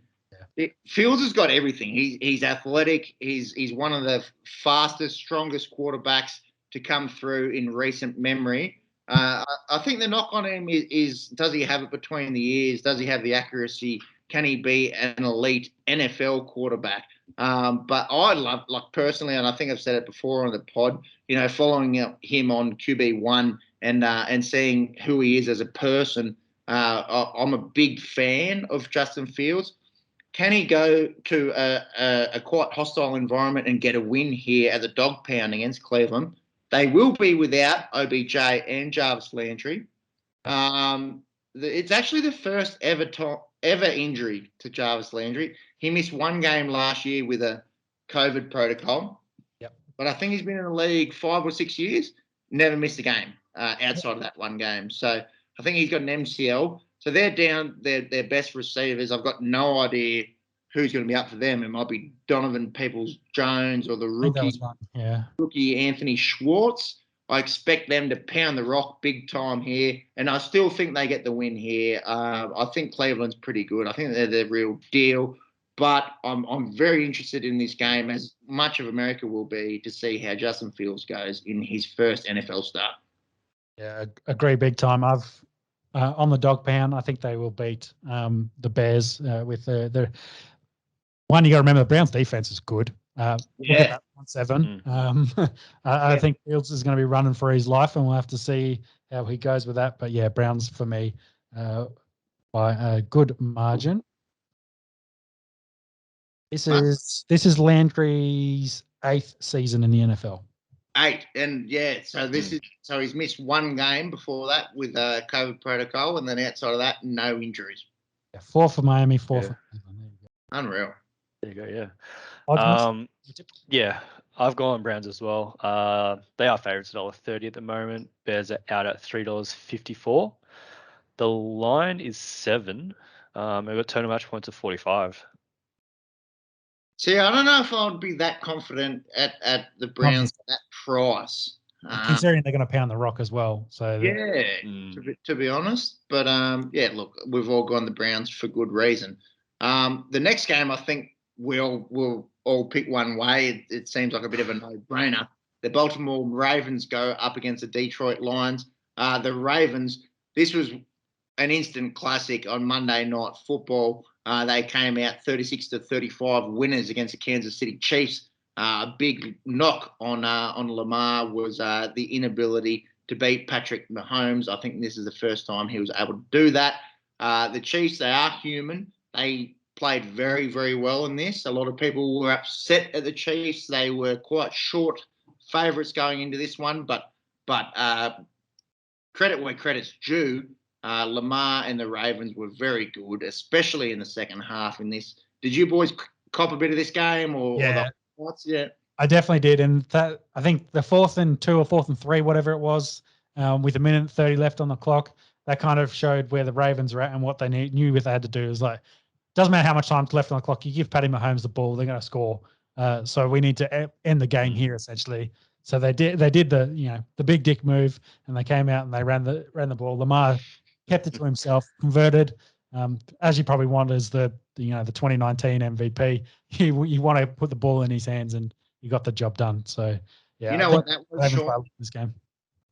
Speaker 2: Yeah. Fields has got everything. He's athletic. He's one of the fastest, strongest quarterbacks to come through in recent memory. I think the knock on him is does he have it between the ears? Does he have the accuracy? Can he be an elite NFL quarterback? But I love, personally, and I think I've said it before on the pod, following him on QB1 and seeing who he is as a person. I'm a big fan of Justin Fields. Can he go to a quite hostile environment and get a win here at the dog pound against Cleveland? They will be without OBJ and Jarvis Landry. It's actually the first ever injury to Jarvis Landry. He missed 1 game last year with a COVID protocol.
Speaker 1: Yep.
Speaker 2: But I think he's been in the league 5 or 6 years, never missed a game outside of that 1 game. So I think he's got an MCL. So they're down their best receivers. I've got no idea who's going to be up for them. It might be Donovan Peoples-Jones or the rookie Anthony Schwartz. I expect them to pound the rock big time here, and I still think they get the win here. I think Cleveland's pretty good. I think they're the real deal, but I'm very interested in this game, as much of America will be, to see how Justin Fields goes in his first NFL start.
Speaker 1: Yeah, agree big time. I've on the dog pound, I think they will beat the Bears with the one. You got to remember, the Browns defense is good. Look at that 1-7. I think Fields is going to be running for his life, and we'll have to see how he goes with that. But yeah, Browns for me by a good margin. This is Landry's 8th season in the NFL.
Speaker 2: 8, and so he's missed 1 game before that with a COVID protocol, and then outside of that, no injuries.
Speaker 1: Yeah, 4 for Miami, 4 for Cleveland. There you go.
Speaker 2: Unreal.
Speaker 3: There you go. Yeah. I've gone Browns as well. They are favourites at $1.30 at the moment. Bears are out at $3.54. The line is 7. We've got total match points of 45.
Speaker 2: See, I don't know if I would be that confident at the Browns at that price.
Speaker 1: Considering they're going to pound the rock as well. So
Speaker 2: to be honest. But look, we've all gone the Browns for good reason. The next game, I think we'll all pick one way. It seems like a bit of a no-brainer. The Baltimore Ravens go up against the Detroit Lions. The Ravens, this was an instant classic on Monday Night Football. They came out 36-35 winners against the Kansas City Chiefs. A big knock on Lamar was the inability to beat Patrick Mahomes. I think this is the first time he was able to do that. The Chiefs, they are human. They played very, very well in this. A lot of people were upset at the Chiefs. They were quite short favourites going into this one, but credit where credit's due. Lamar and the Ravens were very good, especially in the second half in this. Did you boys cop a bit of this game? Yeah.
Speaker 1: I definitely did. And that, I think the 4th and 2 or 4th and 3, whatever it was, with a minute and 30 left on the clock, that kind of showed where the Ravens were at and what they knew what they had to do. Is like, doesn't matter how much time's left on the clock. You give Paddy Mahomes the ball, they're going to score. So we need to end the game here, essentially. So they did the big dick move, and they came out and they ran the ball. Lamar kept it to himself, converted. As you probably want as the 2019 MVP, you want to put the ball in his hands, and he got the job done. So yeah,
Speaker 2: you know what that was, Sean?
Speaker 1: This game.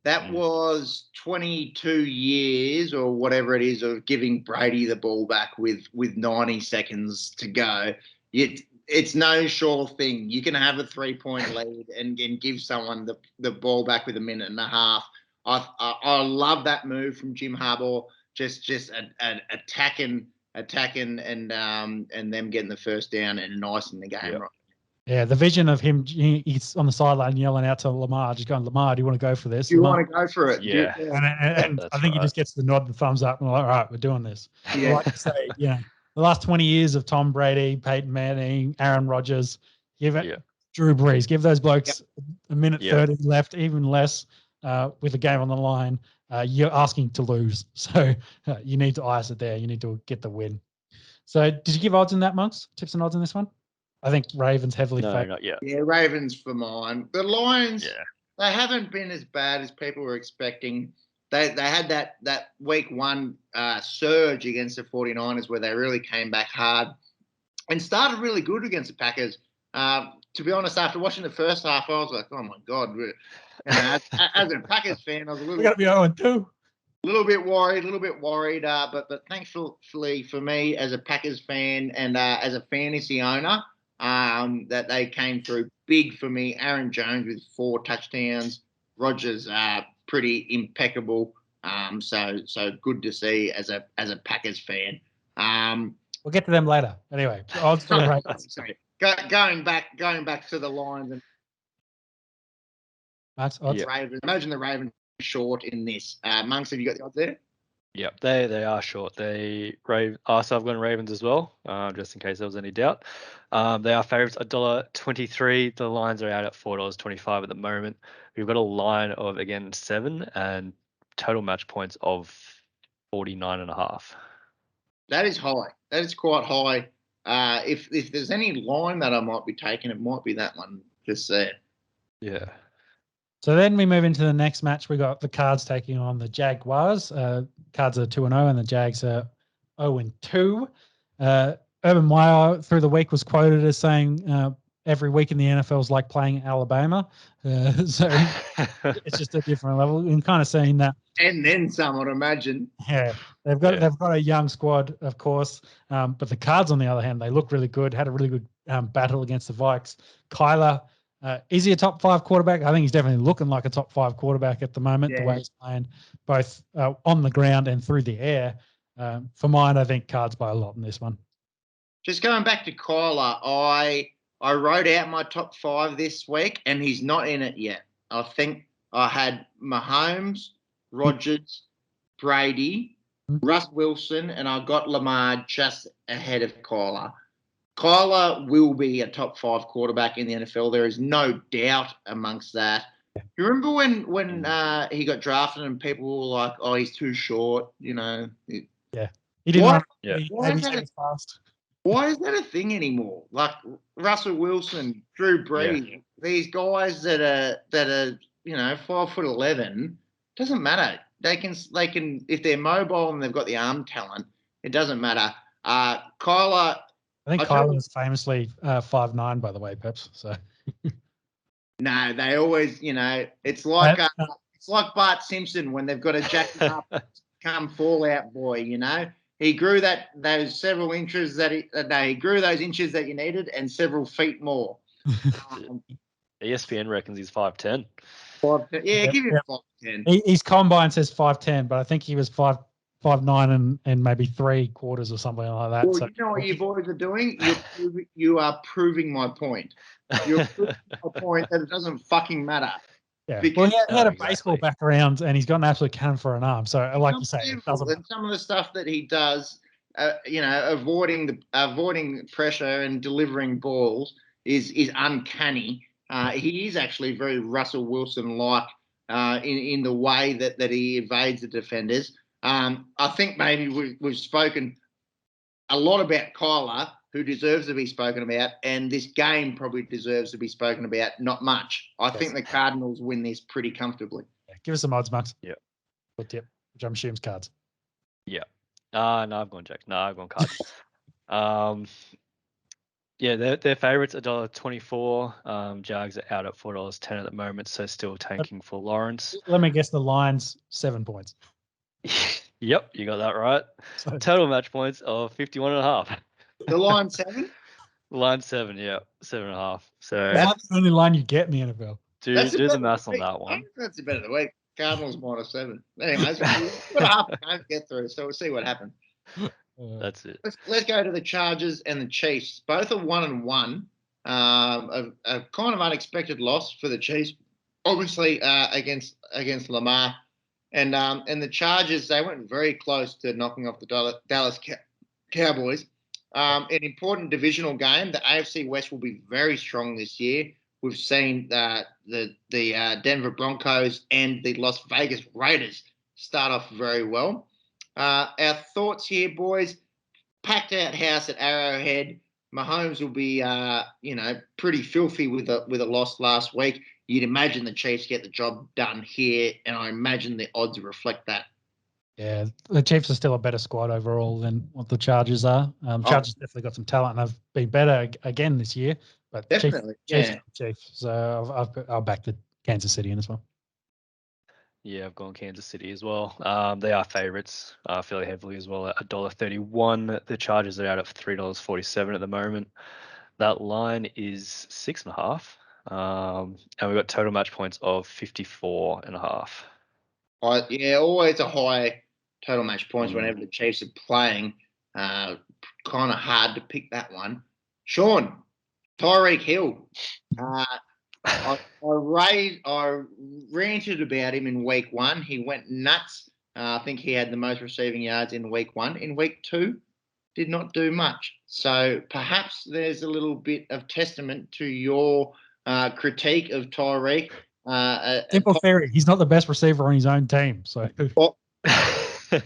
Speaker 2: That was 22 years or whatever it is of giving Brady the ball back with 90 seconds to go. It's no sure thing. You can have a 3-point lead and give someone the ball back with a minute and a half. I love that move from Jim Harbaugh. Just attacking and them getting the first down and icing the game.
Speaker 3: Yep.
Speaker 2: Right.
Speaker 1: Yeah, the vision of him, he's on the sideline yelling out to Lamar, just going, Lamar, do you want to go for this?
Speaker 2: Do you
Speaker 1: Lamar,
Speaker 2: want to go for it?
Speaker 3: Yeah.
Speaker 1: And I think he just gets the nod and thumbs up and like, all right, we're doing this.
Speaker 2: Yeah.
Speaker 1: Like you say, the last 20 years of Tom Brady, Peyton Manning, Aaron Rodgers, Drew Brees, give those blokes a minute 30 left, even less, with the game on the line. You're asking to lose. So you need to ice it there. You need to get the win. So did you give odds in that, Monks? Tips and odds in this one? I think Ravens heavily favored.
Speaker 3: Not yet.
Speaker 2: Yeah, Ravens for mine. The Lions, they haven't been as bad as people were expecting. They had that week 1 surge against the 49ers where they really came back hard and started really good against the Packers. To be honest, after watching the first half, I was like, oh, my God. As a Packers fan, I was a little
Speaker 1: bit 0-2.
Speaker 2: A little bit worried, but thankfully for me as a Packers fan and as a fantasy owner, that they came through big for me. Aaron Jones with 4 touchdowns. Rodgers pretty impeccable. So good to see as a Packers fan.
Speaker 1: We'll get to them later. Anyway, odds for the Ravens.
Speaker 2: Sorry. Going back to the Lions and
Speaker 1: odds.
Speaker 2: Ravens. Imagine the Ravens short in this. Monks, have you got the odds there?
Speaker 3: Yep, they are short. So I've gone Ravens as well, just in case there was any doubt. They are favourites $1.23. The lines are out at $4.25 at the moment. We've got a line of, again, 7 and total match points of 49.5.
Speaker 2: That is high. That is quite high. If there's any line that I might be taking, it might be that one just there.
Speaker 3: Yeah.
Speaker 1: So then we move into the next match. We got the Cards taking on the Jaguars. Cards are 2-0 and the Jags are 0-2. Urban Meyer through the week was quoted as saying every week in the NFL is like playing Alabama. So it's just a different level. And kind of seeing that.
Speaker 2: And then some, I'd imagine.
Speaker 1: Yeah, they've got a young squad, of course. But the Cards, on the other hand, they look really good. Had a really good battle against the Vikes. Kyler. Is he a top 5 quarterback? I think he's definitely looking like a top 5 quarterback at the moment, the way he's playing, both on the ground and through the air. For mine, I think Cards by a lot in this one.
Speaker 2: Just going back to Kyler, I wrote out my top 5 this week, and he's not in it yet. I think I had Mahomes, Rodgers, Brady, Russ Wilson, and I got Lamar just ahead of Kyler. Kyler will be a top 5 quarterback in the NFL. There is no doubt amongst that. You remember when he got drafted and people were like, "Oh, he's too short," Yeah, he didn't run. Why is that a thing anymore? Like Russell Wilson, Drew Brees, these guys that are 5'11", doesn't matter. They can if they're mobile and they've got the arm talent, it doesn't matter. Kyler.
Speaker 1: I think Kyler was famously 5'9", by the way, Peps. So
Speaker 2: no, they always, it's like Bart Simpson when they've got to jack him up, come Fallout Boy. He grew those several inches he grew those inches that you needed and several feet more.
Speaker 3: ESPN reckons he's 5'10".
Speaker 2: 5'10". Yeah, give him 5'10".
Speaker 1: His combine says 5'10", but I think he was 5'9" and maybe 3/4 or something like that.
Speaker 2: Well, you know what you boys are doing? You are proving my point. You're proving my point that it doesn't fucking matter.
Speaker 1: Yeah. Well, he had a baseball background and he's got an absolute cannon for an arm. So, like you say, it doesn't matter.
Speaker 2: And some of the stuff that he does, avoiding pressure and delivering balls, is uncanny. He is actually very Russell Wilson-like in the way that he evades the defenders. I think maybe we've spoken a lot about Kyler, who deserves to be spoken about, and this game probably deserves to be spoken about, not much. I think the Cardinals win this pretty comfortably.
Speaker 1: Yeah, give us some odds, Max.
Speaker 3: Yeah.
Speaker 1: What tip? Which I'm assuming is cards.
Speaker 3: Yeah. No, I've gone Jack. No, I've gone cards. Yeah, they're favourites $1.24. Jags are out at $4.10 at the moment, so still tanking for Lawrence.
Speaker 1: Let me guess the line's 7 points.
Speaker 3: Yep, you got that right.
Speaker 1: So,
Speaker 3: Total match points of 51.5.
Speaker 2: The line 7?
Speaker 3: Line 7, yeah, 7.5. So
Speaker 1: that's the only line you get in the NFL.
Speaker 3: do the maths on that one.
Speaker 2: That's a bet of the week. Cardinals -7. Anyways, we've got a half a game to get through, so we'll see what happens.
Speaker 3: That's it.
Speaker 2: Let's go to the Chargers and the Chiefs. Both are 1-1. A kind of unexpected loss for the Chiefs, obviously against Lamar, and the Chargers, they went very close to knocking off the Dallas Cowboys. An important divisional game. The AFC West will be very strong this year. We've seen the Denver Broncos and the Las Vegas Raiders start off very well. Our thoughts here, boys. Packed out house at Arrowhead. Mahomes will be, pretty filthy with a loss last week. You'd imagine the Chiefs get the job done here, and I imagine the odds reflect that.
Speaker 1: Yeah, the Chiefs are still a better squad overall than what the Chargers are. Chargers definitely got some talent, and they've been better again this year. But
Speaker 2: Definitely,
Speaker 1: Chiefs. So I'll back the Kansas City in as well.
Speaker 3: Yeah, I've gone Kansas City as well. They are favourites fairly heavily as well at $1.31. The Chargers are out at $3.47 at the moment. That line is 6.5. And we've got total match points of 54.5.
Speaker 2: Always a high total match points whenever the Chiefs are playing. Kind of hard to pick that one. Sean, Tyreek Hill. I ranted about him in week 1. He went nuts. I think he had the most receiving yards in week 1. In week 2, did not do much. So perhaps there's a little bit of testament to your critique of Tyreek.
Speaker 1: Simple theory. He's not the best receiver on his own team. So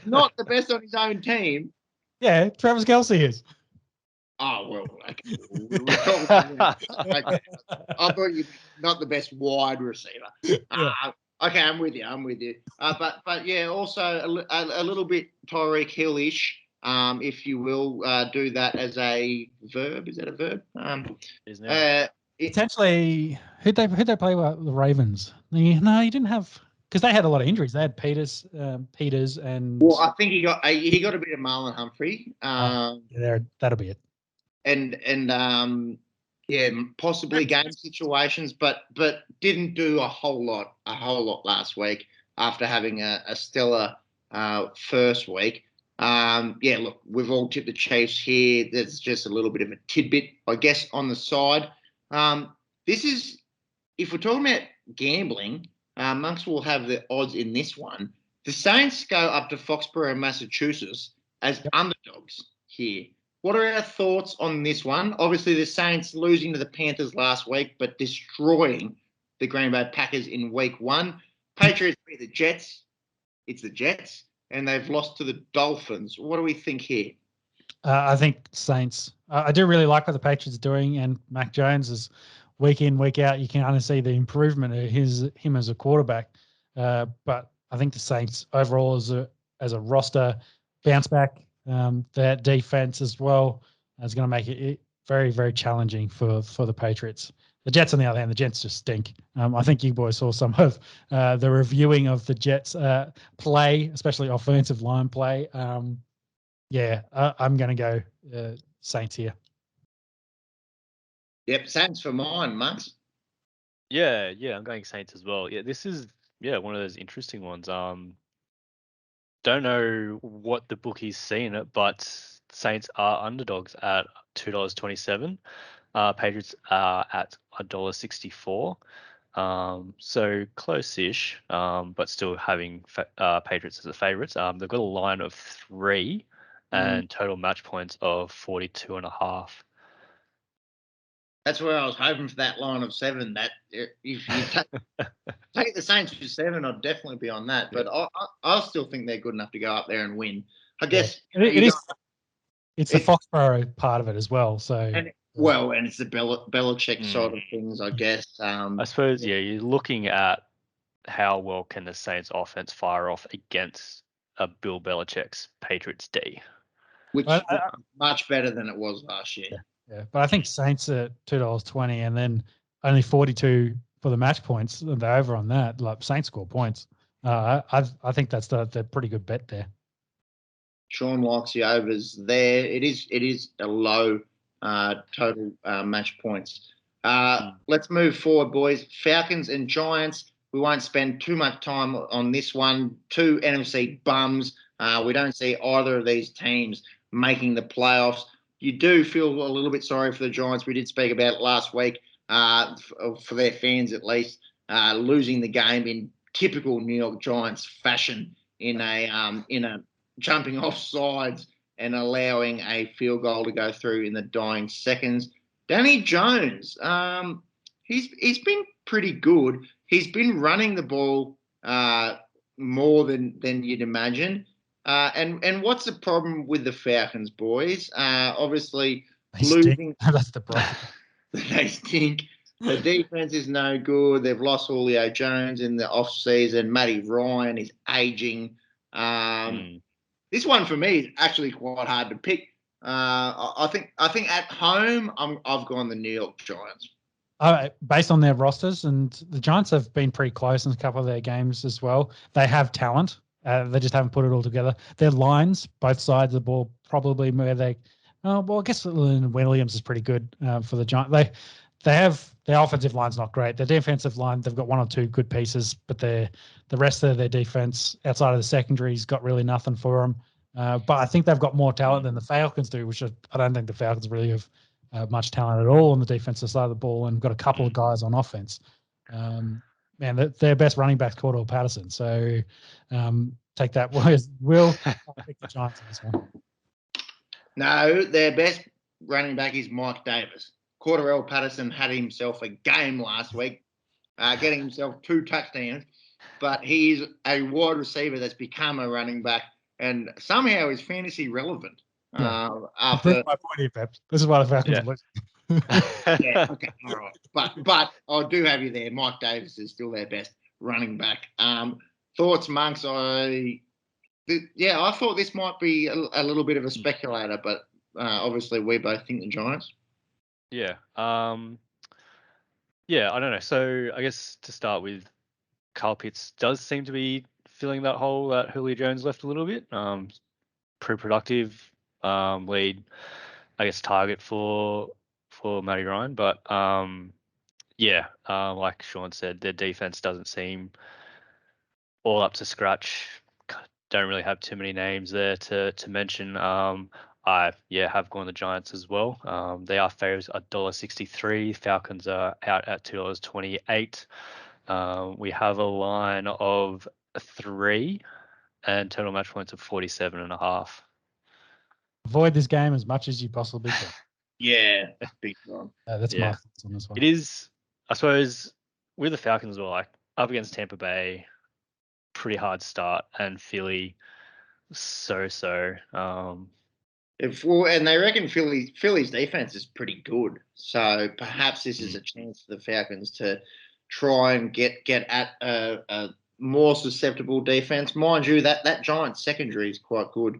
Speaker 2: not the best on his own team.
Speaker 1: Yeah, Travis Kelce is.
Speaker 2: Oh, well, okay. We're talking about okay. I thought you not the best wide receiver.
Speaker 1: Yeah.
Speaker 2: Okay, I'm with you. But yeah, also a little bit Tyreek Hill-ish, if you will, do that as a verb. Is that a verb?
Speaker 1: Potentially, who'd they play with? The Ravens. No, he didn't have, because they had a lot of injuries. They had Peters, and.
Speaker 2: Well, I think he got a bit of Marlon Humphrey.
Speaker 1: That'll be it.
Speaker 2: And possibly game situations, but didn't do a whole lot last week after having a stellar first week. Look, we've all tipped the Chiefs here. There's just a little bit of a tidbit, I guess, on the side. This is, if we're talking about gambling, Monks will have the odds in this one. The Saints go up to Foxborough, Massachusetts as underdogs here. What are our thoughts on this one? Obviously, the Saints losing to the Panthers last week, but destroying the Green Bay Packers in week 1. Patriots beat the Jets. It's the Jets. And they've lost to the Dolphins. What do we think here?
Speaker 1: I think Saints. I do really like what the Patriots are doing, and Mac Jones is week in, week out. You can kind of see the improvement of him as a quarterback. But I think the Saints overall as a roster bounce back. That defense as well is going to make it very, very challenging for the Patriots. The Jets, on the other hand, the Jets just stink. I think you boys saw some of the reviewing of the Jets play, especially offensive line play. I'm going to go Saints here.
Speaker 2: Yep, Saints for mine, Max.
Speaker 3: Yeah, I'm going Saints as well. Yeah, this is one of those interesting ones. Don't know what the bookie's seen it, but Saints are underdogs at $2.27. Patriots are at $1.64. So close-ish, but still having Patriots as the favourites. They've got a line of 3 and total match points of 42.5.
Speaker 2: That's where I was hoping for that line of 7. That if you take the Saints for 7, I'd definitely be on that. But I still think they're good enough to go up there and win. I guess
Speaker 1: it's the Foxborough part of it as well. So
Speaker 2: and it's the Belichick side of things, I guess.
Speaker 3: I suppose you're looking at how well can the Saints offense fire off against a Bill Belichick's Patriots D,
Speaker 2: which is much better than it was last year.
Speaker 1: Yeah, but I think Saints at $2.20 and then only 42 for the match points. They're over on that. Like Saints score points. I think that's the pretty good bet there.
Speaker 2: Sean likes the overs there. It is a low total match points. Let's move forward, boys. Falcons and Giants. We won't spend too much time on this one. 2 NFC bums. We don't see either of these teams making the playoffs. You do feel a little bit sorry for the Giants. We did speak about it last week, for their fans at least, losing the game in typical New York Giants fashion in a jumping off sides and allowing a field goal to go through in the dying seconds. Danny Jones, he's been pretty good. He's been running the ball more than you'd imagine. And what's the problem with the Falcons, boys? Obviously, losing.
Speaker 1: That's the problem.
Speaker 2: They stink. The defense is no good. They've lost Julio Jones in the off-season. Matty Ryan is aging. This one for me is actually quite hard to pick. I think at home I've gone the New York Giants.
Speaker 1: Based on their rosters, and the Giants have been pretty close in a couple of their games as well. They have talent. They just haven't put it all together. Their lines, both sides of the ball, probably where they. Well, I guess Williams is pretty good for the Giants. They have their offensive line's not great. Their defensive line, they've got 1 or 2 good pieces, but the rest of their defense outside of the secondary's got really nothing for them. But I think they've got more talent than the Falcons do, which I don't think the Falcons really have much talent at all on the defensive side of the ball, and got a couple of guys on offense. Man, their best running back's Cordell Patterson. So take that. Will pick the Giants in this one?
Speaker 2: No, their best running back is Mike Davis. Cordell Patterson had himself a game last week, getting himself 2 touchdowns, but he's a wide receiver that's become a running back and somehow is fantasy relevant.
Speaker 1: Yeah. After my point here, Pep. This is why the Falcons are losing.
Speaker 2: Yeah, okay, all right. But I do have you there. Mike Davis is still their best running back. Thoughts, Monks? I thought this might be a little bit of a speculator, but obviously we both think the Giants.
Speaker 3: Yeah. I don't know. So I guess to start with, Kyle Pitts does seem to be filling that hole that Julio Jones left a little bit. Pretty productive lead, I guess, target for Matty Ryan. But like Sean said, their defense doesn't seem all up to scratch. Don't really have too many names there to mention. I have gone the Giants as well. They are favorites at $1.63. Falcons are out at $2.28. We have a line of 3 and total match points of 47.5.
Speaker 1: Avoid this game as much as you possibly can.
Speaker 2: Yeah, big time.
Speaker 1: That's my thoughts on this one.
Speaker 3: It is, I suppose, with the Falcons, we're like up against Tampa Bay, pretty hard start, and Philly, so.
Speaker 2: And they reckon Philly's defense is pretty good. So perhaps this is a chance for the Falcons to try and get at a more susceptible defense. Mind you, that Giants secondary is quite good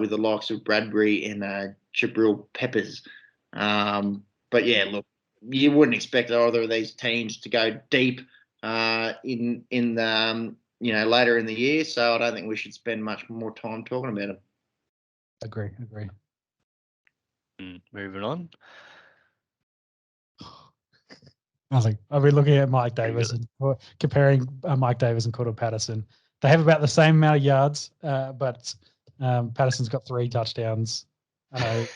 Speaker 2: with the likes of Bradbury and Jabril Peppers. But yeah, look, you wouldn't expect either of these teams to go deep in the later in the year. So I don't think we should spend much more time talking about them.
Speaker 1: Agree.
Speaker 3: Moving on.
Speaker 1: I was like, are we looking at Mike Davis and comparing Mike Davis and Cordell Patterson? They have about the same amount of yards, but Patterson's got 3 touchdowns. 2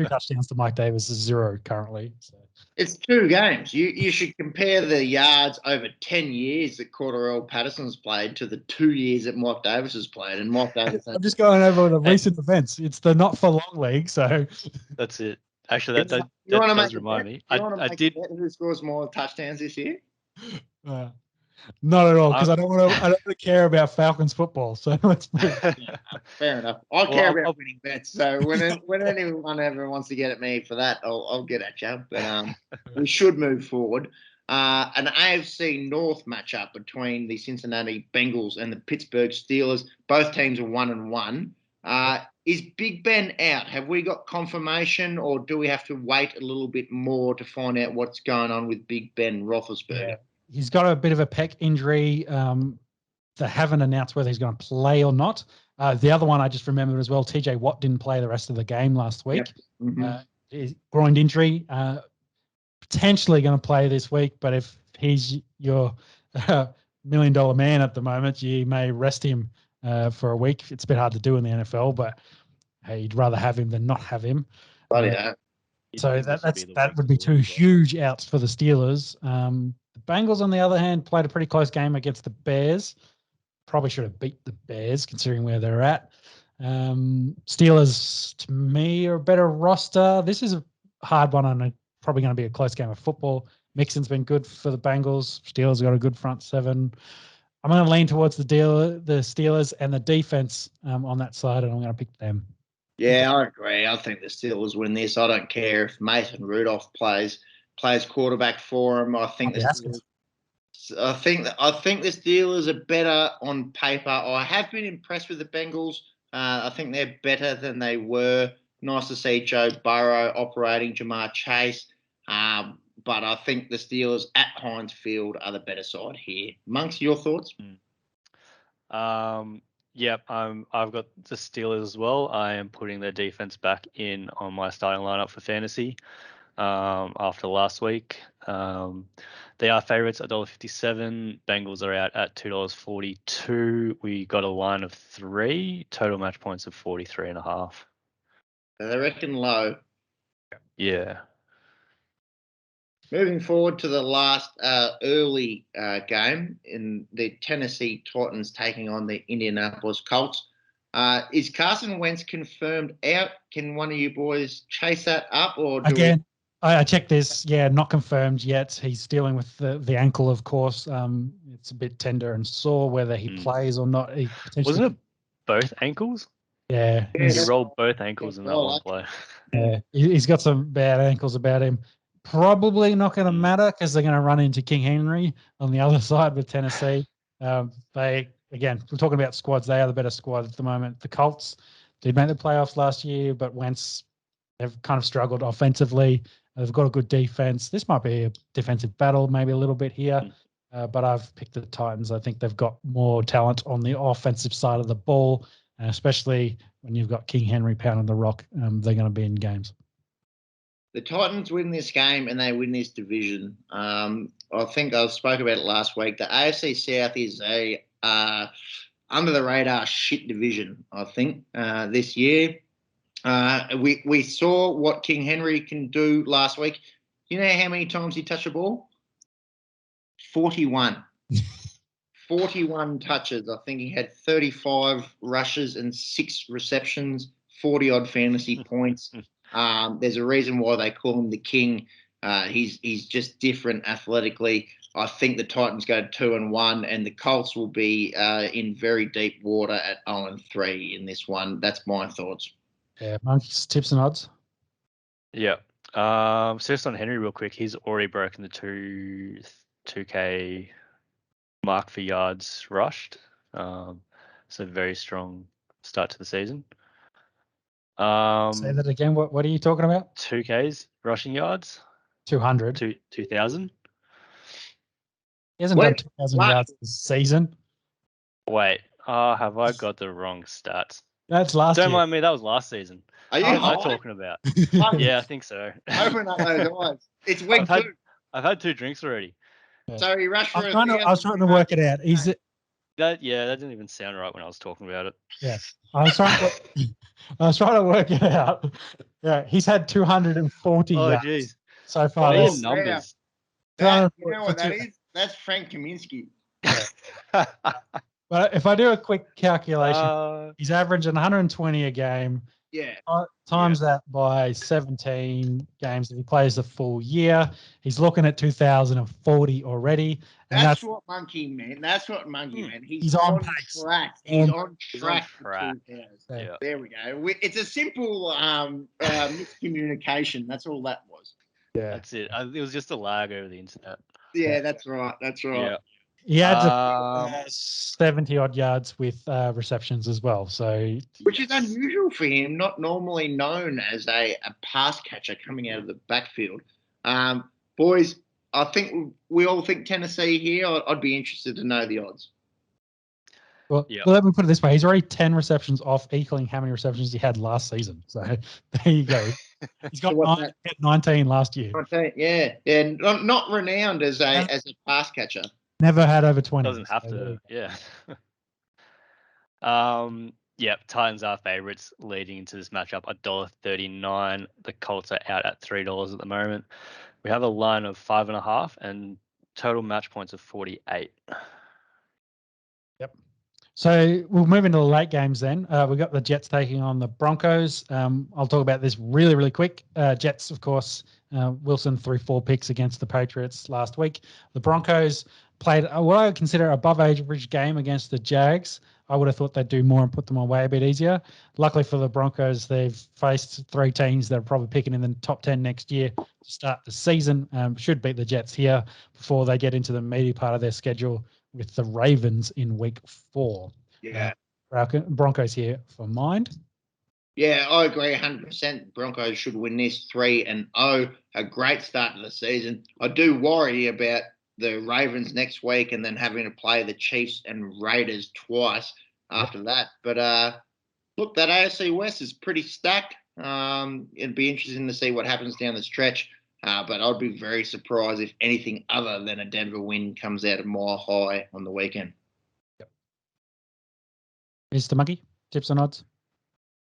Speaker 1: touchdowns to Mike Davis is 0 currently. So.
Speaker 2: It's 2 games. You should compare the yards over 10 years that Cordell Patterson's played to the 2 years that Mike Davis has played. And Mike Davis.
Speaker 1: I'm just going over the recent events. It's the not for long league, so
Speaker 3: that's it. Actually, that
Speaker 2: You want to
Speaker 3: does
Speaker 2: make a
Speaker 3: remind
Speaker 2: bet?
Speaker 3: me.
Speaker 2: You want to
Speaker 3: I
Speaker 2: make
Speaker 3: did.
Speaker 2: a bet who scores more touchdowns this year?
Speaker 1: Not at all, because I don't want to care about Falcons football. So let's move.
Speaker 2: Fair enough. I care about winning bets. So when anyone ever wants to get at me for that, I'll get at you. But we should move forward. An AFC North matchup between the Cincinnati Bengals and the Pittsburgh Steelers. Both teams are 1-1. Is Big Ben out? Have we got confirmation, or do we have to wait a little bit more to find out what's going on with Big Ben Roethlisberger?
Speaker 1: Yeah. He's got a bit of a pec injury. They haven't announced whether he's going to play or not. The other one I just remembered as well, TJ Watt didn't play the rest of the game last week.
Speaker 2: Yep. Mm-hmm.
Speaker 1: Groin injury. Potentially going to play this week, but if he's your $1 million man at the moment, you may rest him for a week. It's a bit hard to do in the NFL, but hey, you'd rather have him than not have him. So that would be two huge outs for the Steelers. The Bengals, on the other hand, played a pretty close game against the Bears. Probably should have beat the Bears considering where they're at. Steelers, to me, are a better roster. This is a hard one, and probably going to be a close game of football. Mixon's been good for the Bengals. Steelers got a good front seven. I'm going to lean towards the Steelers and the defense on that side, and I'm going to pick them.
Speaker 2: Yeah, I agree. I think the Steelers win this. I don't care if Mason Rudolph plays quarterback for them. I think the Steelers are better on paper. I have been impressed with the Bengals. I think they're better than they were. Nice to see Joe Burrow operating Jamar Chase. But I think the Steelers at Heinz Field are the better side here. Monks, your thoughts?
Speaker 3: Yep, I've got the Steelers as well. I am putting their defense back in on my starting lineup for fantasy after last week. They are favourites at $1.57. Bengals are out at $2.42. We got a line of 3, total match points of 43.5.
Speaker 2: They reckon low.
Speaker 3: Yeah.
Speaker 2: Moving forward to the last early game in the Tennessee Titans taking on the Indianapolis Colts. Is Carson Wentz confirmed out? Can one of you boys chase that up? Or
Speaker 1: I checked this. Yeah, not confirmed yet. He's dealing with the ankle, of course. It's a bit tender and sore whether he plays or not. He potentially
Speaker 3: wasn't it both ankles?
Speaker 1: Yeah.
Speaker 3: He rolled both ankles in that one play.
Speaker 1: Yeah, he's got some bad ankles about him. Probably not going to matter because they're going to run into King Henry on the other side with Tennessee. We're talking about squads. They are the better squad at the moment. The Colts did make the playoffs last year, but Wentz, they've kind of struggled offensively. They've got a good defense. This might be a defensive battle, maybe a little bit here, but I've picked the Titans. I think they've got more talent on the offensive side of the ball, especially when you've got King Henry pounding the rock. They're going to be in games.
Speaker 2: The Titans win this game and they win this division. I think I spoke about it last week. The AFC South is a under the radar shit division, I think, this year. We saw what King Henry can do last week. You know how many times he touched the ball? 41. 41 touches. I think he had 35 rushes and 6 receptions, 40-odd fantasy points. There's a reason why they call him the King. He's just different athletically. I think the Titans go 2-1, and the Colts will be in very deep water at 0-3 in this one. That's my thoughts.
Speaker 1: Yeah, Monkey's tips and odds.
Speaker 3: Yeah. So just on Henry real quick, he's already broken the 2K mark for yards rushed. So very strong start to the season.
Speaker 1: Say that again. What are you talking about?
Speaker 3: 2Ks rushing yards.
Speaker 1: 200.
Speaker 3: 2,000.
Speaker 1: He hasn't done 2,000 yards this season.
Speaker 3: Wait, have I got the wrong stats?
Speaker 1: That's last year.
Speaker 3: Don't mind me, that was last season.
Speaker 2: Are you
Speaker 3: what am I talking about? Yeah, I think so.
Speaker 2: Open up those eyes. It's week 2.
Speaker 3: I've had 2 drinks already.
Speaker 1: Yeah.
Speaker 2: So he rushed for
Speaker 1: I was trying to work it out. Is it?
Speaker 3: That didn't even sound right when I was talking about it.
Speaker 1: Yeah, I was trying to work it out. Yeah, he's had 240 yards so far.
Speaker 3: Numbers.
Speaker 2: You know what that is? That's Frank Kaminsky.
Speaker 1: But if I do a quick calculation, he's averaging 120 a game.
Speaker 2: Yeah.
Speaker 1: Times that by 17 games. If he plays the full year, he's looking at 2,040 already. And
Speaker 2: That's what Monkey meant. That's what Monkey meant.
Speaker 1: He's on pace.
Speaker 2: Track. He's on
Speaker 3: He's
Speaker 2: track.
Speaker 3: on track.
Speaker 2: For 2,000.
Speaker 3: Yeah.
Speaker 2: There we go. It's a simple miscommunication. That's all that was.
Speaker 1: Yeah.
Speaker 3: That's it. It was just a lag over the internet.
Speaker 2: Yeah, that's right. That's right.
Speaker 3: Yeah.
Speaker 1: He adds 70 odd yards with receptions as well. So,
Speaker 2: which is unusual for him, not normally known as a pass catcher coming out of the backfield. Boys, I think we all think Tennessee here. I'd be interested to know the odds.
Speaker 1: Well, let me put it this way. He's already 10 receptions off, equaling how many receptions he had last season. So there you go. He's got 19 last year.
Speaker 2: 19, yeah. Not renowned as a pass catcher.
Speaker 1: Never had over 20.
Speaker 3: Doesn't have to, yeah. Titans are favourites leading into this matchup. $1.39. The Colts are out at $3 at the moment. We have a line of 5.5 and total match points of 48.
Speaker 1: Yep. So we'll move into the late games then. We've got the Jets taking on the Broncos. I'll talk about this really, really quick. Jets, of course, Wilson threw 4 picks against the Patriots last week. The Broncos played what I would consider above average game against the Jags. I would have thought they'd do more and put them away a bit easier. Luckily for the Broncos, they've faced 3 teams that are probably picking in the top 10 next year to start the season. Should beat the Jets here before they get into the meaty part of their schedule with the Ravens in week 4.
Speaker 2: Yeah.
Speaker 1: Broncos here for mind.
Speaker 2: Yeah, I agree 100%. Broncos should win this 3-0. A great start to the season. I do worry about the Ravens next week and then having to play the Chiefs and Raiders twice after that. But look, that AFC West is pretty stacked. It'd be interesting to see what happens down the stretch. But I'd be very surprised if anything other than a Denver win comes out of Mile High on the weekend.
Speaker 1: Yep. Mr. Monkey, tips and odds?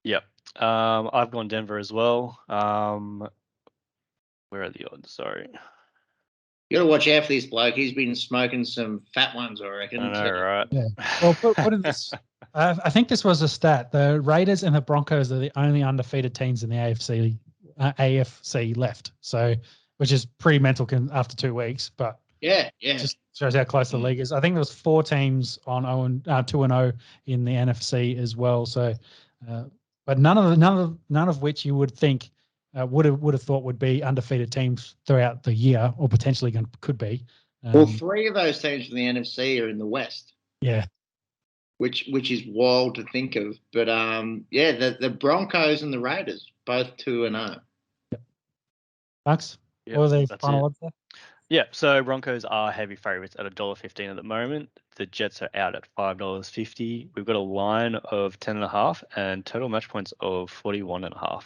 Speaker 3: Yep. I've gone Denver as well. Where are the odds? Sorry.
Speaker 2: You got to watch out for this bloke. He's been smoking some fat ones, I reckon.
Speaker 3: I know, right?
Speaker 1: Yeah. Well, put in this. I think this was a stat. The Raiders and the Broncos are the only undefeated teams in the AFC left. So, which is pretty mental after 2 weeks. But
Speaker 2: yeah,
Speaker 1: just shows how close the league is. I think there was 4 teams on 2-0 in the NFC as well. So, but none of which you would think. Would have thought would be undefeated teams throughout the year, or potentially could be.
Speaker 2: Well, 3 of those teams from the NFC are in the West.
Speaker 1: Yeah,
Speaker 2: which is wild to think of. But the Broncos and the Raiders both 2-0.
Speaker 1: Yep. Max,
Speaker 3: Yep,
Speaker 1: what are the final odds there?
Speaker 3: Yeah, so Broncos are heavy favourites at $1.15 at the moment. The Jets are out at $5.50. We've got a line of 10.5 and total match points of 41.5.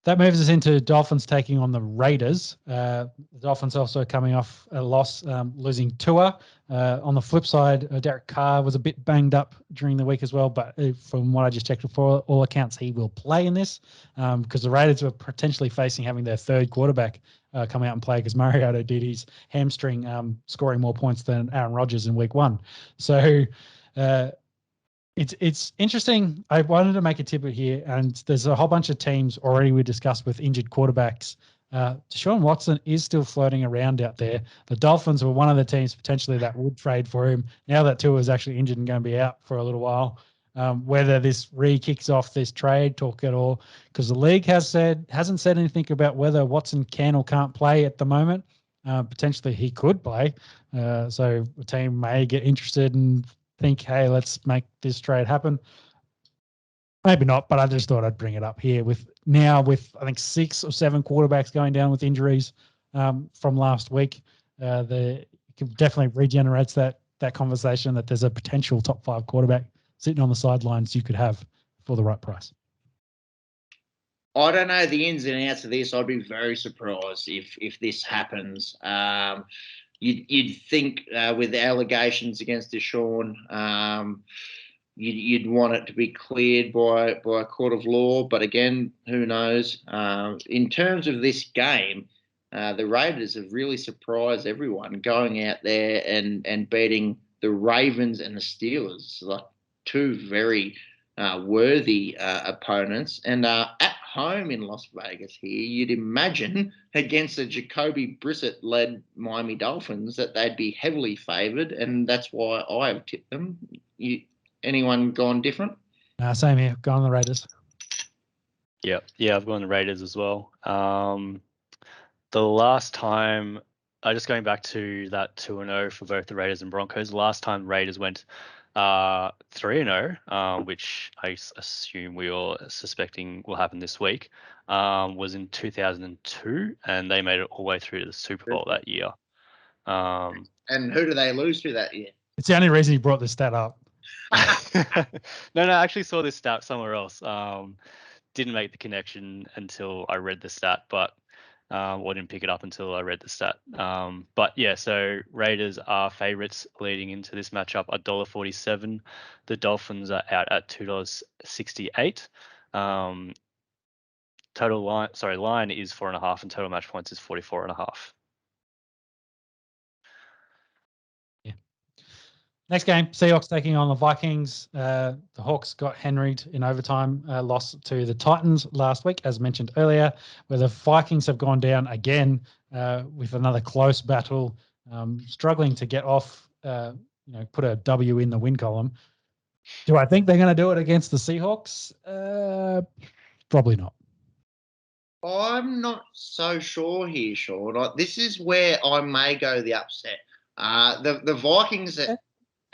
Speaker 1: That moves us into Dolphins taking on the Raiders. The Dolphins also coming off a loss, losing Tua. On the flip side, Derek Carr was a bit banged up during the week as well, but from what I just checked before, all accounts he will play in this because the Raiders were potentially facing having their 3rd quarterback come out and play because Mariota did his hamstring, scoring more points than Aaron Rodgers in week 1. So it's interesting. I wanted to make a tidbit here, and there's a whole bunch of teams already we discussed with injured quarterbacks. Deshaun Watson is still floating around out there. The Dolphins were one of the teams potentially that would trade for him. Now that Tua is actually injured and going to be out for a little while, whether this kicks off this trade talk at all, because the league hasn't said anything about whether Watson can or can't play at the moment. Potentially he could play, so a team may get interested and think, hey, let's make this trade happen. Maybe not, but I just thought I'd bring it up here with I think 6 or 7 quarterbacks going down with injuries from last week. It definitely regenerates that conversation that there's a potential top 5 quarterback sitting on the sidelines you could have for the right price.
Speaker 2: I don't know the ins and outs of this. I'd be very surprised if this happens. You'd think with allegations against Deshaun, you'd want it to be cleared by a court of law. But again, who knows? In terms of this game, the Raiders have really surprised everyone going out there and beating the Ravens and the Steelers, like 2 very worthy opponents. And at home in Las Vegas here, you'd imagine against the Jacoby Brissett-led Miami Dolphins that they'd be heavily favoured, and that's why I have tipped them. Anyone gone different?
Speaker 1: Same here. Go on the Raiders.
Speaker 3: Yeah, I've gone the Raiders as well. The last time, just going back to that 2-0 for both the Raiders and Broncos, the last time Raiders went 3-0, which I assume we all suspecting will happen this week, was in 2002, and they made it all the way through to the Super Bowl that year.
Speaker 2: And who do they lose to that year?
Speaker 1: It's the only reason you brought this stat up.
Speaker 3: No, I actually saw this stat somewhere else. Didn't make the connection until I read the stat, but or didn't pick it up until I read the stat. But yeah, so Raiders are favourites leading into this matchup, $1.47. The Dolphins are out at $2.68. Line is 4.5, and total match points is 44.5.
Speaker 1: Yeah. Next game, Seahawks taking on the Vikings. The Hawks got Henried in overtime, loss to the Titans last week, as mentioned earlier, where the Vikings have gone down again with another close battle, struggling to get off, put a W in the win column. Do I think they're going to do it against the Seahawks? Probably not.
Speaker 2: I'm not so sure here, Sean. This is where I may go the upset. The Vikings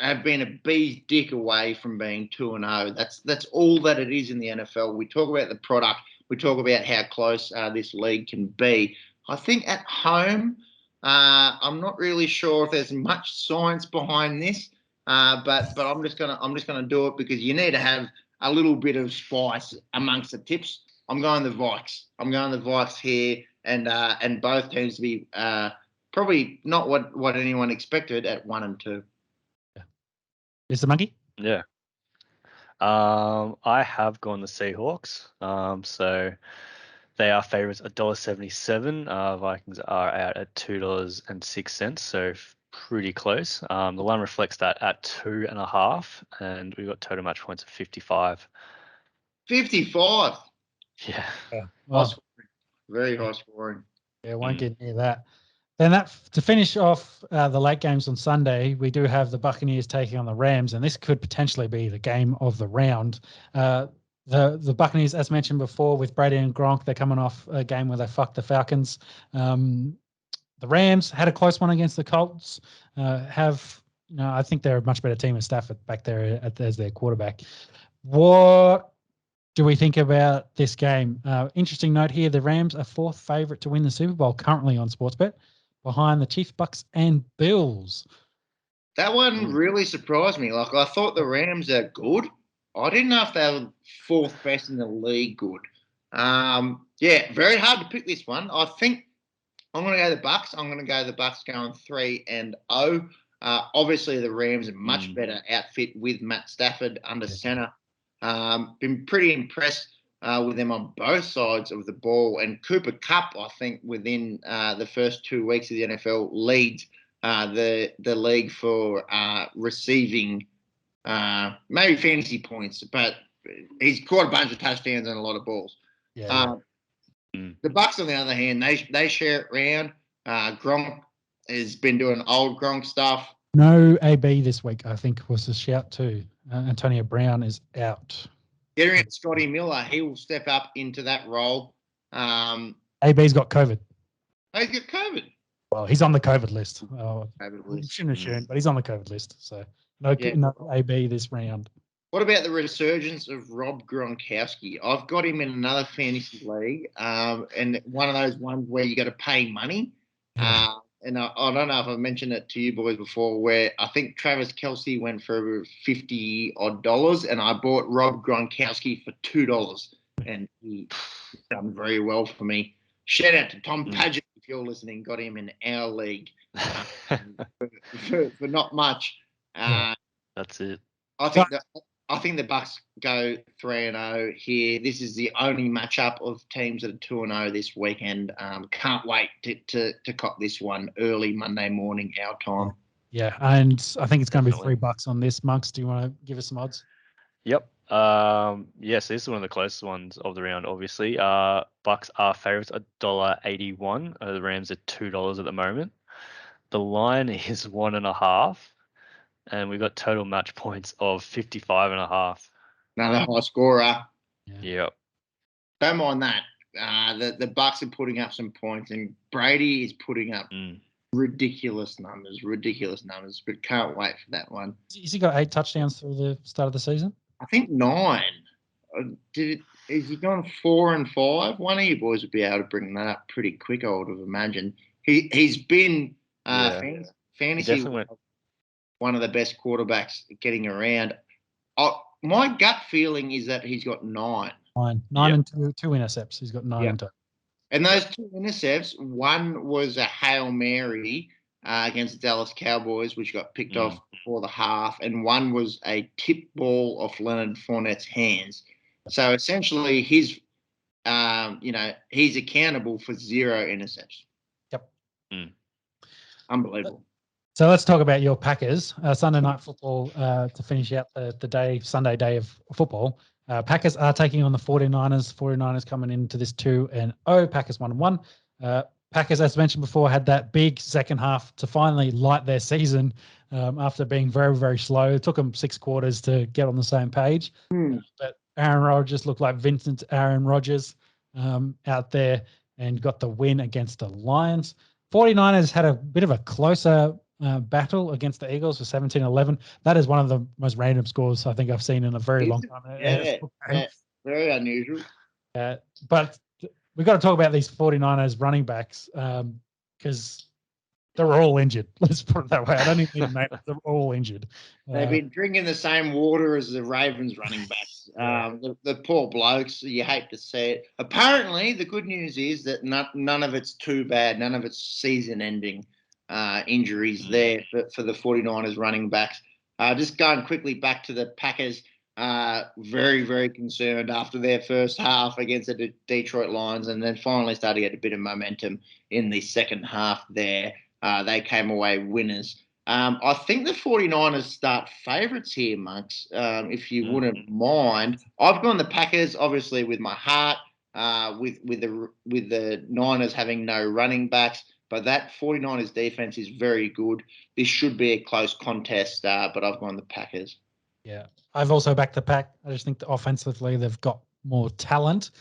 Speaker 2: have been a bee's dick away from being 2-0. That's all that it is in the NFL. We talk about the product. We talk about how close this league can be. I think at home, I'm not really sure if there's much science behind this, but I'm just gonna do it because you need to have a little bit of spice amongst the tips. I'm going the Vikes. I'm going the Vikes here, and both teams to be probably not what anyone expected at 1 and 2.
Speaker 1: Is the monkey?
Speaker 3: Yeah. I have gone the Seahawks. So they are favourites $1.77. Vikings are out at $2.06, so pretty close. The line reflects that at 2.5, and we've got total match points of 55.
Speaker 2: 55.
Speaker 3: Yeah.
Speaker 1: Well,
Speaker 2: very high scoring.
Speaker 1: Yeah, won't get near that. Then to finish off the late games on Sunday, we do have the Buccaneers taking on the Rams, and this could potentially be the game of the round. The Buccaneers, as mentioned before, with Brady and Gronk, they're coming off a game where they fucked the Falcons. The Rams had a close one against the Colts. I think they're a much better team with Stafford back there as their quarterback. What do we think about this game? Interesting note here, the Rams are fourth favourite to win the Super Bowl currently on Sportsbet, behind the Chiefs, Bucks, and Bills.
Speaker 2: That one really surprised me. Like, I thought the Rams are good. I didn't know if they were fourth best in the league good. Very hard to pick this one. I think I'm going to go the Bucks. I'm going to go the Bucks going 3-0. Obviously, the Rams are much better outfit with Matt Stafford under center. Been pretty impressed with them on both sides of the ball. And Cooper Kupp, I think, within the first 2 weeks of the NFL, leads the league for receiving maybe fantasy points, but he's caught a bunch of touchdowns and a lot of balls. The Bucks, on the other hand, they share it round. Gronk has been doing old Gronk stuff.
Speaker 1: No AB this week, I think, was the shout too. Antonio Brown is out.
Speaker 2: Getting at Scotty Miller, he will step up into that role.
Speaker 1: AB's got COVID.
Speaker 2: Oh, he's got COVID.
Speaker 1: Well, he's on the COVID list.
Speaker 2: COVID list.
Speaker 1: Shouldn't assume, but he's on the COVID list. So no AB this round.
Speaker 2: What about the resurgence of Rob Gronkowski? I've got him in another fantasy league, and one of those ones where you got to pay money. And I don't know if I've mentioned it to you boys before, where I think Travis Kelce went for $50 and I bought Rob Gronkowski for $2, and he's done very well for me. Shout out to Tom Padgett, if you're listening, got him in our league for not much.
Speaker 3: That's it.
Speaker 2: I think the Bucks go 3-0 here. This is the only matchup of teams that are 2-0 this weekend. Can't wait to cop this one early Monday morning, our time.
Speaker 1: Yeah, and I think it's going to be $3 on this. Monks, do you want to give us some odds?
Speaker 3: Yep. Yes, this is one of the closest ones of the round, obviously. Bucks are favourites at $1.81. The Rams are $2 at the moment. The line is 1.5, and we've got total match points of 55.5.
Speaker 2: Another high scorer.
Speaker 3: Yep.
Speaker 2: Don't mind that. The Bucks are putting up some points, and Brady is putting up ridiculous numbers, but can't wait for that one.
Speaker 1: Has he got 8 touchdowns through the start of the season?
Speaker 2: I think 9. Is he gone 4 and 5? One of you boys would be able to bring that up pretty quick, I would have imagined. He's been fantasy one of the best quarterbacks getting around. My gut feeling is that he's got 9.
Speaker 1: 9 and 2 intercepts. He's got 9 and 2.
Speaker 2: And those 2 intercepts, one was a Hail Mary against the Dallas Cowboys, which got picked off before the half, and one was a tip ball off Leonard Fournette's hands. So essentially, he's accountable for 0 intercepts.
Speaker 1: Yep.
Speaker 2: Unbelievable.
Speaker 1: So let's talk about your Packers. Sunday night football to finish out the Sunday day of football. Packers are taking on the 49ers. 49ers coming into this 2-0. Packers 1-1. Packers, as mentioned before, had that big second half to finally light their season after being very, very slow. It took them 6 quarters to get on the same page. But Aaron Rodgers looked like Vincent Aaron Rodgers out there and got the win against the Lions. 49ers had a bit of a closer battle against the Eagles for 17-11. That is one of the most random scores I think I've seen in a very long time.
Speaker 2: Very unusual.
Speaker 1: But we've got to talk about these 49ers running backs because they're all injured. Let's put it that way. I don't even need to name it. They're all injured.
Speaker 2: They've been drinking the same water as the Ravens running backs. The poor blokes, you hate to say it. Apparently, the good news is that none of it's too bad. None of it's season-ending injuries there for the 49ers running backs. Just going quickly back to the Packers, very, very concerned after their first half against the Detroit Lions, and then finally started to get a bit of momentum in the second half there. They came away winners. I think the 49ers start favourites here, Monks, if you wouldn't mind. I've gone the Packers, obviously, with my heart, with the Niners having no running backs. But that 49ers defense is very good. This should be a close contest, but I've gone the Packers.
Speaker 1: Yeah, I've also backed the Pack. I just think that offensively they've got more talent.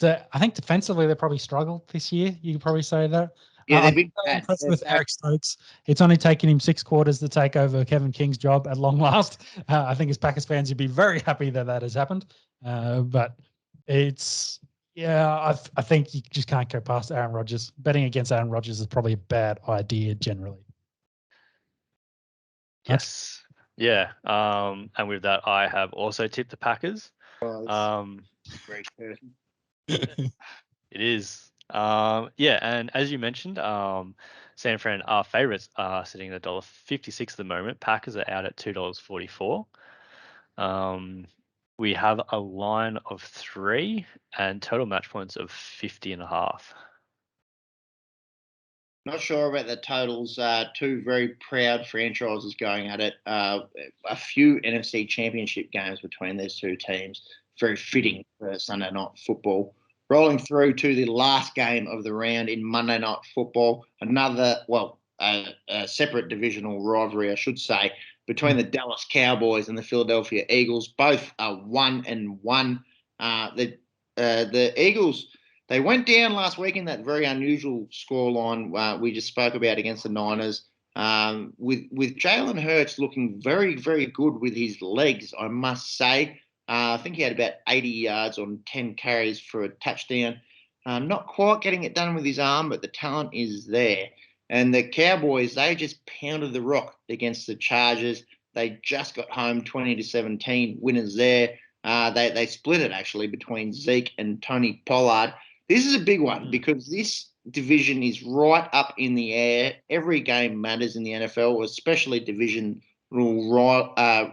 Speaker 1: I think defensively they probably struggled this year. You could probably say that.
Speaker 2: Yeah, they've
Speaker 1: been impressed with Eric Stokes. It's only taken him 6 quarters to take over Kevin King's job at long last. I think as Packers fans, you'd be very happy that has happened. But it's... Yeah, I think you just can't go past Aaron Rodgers. Betting against Aaron Rodgers is probably a bad idea generally.
Speaker 3: Yes. Yeah. And with that, I have also tipped the Packers.
Speaker 2: Great person.
Speaker 3: It is. And as you mentioned, San Fran are favourites sitting at $1.56 at the moment. Packers are out at $2.44. We have a line of 3 and total match points of 50.5.
Speaker 2: Not sure about the totals. 2 very proud franchises going at it. A few NFC championship games between these 2 teams. Very fitting for Sunday night football. Rolling through to the last game of the round in Monday night football. A separate divisional rivalry, I should say, between the Dallas Cowboys and the Philadelphia Eagles. Both are 1-1. The Eagles, they went down last week in that very unusual scoreline we just spoke about against the Niners. With Jalen Hurts looking very, very good with his legs, I must say. I think he had about 80 yards on 10 carries for a touchdown. Not quite getting it done with his arm, but the talent is there. And the Cowboys, they just pounded the rock against the Chargers. They just got home 20-17 winners there. They split it, actually, between Zeke and Tony Pollard. This is a big one because this division is right up in the air. Every game matters in the NFL, especially divisional rivals.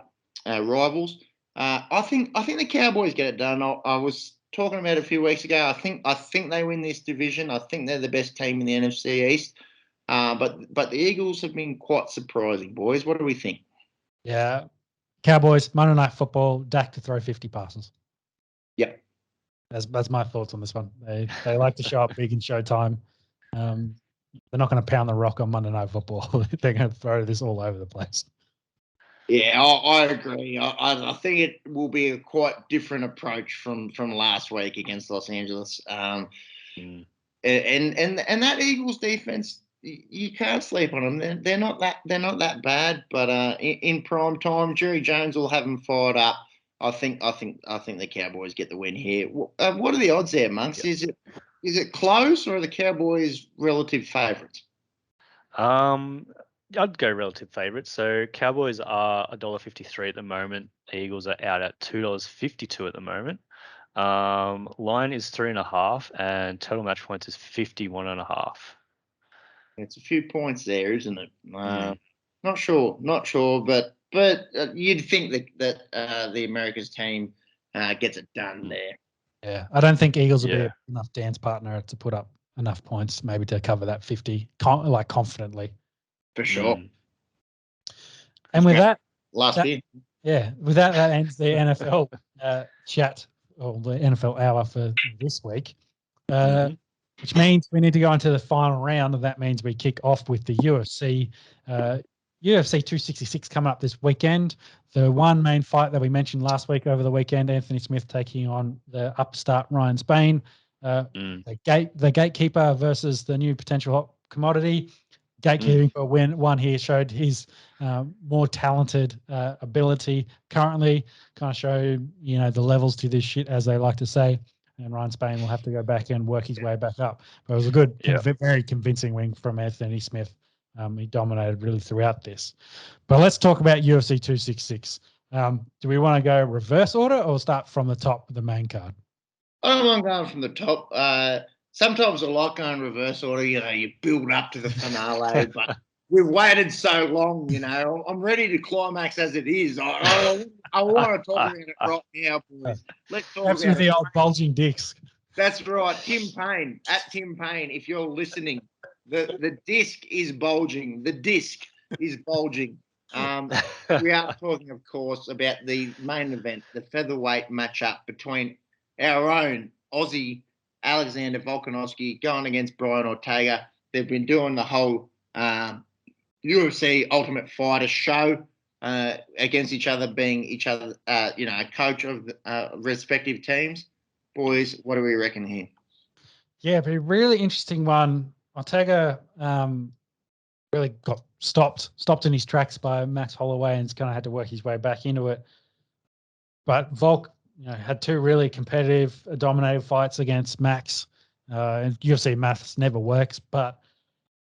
Speaker 2: I think the Cowboys get it done. I was talking about it a few weeks ago. I think they win this division. I think they're the best team in the NFC East. But the Eagles have been quite surprising, boys. What do we think?
Speaker 1: Yeah, Cowboys, Monday Night Football, Dak to throw 50 passes.
Speaker 2: Yep.
Speaker 1: That's my thoughts on this one. They like to show up big in Showtime. They're not going to pound the rock on Monday Night Football. They're going to throw this all over the place.
Speaker 2: Yeah, I agree. I think it will be a quite different approach from last week against Los Angeles. And that Eagles defense, you can't sleep on them. They're not that bad. But in prime time, Jerry Jones will have them fired up. I think the Cowboys get the win here. What are the odds there, Monks? Yep. Is it close, or are the Cowboys relative favourites?
Speaker 3: I'd go relative favourites. So Cowboys are $1.53 at the moment. The Eagles are out at $2.52 at the moment. Line is 3.5, and total match points is 51.5.
Speaker 2: It's a few points there, isn't it? Not sure, but you'd think that the Americas team gets it done there.
Speaker 1: Yeah, I don't think Eagles will be enough dance partner to put up enough points, maybe to cover that 50, confidently.
Speaker 2: For sure.
Speaker 1: And with that,
Speaker 2: with
Speaker 1: that ends the NFL chat, or the NFL hour for this week. Which means we need to go into the final round, and that means we kick off with the UFC. UFC 266 coming up this weekend. The one main fight that we mentioned last week over the weekend, Anthony Smith taking on the upstart Ryan Spain. The gatekeeper versus the new potential hot commodity. Gatekeeping for one here showed his more talented ability currently. Kind of show, the levels to this shit, as they like to say. And Ryan Spain will have to go back and work his way back up. But it was a good, very convincing win from Anthony Smith. He dominated really throughout this. But let's talk about UFC 266. Do we want to go reverse order or start from the top of the main card?
Speaker 2: I don't mind going from the top. Sometimes I like going reverse order. You build up to the finale, but we've waited so long. I'm ready to climax as it is. I want to talk about it right now, boys. Let's talk
Speaker 1: about
Speaker 2: it.
Speaker 1: The old bulging discs.
Speaker 2: That's right, Tim Payne. At Tim Payne, if you're listening, the disc is bulging. The disc is bulging. We are talking, of course, about the main event, the featherweight matchup between our own Aussie Alexander Volkanovski going against Brian Ortega. They've been doing the whole UFC Ultimate Fighter show against each other, being each other, coach of respective teams. Boys, what do we reckon here?
Speaker 1: Yeah, but a really interesting one. Ortega really got stopped in his tracks by Max Holloway, and kind of had to work his way back into it. But Volk, had two really competitive, dominated fights against Max. And UFC maths never works, but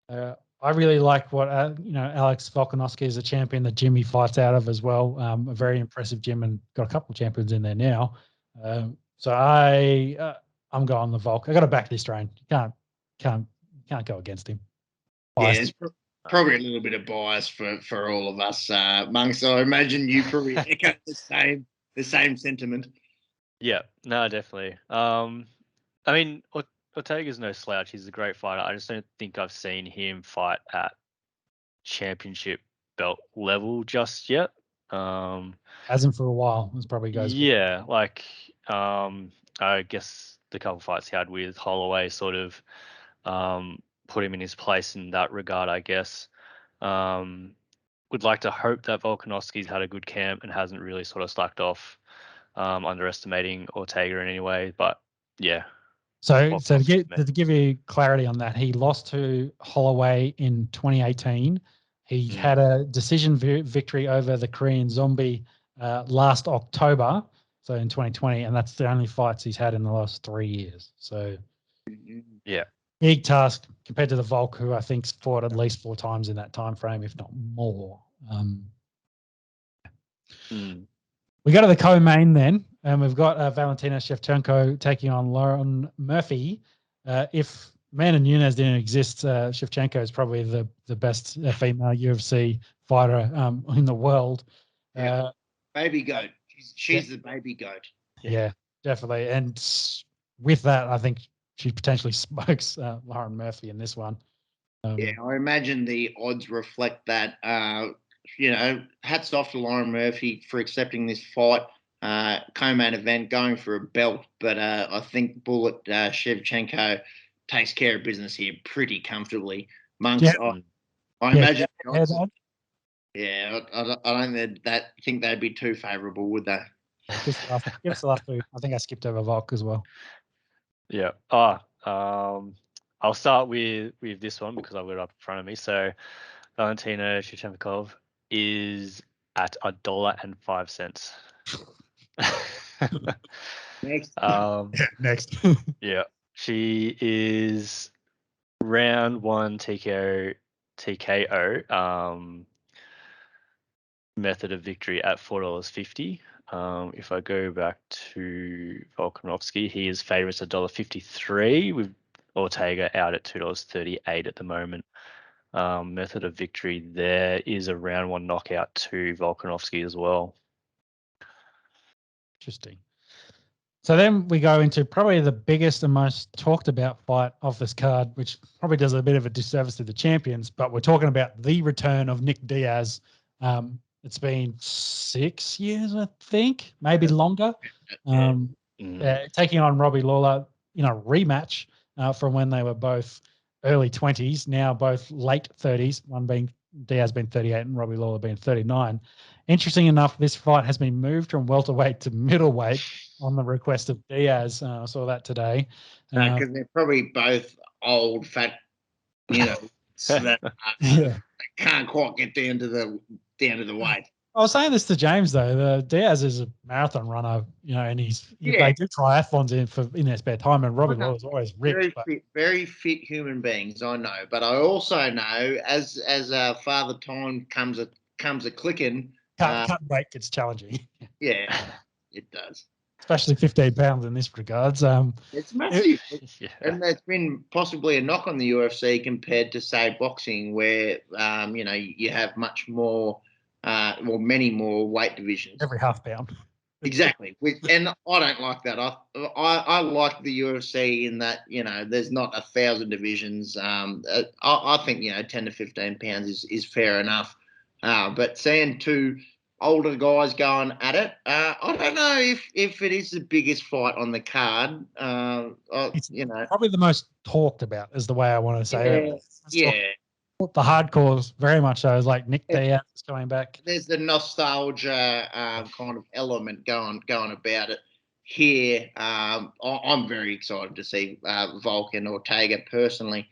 Speaker 1: I really like what Alex Volkanovski is a champion that Jimmy fights out of as well. A very impressive gym, and got a couple of champions in there now. So I'm going the Volk. I got to back this train. You can't go against him.
Speaker 2: Biased. Yeah, it's probably a little bit of bias for all of us, Monks. So I imagine you probably echo the same sentiment.
Speaker 3: Yeah, no, definitely. I mean, Ortega's no slouch. He's a great fighter. I just don't think I've seen him fight at championship belt level just yet.
Speaker 1: Hasn't for a while. It probably goes.
Speaker 3: Yeah, I guess the couple fights he had with Holloway sort of put him in his place in that regard, I guess. Would like to hope that Volkanovski's had a good camp and hasn't really sort of slacked off, underestimating Ortega in any way. But yeah.
Speaker 1: So to give you clarity on that, he lost to Holloway in 2018. He had a decision victory over the Korean Zombie last October, so in 2020, and that's the only fights he's had in the last 3 years. So
Speaker 3: yeah,
Speaker 1: big task compared to the Volk, who I think's fought at least 4 times in that time frame, if not more. We go to the co-main then, and we've got Valentina Shevchenko taking on Lauren Murphy. If Amanda Nunes didn't exist, Shevchenko is probably the best female UFC fighter in the world.
Speaker 2: Baby goat. She's the baby goat.
Speaker 1: Yeah, definitely. And with that, I think she potentially smokes Lauren Murphy in this one.
Speaker 2: I imagine the odds reflect that. hats off to Lauren Murphy for accepting this fight. Co-main event, going for a belt, but I think Bullet Shevchenko takes care of business here pretty comfortably. Monks, I imagine. Yeah, I don't think they'd be too favourable, would they?
Speaker 1: Give us the last two. I think I skipped over Volk as well.
Speaker 3: Yeah. I'll start with this one because I've got it up in front of me. So Valentina Shevchenko is at $1.05.
Speaker 2: Next.
Speaker 1: Next.
Speaker 3: Yeah. She is round 1 TKO method of victory at $4.50. If I go back to Volkanovski, he is favourites at $1.53 with Ortega out at $2.38 at the moment. Method of victory there is a round 1 knockout to Volkanovski as well.
Speaker 1: Interesting. So then we go into probably the biggest and most talked about fight of this card, which probably does a bit of a disservice to the champions, but we're talking about the return of Nick Diaz. It's been 6 years, I think, maybe longer. Taking on Robbie Lawler in a rematch from when they were both early 20s, now both late 30s, one being Diaz being 38 and Robbie Lawler being 39. Interesting enough, this fight has been moved from welterweight to middleweight on the request of Diaz. I saw that today.
Speaker 2: Because they're probably both old, fat, so that they can't quite get down to the weight.
Speaker 1: I was saying this to James though. Diaz is a marathon runner, and they do triathlons in their spare time, and Robbie Lawler's always ripped.
Speaker 2: Very fit human beings, I know. But I also know as Father Time comes a clicking,
Speaker 1: cut weight gets challenging.
Speaker 2: Yeah, it does.
Speaker 1: Especially 15 pounds in this regards.
Speaker 2: It's massive. And there's been possibly a knock on the UFC compared to, say, boxing, where you have much more, many more weight divisions.
Speaker 1: Every half pound.
Speaker 2: Exactly. And I don't like that. I like the UFC in that, there's not 1,000 divisions. I think, 10 to 15 pounds is fair enough. But seeing two older guys going at it, I don't know if it is the biggest fight on the card.
Speaker 1: It's probably the most talked about is the way I want to say it.
Speaker 2: Yeah.
Speaker 1: The hardcore very much so is like Nick Diaz is coming back.
Speaker 2: There's the nostalgia kind of element going about it here. I'm very excited to see Volk and Ortega personally.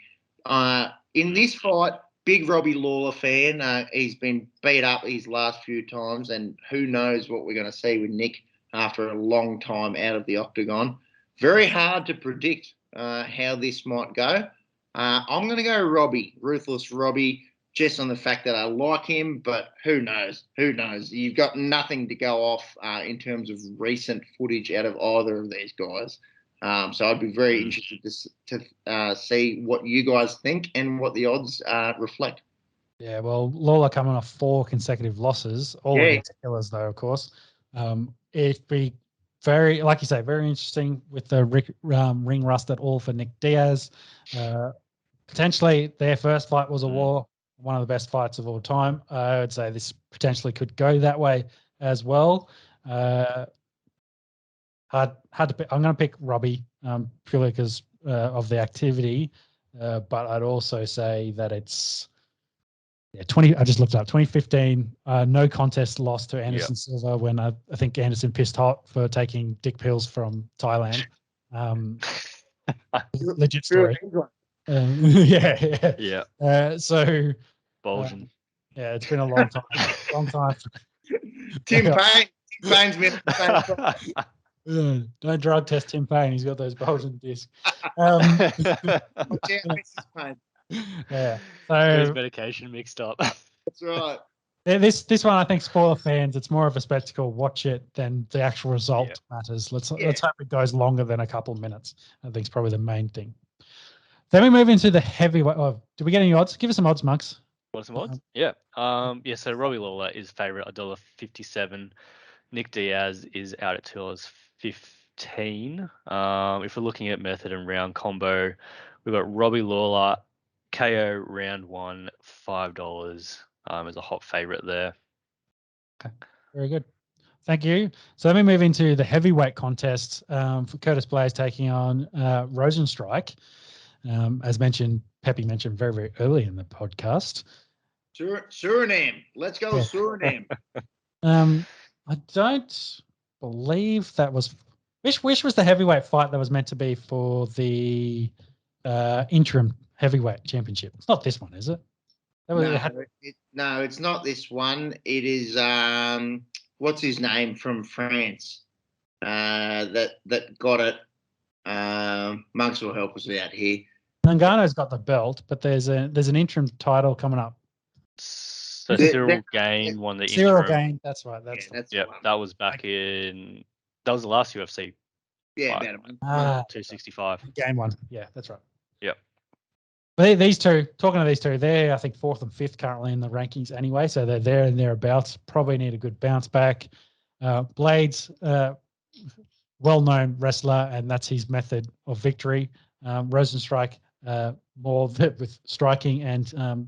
Speaker 2: In this fight, big Robbie Lawler fan. He's been beat up his last few times, and who knows what we're going to see with Nick after a long time out of the octagon. Very hard to predict how this might go. I'm going to go Robbie, Ruthless Robbie, just on the fact that I like him, but who knows? Who knows? You've got nothing to go off in terms of recent footage out of either of these guys. So I'd be very interested to see what you guys think and what the odds reflect.
Speaker 1: Yeah, well, Lawler coming off 4 consecutive losses, all against killers, though, of course. It'd be very, like you say, very interesting with the ring rust at all for Nick Diaz. Potentially, their first fight was a war, one of the best fights of all time. I would say this potentially could go that way as well. Hard to pick. I'm going to pick Robbie purely because of the activity, but I'd also say that it's 20. I just looked up 2015. No contest loss to Anderson Silva when I think Anderson pissed hot for taking dick pills from Thailand. Legit story. So
Speaker 3: Bolton.
Speaker 1: It's been a long time.
Speaker 2: Tim Payne's been
Speaker 1: don't drug test Tim Payne. He's got those Bolton discs. So
Speaker 3: his medication mixed up.
Speaker 2: That's right.
Speaker 1: This one, I think, spoiler fans, it's more of a spectacle. Watch it than the actual result matters. Let's hope it goes longer than a couple of minutes. I think it's probably the main thing. Then we move into the heavyweight. Oh, did we get any odds? Give us some odds, Monks.
Speaker 3: Want some odds? So Robbie Lawler is favourite $1.57. Nick Diaz is out at $2.15. If we're looking at method and round combo, we've got Robbie Lawler KO round 1, $5. as a hot favourite there.
Speaker 1: Okay, very good. Thank you. So let me move into the heavyweight contest for Curtis Blaze taking on Rosenstrike. As mentioned, Peppy mentioned very, very early in the podcast.
Speaker 2: Suriname. Let's go Suriname.
Speaker 1: I don't believe that was which was the heavyweight fight that was meant to be for the interim heavyweight championship. It's not this one, is it?
Speaker 2: No, it's not this one. It is what's his name from France that got it. Monks will help us out here.
Speaker 1: Nganno's got the belt, but there's an interim title coming up.
Speaker 3: So Cyril Gain won the interim.
Speaker 1: Cyril Gain, that's right.
Speaker 3: That was back in. That was the last UFC.
Speaker 2: Yeah,
Speaker 3: fight.
Speaker 2: about
Speaker 3: 265.
Speaker 1: Gain one. Yeah, that's right.
Speaker 3: Yep.
Speaker 1: But these two, talking to these two, they're I think 4th and 5th currently in the rankings anyway, so they're there and thereabouts. Probably need a good bounce back. Blades, well-known wrestler, and that's his method of victory. Rosenstrike, more with striking and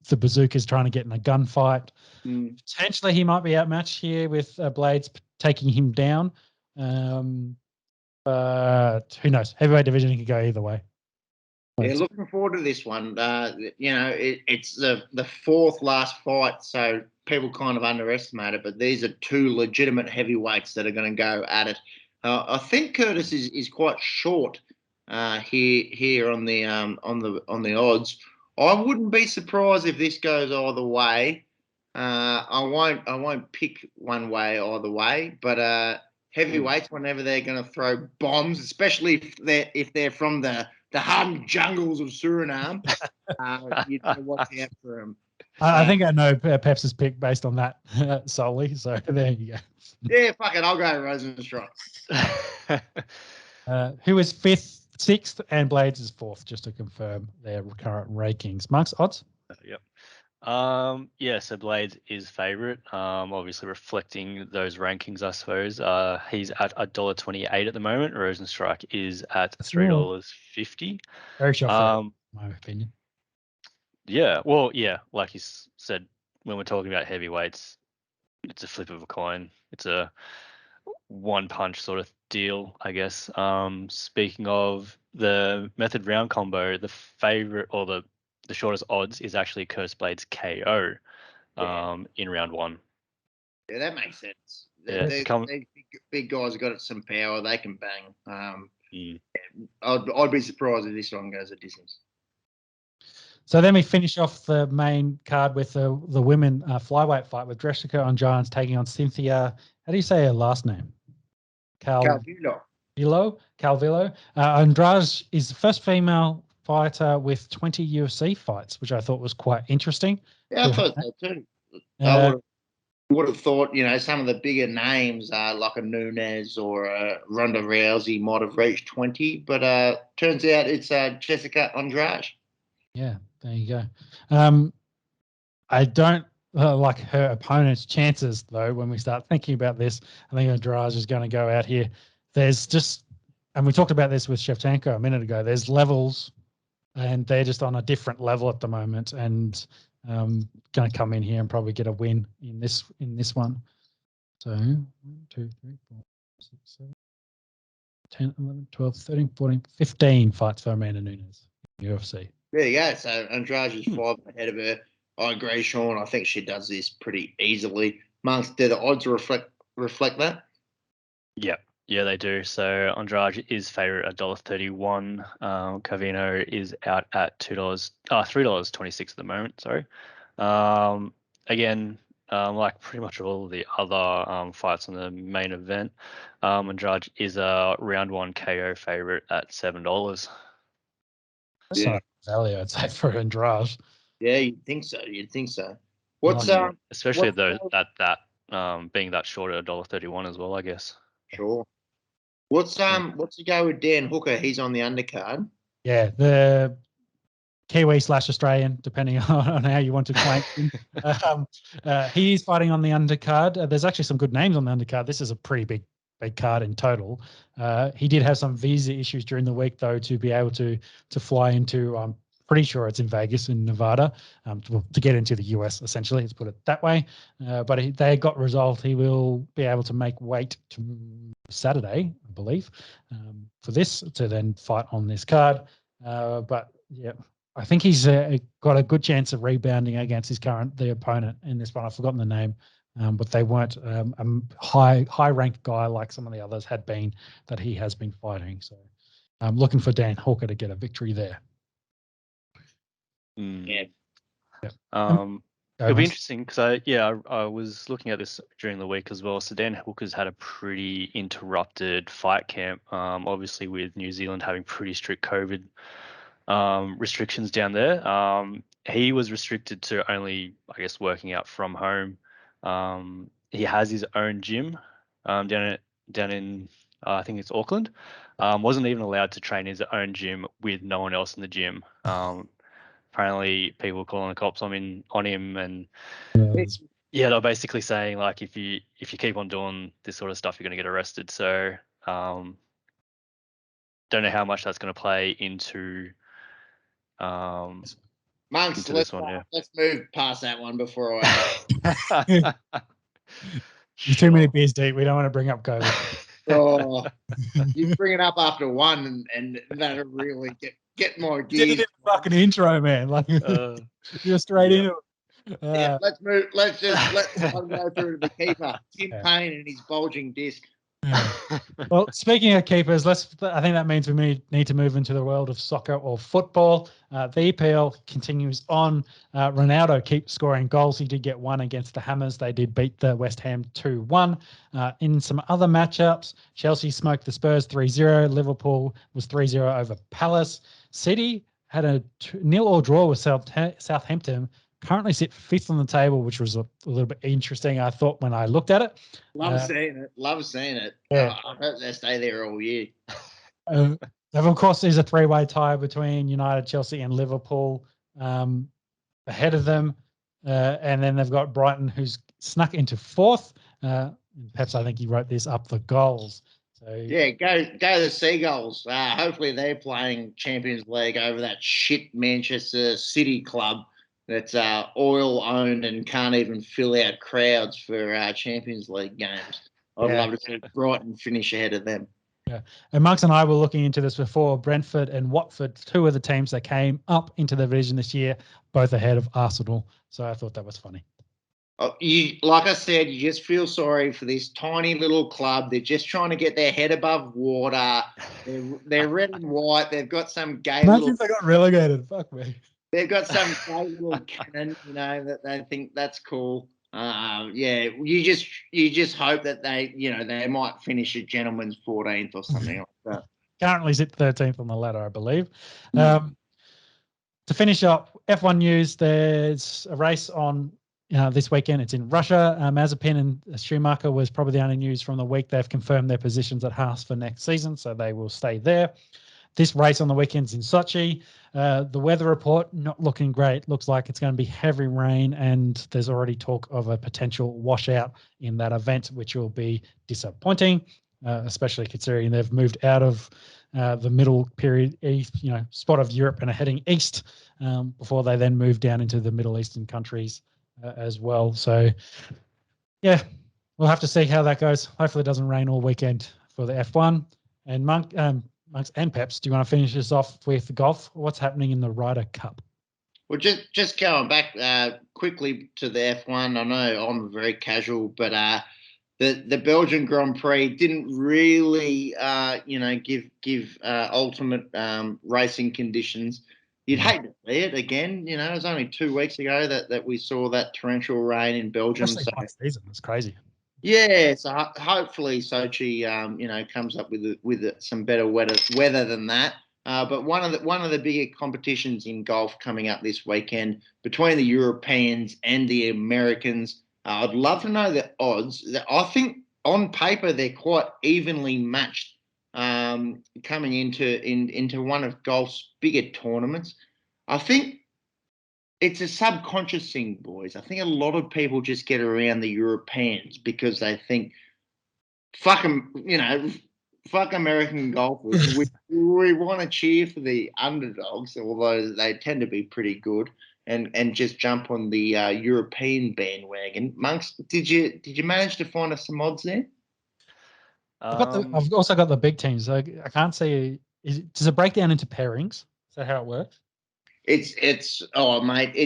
Speaker 1: the bazookas trying to get in a gunfight. Potentially he might be outmatched here with Blades taking him down. But who knows? Heavyweight division could go either way.
Speaker 2: Yeah, looking forward to this one. It's the 4th last fight, so people kind of underestimate it. But these are 2 legitimate heavyweights that are going to go at it. I think Curtis is quite short here on the odds. I wouldn't be surprised if this goes either way. I won't pick one way either way, but heavyweights, whenever they're going to throw bombs, especially if they're from the hardened jungles of Suriname, you know watch out for them.
Speaker 1: I think I know Pep's pick based on that solely. So there you go.
Speaker 2: Yeah, fuck it. I'll go Rosenstrike.
Speaker 1: Who is 5th, 6th, and Blades is 4th, just to confirm their current rankings. Mark's odds?
Speaker 3: Yep. So Blades is favourite. Obviously reflecting those rankings, I suppose. He's at $1.28 at the moment. Rosenstrike is at $3.50.
Speaker 1: Very short, in my opinion.
Speaker 3: Yeah, well, yeah, like you said, when we're talking about heavyweights, it's a flip of a coin. It's a one-punch sort of deal, I guess. Speaking of the method round combo, the favourite or the shortest odds is actually Curtis Blades KO in round 1.
Speaker 2: Yeah, that makes sense.
Speaker 3: These
Speaker 2: big guys have got some power. They can bang. I'd be surprised if this one goes a distance.
Speaker 1: So then we finish off the main card with the women flyweight fight with Jessica Andrade taking on Cynthia. How do you say her last name? Calvillo. Andrade is the first female fighter with 20 UFC fights, which I thought was quite interesting.
Speaker 2: Yeah, I thought so too. I would have thought, some of the bigger names like a Nunes or a Ronda Rousey might have reached 20, but turns out it's Jessica Andrade.
Speaker 1: Yeah, there you go. I don't like her opponent's chances, though, when we start thinking about this. I think Andrade is going to go out here. There's just, and we talked about this with Shevchenko a minute ago, there's levels, and they're just on a different level at the moment, and going to come in here and probably get a win in this one. So 1, 2, 3, 4, 6, 7, 10, 11, 12, 13, 14, 15 fights for Amanda Nunes in UFC.
Speaker 2: There you go. So Andrade is 5 ahead of her. I agree, Sean. I think she does this pretty easily. Monks, do the odds reflect that?
Speaker 3: Yeah, they do. So Andrade is favourite at $1.31. Calvino is out at $3.26 at the moment. Sorry. Again, like pretty much all of the other fights on the main event, Andrade is a round 1 KO favourite at $7.
Speaker 1: That's not value, I'd say, for Andrade.
Speaker 2: Yeah, you'd think so. What's
Speaker 3: especially though that being that short at $1.31 as well, I guess.
Speaker 2: Sure. What's the go with Dan Hooker? He's on the undercard.
Speaker 1: Yeah, the Kiwi/Australian, depending on how you want to claim him. He is fighting on the undercard. There's actually some good names on the undercard. This is a pretty big card in total. He did have some visa issues during the week, though, to be able to fly into pretty sure it's in Vegas in Nevada, to get into the US, essentially, let's put it that way. But they got resolved. He will be able to make weight to Saturday, I believe, for this, to then fight on this card. But yeah, I think he's got a good chance of rebounding against the opponent in this one. I've forgotten the name, but they weren't a high ranked guy like some of the others had been that he has been fighting. So I'm looking for Dan Hawker to get a victory there.
Speaker 2: Yeah.
Speaker 3: It'll be interesting because I was looking at this during the week as well. So Dan Hooker's had a pretty interrupted fight camp, obviously with New Zealand having pretty strict COVID restrictions down there. He was restricted to only, I guess, working out from home. He has his own gym down in I think it's Auckland. Wasn't even allowed to train his own gym with no one else in the gym. Apparently people were calling the cops on him, and yeah, they're basically saying like if you keep on doing this sort of stuff, you're going to get arrested. So don't know how much that's going to play into
Speaker 2: Monks, let's move past that one before
Speaker 1: There's too many beers deep. We don't want to bring up COVID.
Speaker 2: Oh, you bring it up after one, and that'll really get more gears.
Speaker 1: Did the fucking intro, man. Like you're straight into it.
Speaker 2: Yeah, let's go through the keeper, Tim Payne, and his bulging disc.
Speaker 1: Well, speaking of keepers, I think that means we need to move into the world of soccer or football. The EPL continues on. Ronaldo keeps scoring goals. He did get one against the Hammers. They did beat the West Ham 2-1. In some other matchups, Chelsea smoked the Spurs 3-0. Liverpool was 3-0 over Palace. City had a 0-0 draw with Southampton. Currently sit 5th on the table, which was a little bit interesting, I thought, when I looked at it.
Speaker 2: Love seeing it.
Speaker 1: Yeah.
Speaker 2: I hope they stay there all year.
Speaker 1: Of course, there's a 3-way tie between United, Chelsea, and Liverpool ahead of them. And then they've got Brighton, who's snuck into 4th. Perhaps I think he wrote this up the goals. So
Speaker 2: yeah, go the Seagulls. Hopefully they're playing Champions League over that shit Manchester City club that's oil owned and can't even fill out crowds for Champions League games. I'd love to see Brighton finish ahead of them.
Speaker 1: Yeah, and Marks and I were looking into this before. Brentford and Watford, 2 of the teams that came up into the division this year, both ahead of Arsenal. So I thought that was funny.
Speaker 2: Like I said, you just feel sorry for this tiny little club. They're just trying to get their head above water. They're red and white. They've got some gay
Speaker 1: little... they got relegated. Fuck me.
Speaker 2: They've got some gay little cannon, that they think that's cool. You just hope that they might finish a gentleman's 14th or something like that.
Speaker 1: Currently sit 13th on the ladder, I believe. To finish up, F1 news, there's a race on this weekend. It's in Russia. Mazepin and Schumacher was probably the only news from the week. They've confirmed their positions at Haas for next season, so they will stay there. This race on the weekend's in Sochi. The weather report not looking great. Looks like it's going to be heavy rain, and there's already talk of a potential washout in that event, which will be disappointing, especially considering they've moved out of the middle period east, spot of Europe and are heading east before they then move down into the Middle Eastern countries as well. So, yeah, we'll have to see how that goes. Hopefully it doesn't rain all weekend for the F1. And Monks and Peps, do you want to finish this off with golf? What's happening in the Ryder Cup?
Speaker 2: Well, just going back quickly to the F1, I know I'm very casual, but the Belgian Grand Prix didn't really, give ultimate racing conditions. You'd hate to see it again. It was only 2 weeks ago that we saw that torrential rain in Belgium.
Speaker 1: Especially season. It's crazy.
Speaker 2: Yeah, so hopefully Sochi, comes up with some better weather than that. But one of the bigger competitions in golf coming up this weekend between the Europeans and the Americans. I'd love to know the odds. I think on paper they're quite evenly matched coming into one of golf's bigger tournaments. I think it's a subconscious thing, boys. I think a lot of people just get around the Europeans because they think, fuck them, fuck American golfers. We want to cheer for the underdogs, although they tend to be pretty good, and just jump on the European bandwagon. Monks, did you manage to find us some odds there?
Speaker 1: I've also got the big teams. So I can't say. Does it break down into pairings? Is that how it works?
Speaker 2: It's mate,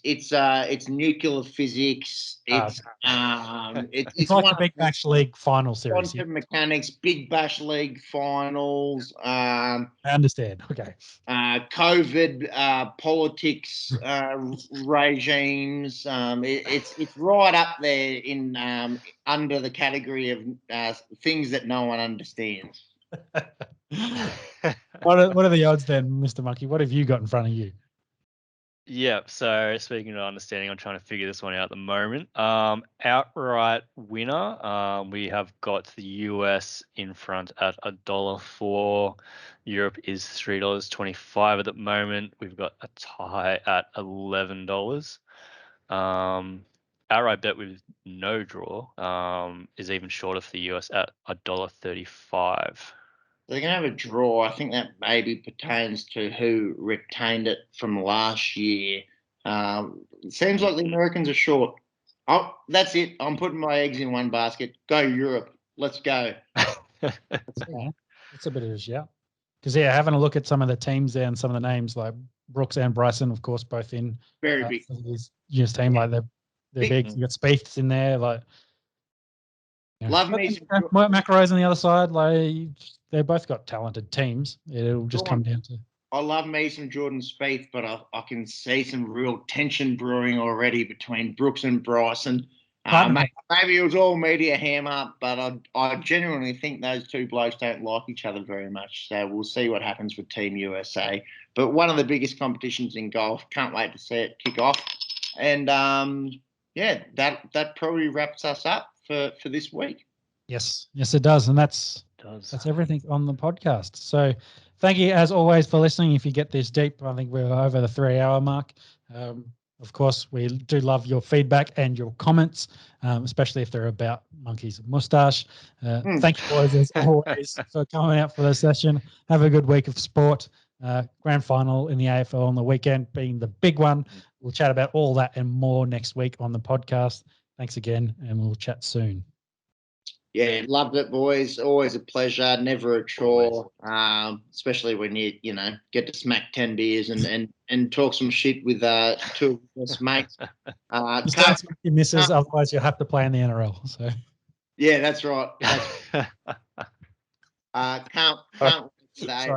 Speaker 2: it's nuclear physics. It's
Speaker 1: like the Big Bash League final series.
Speaker 2: Quantum mechanics, Big Bash League finals.
Speaker 1: I understand. Okay.
Speaker 2: COVID politics regimes. It's right up there in under the category of things that no one understands.
Speaker 1: What are the odds then, Mr. Monkey? What have you got in front of you?
Speaker 3: Yeah, so speaking of understanding, I'm trying to figure this one out at the moment. Outright winner, we have got the US in front at $1.04. Europe is $3.25 at the moment. We've got a tie at $11. Outright bet with no draw is even shorter for the US at $1.35.
Speaker 2: They're going to have a draw. I think that maybe pertains to who retained it from last year. It seems like the Americans are short. Oh, that's it. I'm putting my eggs in one basket. Go Europe. Let's go.
Speaker 1: That's a bit of a shout. Because, having a look at some of the teams there and some of the names like Brooks and Bryson, of course, both in
Speaker 2: very big.
Speaker 1: This US team, like they're big. You got Spieth's in there, like.
Speaker 2: Love me.
Speaker 1: McElroy's on the other side, like. They both got talented teams. It'll just come down to.
Speaker 2: I love me some Jordan Spieth, but I can see some real tension brewing already between Brooks and Bryson. Maybe it was all media hammer, but I genuinely think those two blokes don't like each other very much. So we'll see what happens with Team USA. But one of the biggest competitions in golf. Can't wait to see it kick off. And that probably wraps us up for this week.
Speaker 1: Yes, it does, and that's everything on the podcast. So, thank you as always for listening. If you get this deep, I think we're over the 3-hour mark. Of course, we do love your feedback and your comments, especially if they're about Monkey's moustache. Thank you, boys, as always, for coming out for the session. Have a good week of sport. Grand final in the AFL on the weekend being the big one. We'll chat about all that and more next week on the podcast. Thanks again, and we'll chat soon.
Speaker 2: Yeah, loved it, boys. Always a pleasure. Never a chore. Especially when you get to smack 10 beers and talk some shit with two of us mates.
Speaker 1: Just don't smack your misses, otherwise you'll have to play in the NRL. So.
Speaker 2: Yeah, that's right. Can't wait today.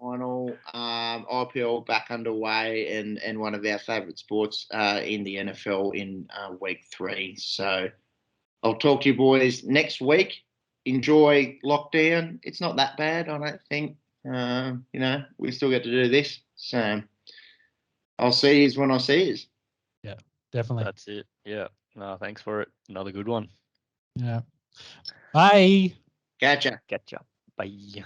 Speaker 2: Final IPL back underway and one of our favourite sports in the NFL in week 3. So. I'll talk to you boys next week. Enjoy lockdown. It's not that bad, I don't think. We still get to do this. So I'll see you when I see you.
Speaker 1: Yeah, definitely.
Speaker 3: That's it. Yeah. No, thanks for it. Another good one.
Speaker 1: Yeah. Bye.
Speaker 2: Catch ya.
Speaker 3: Bye.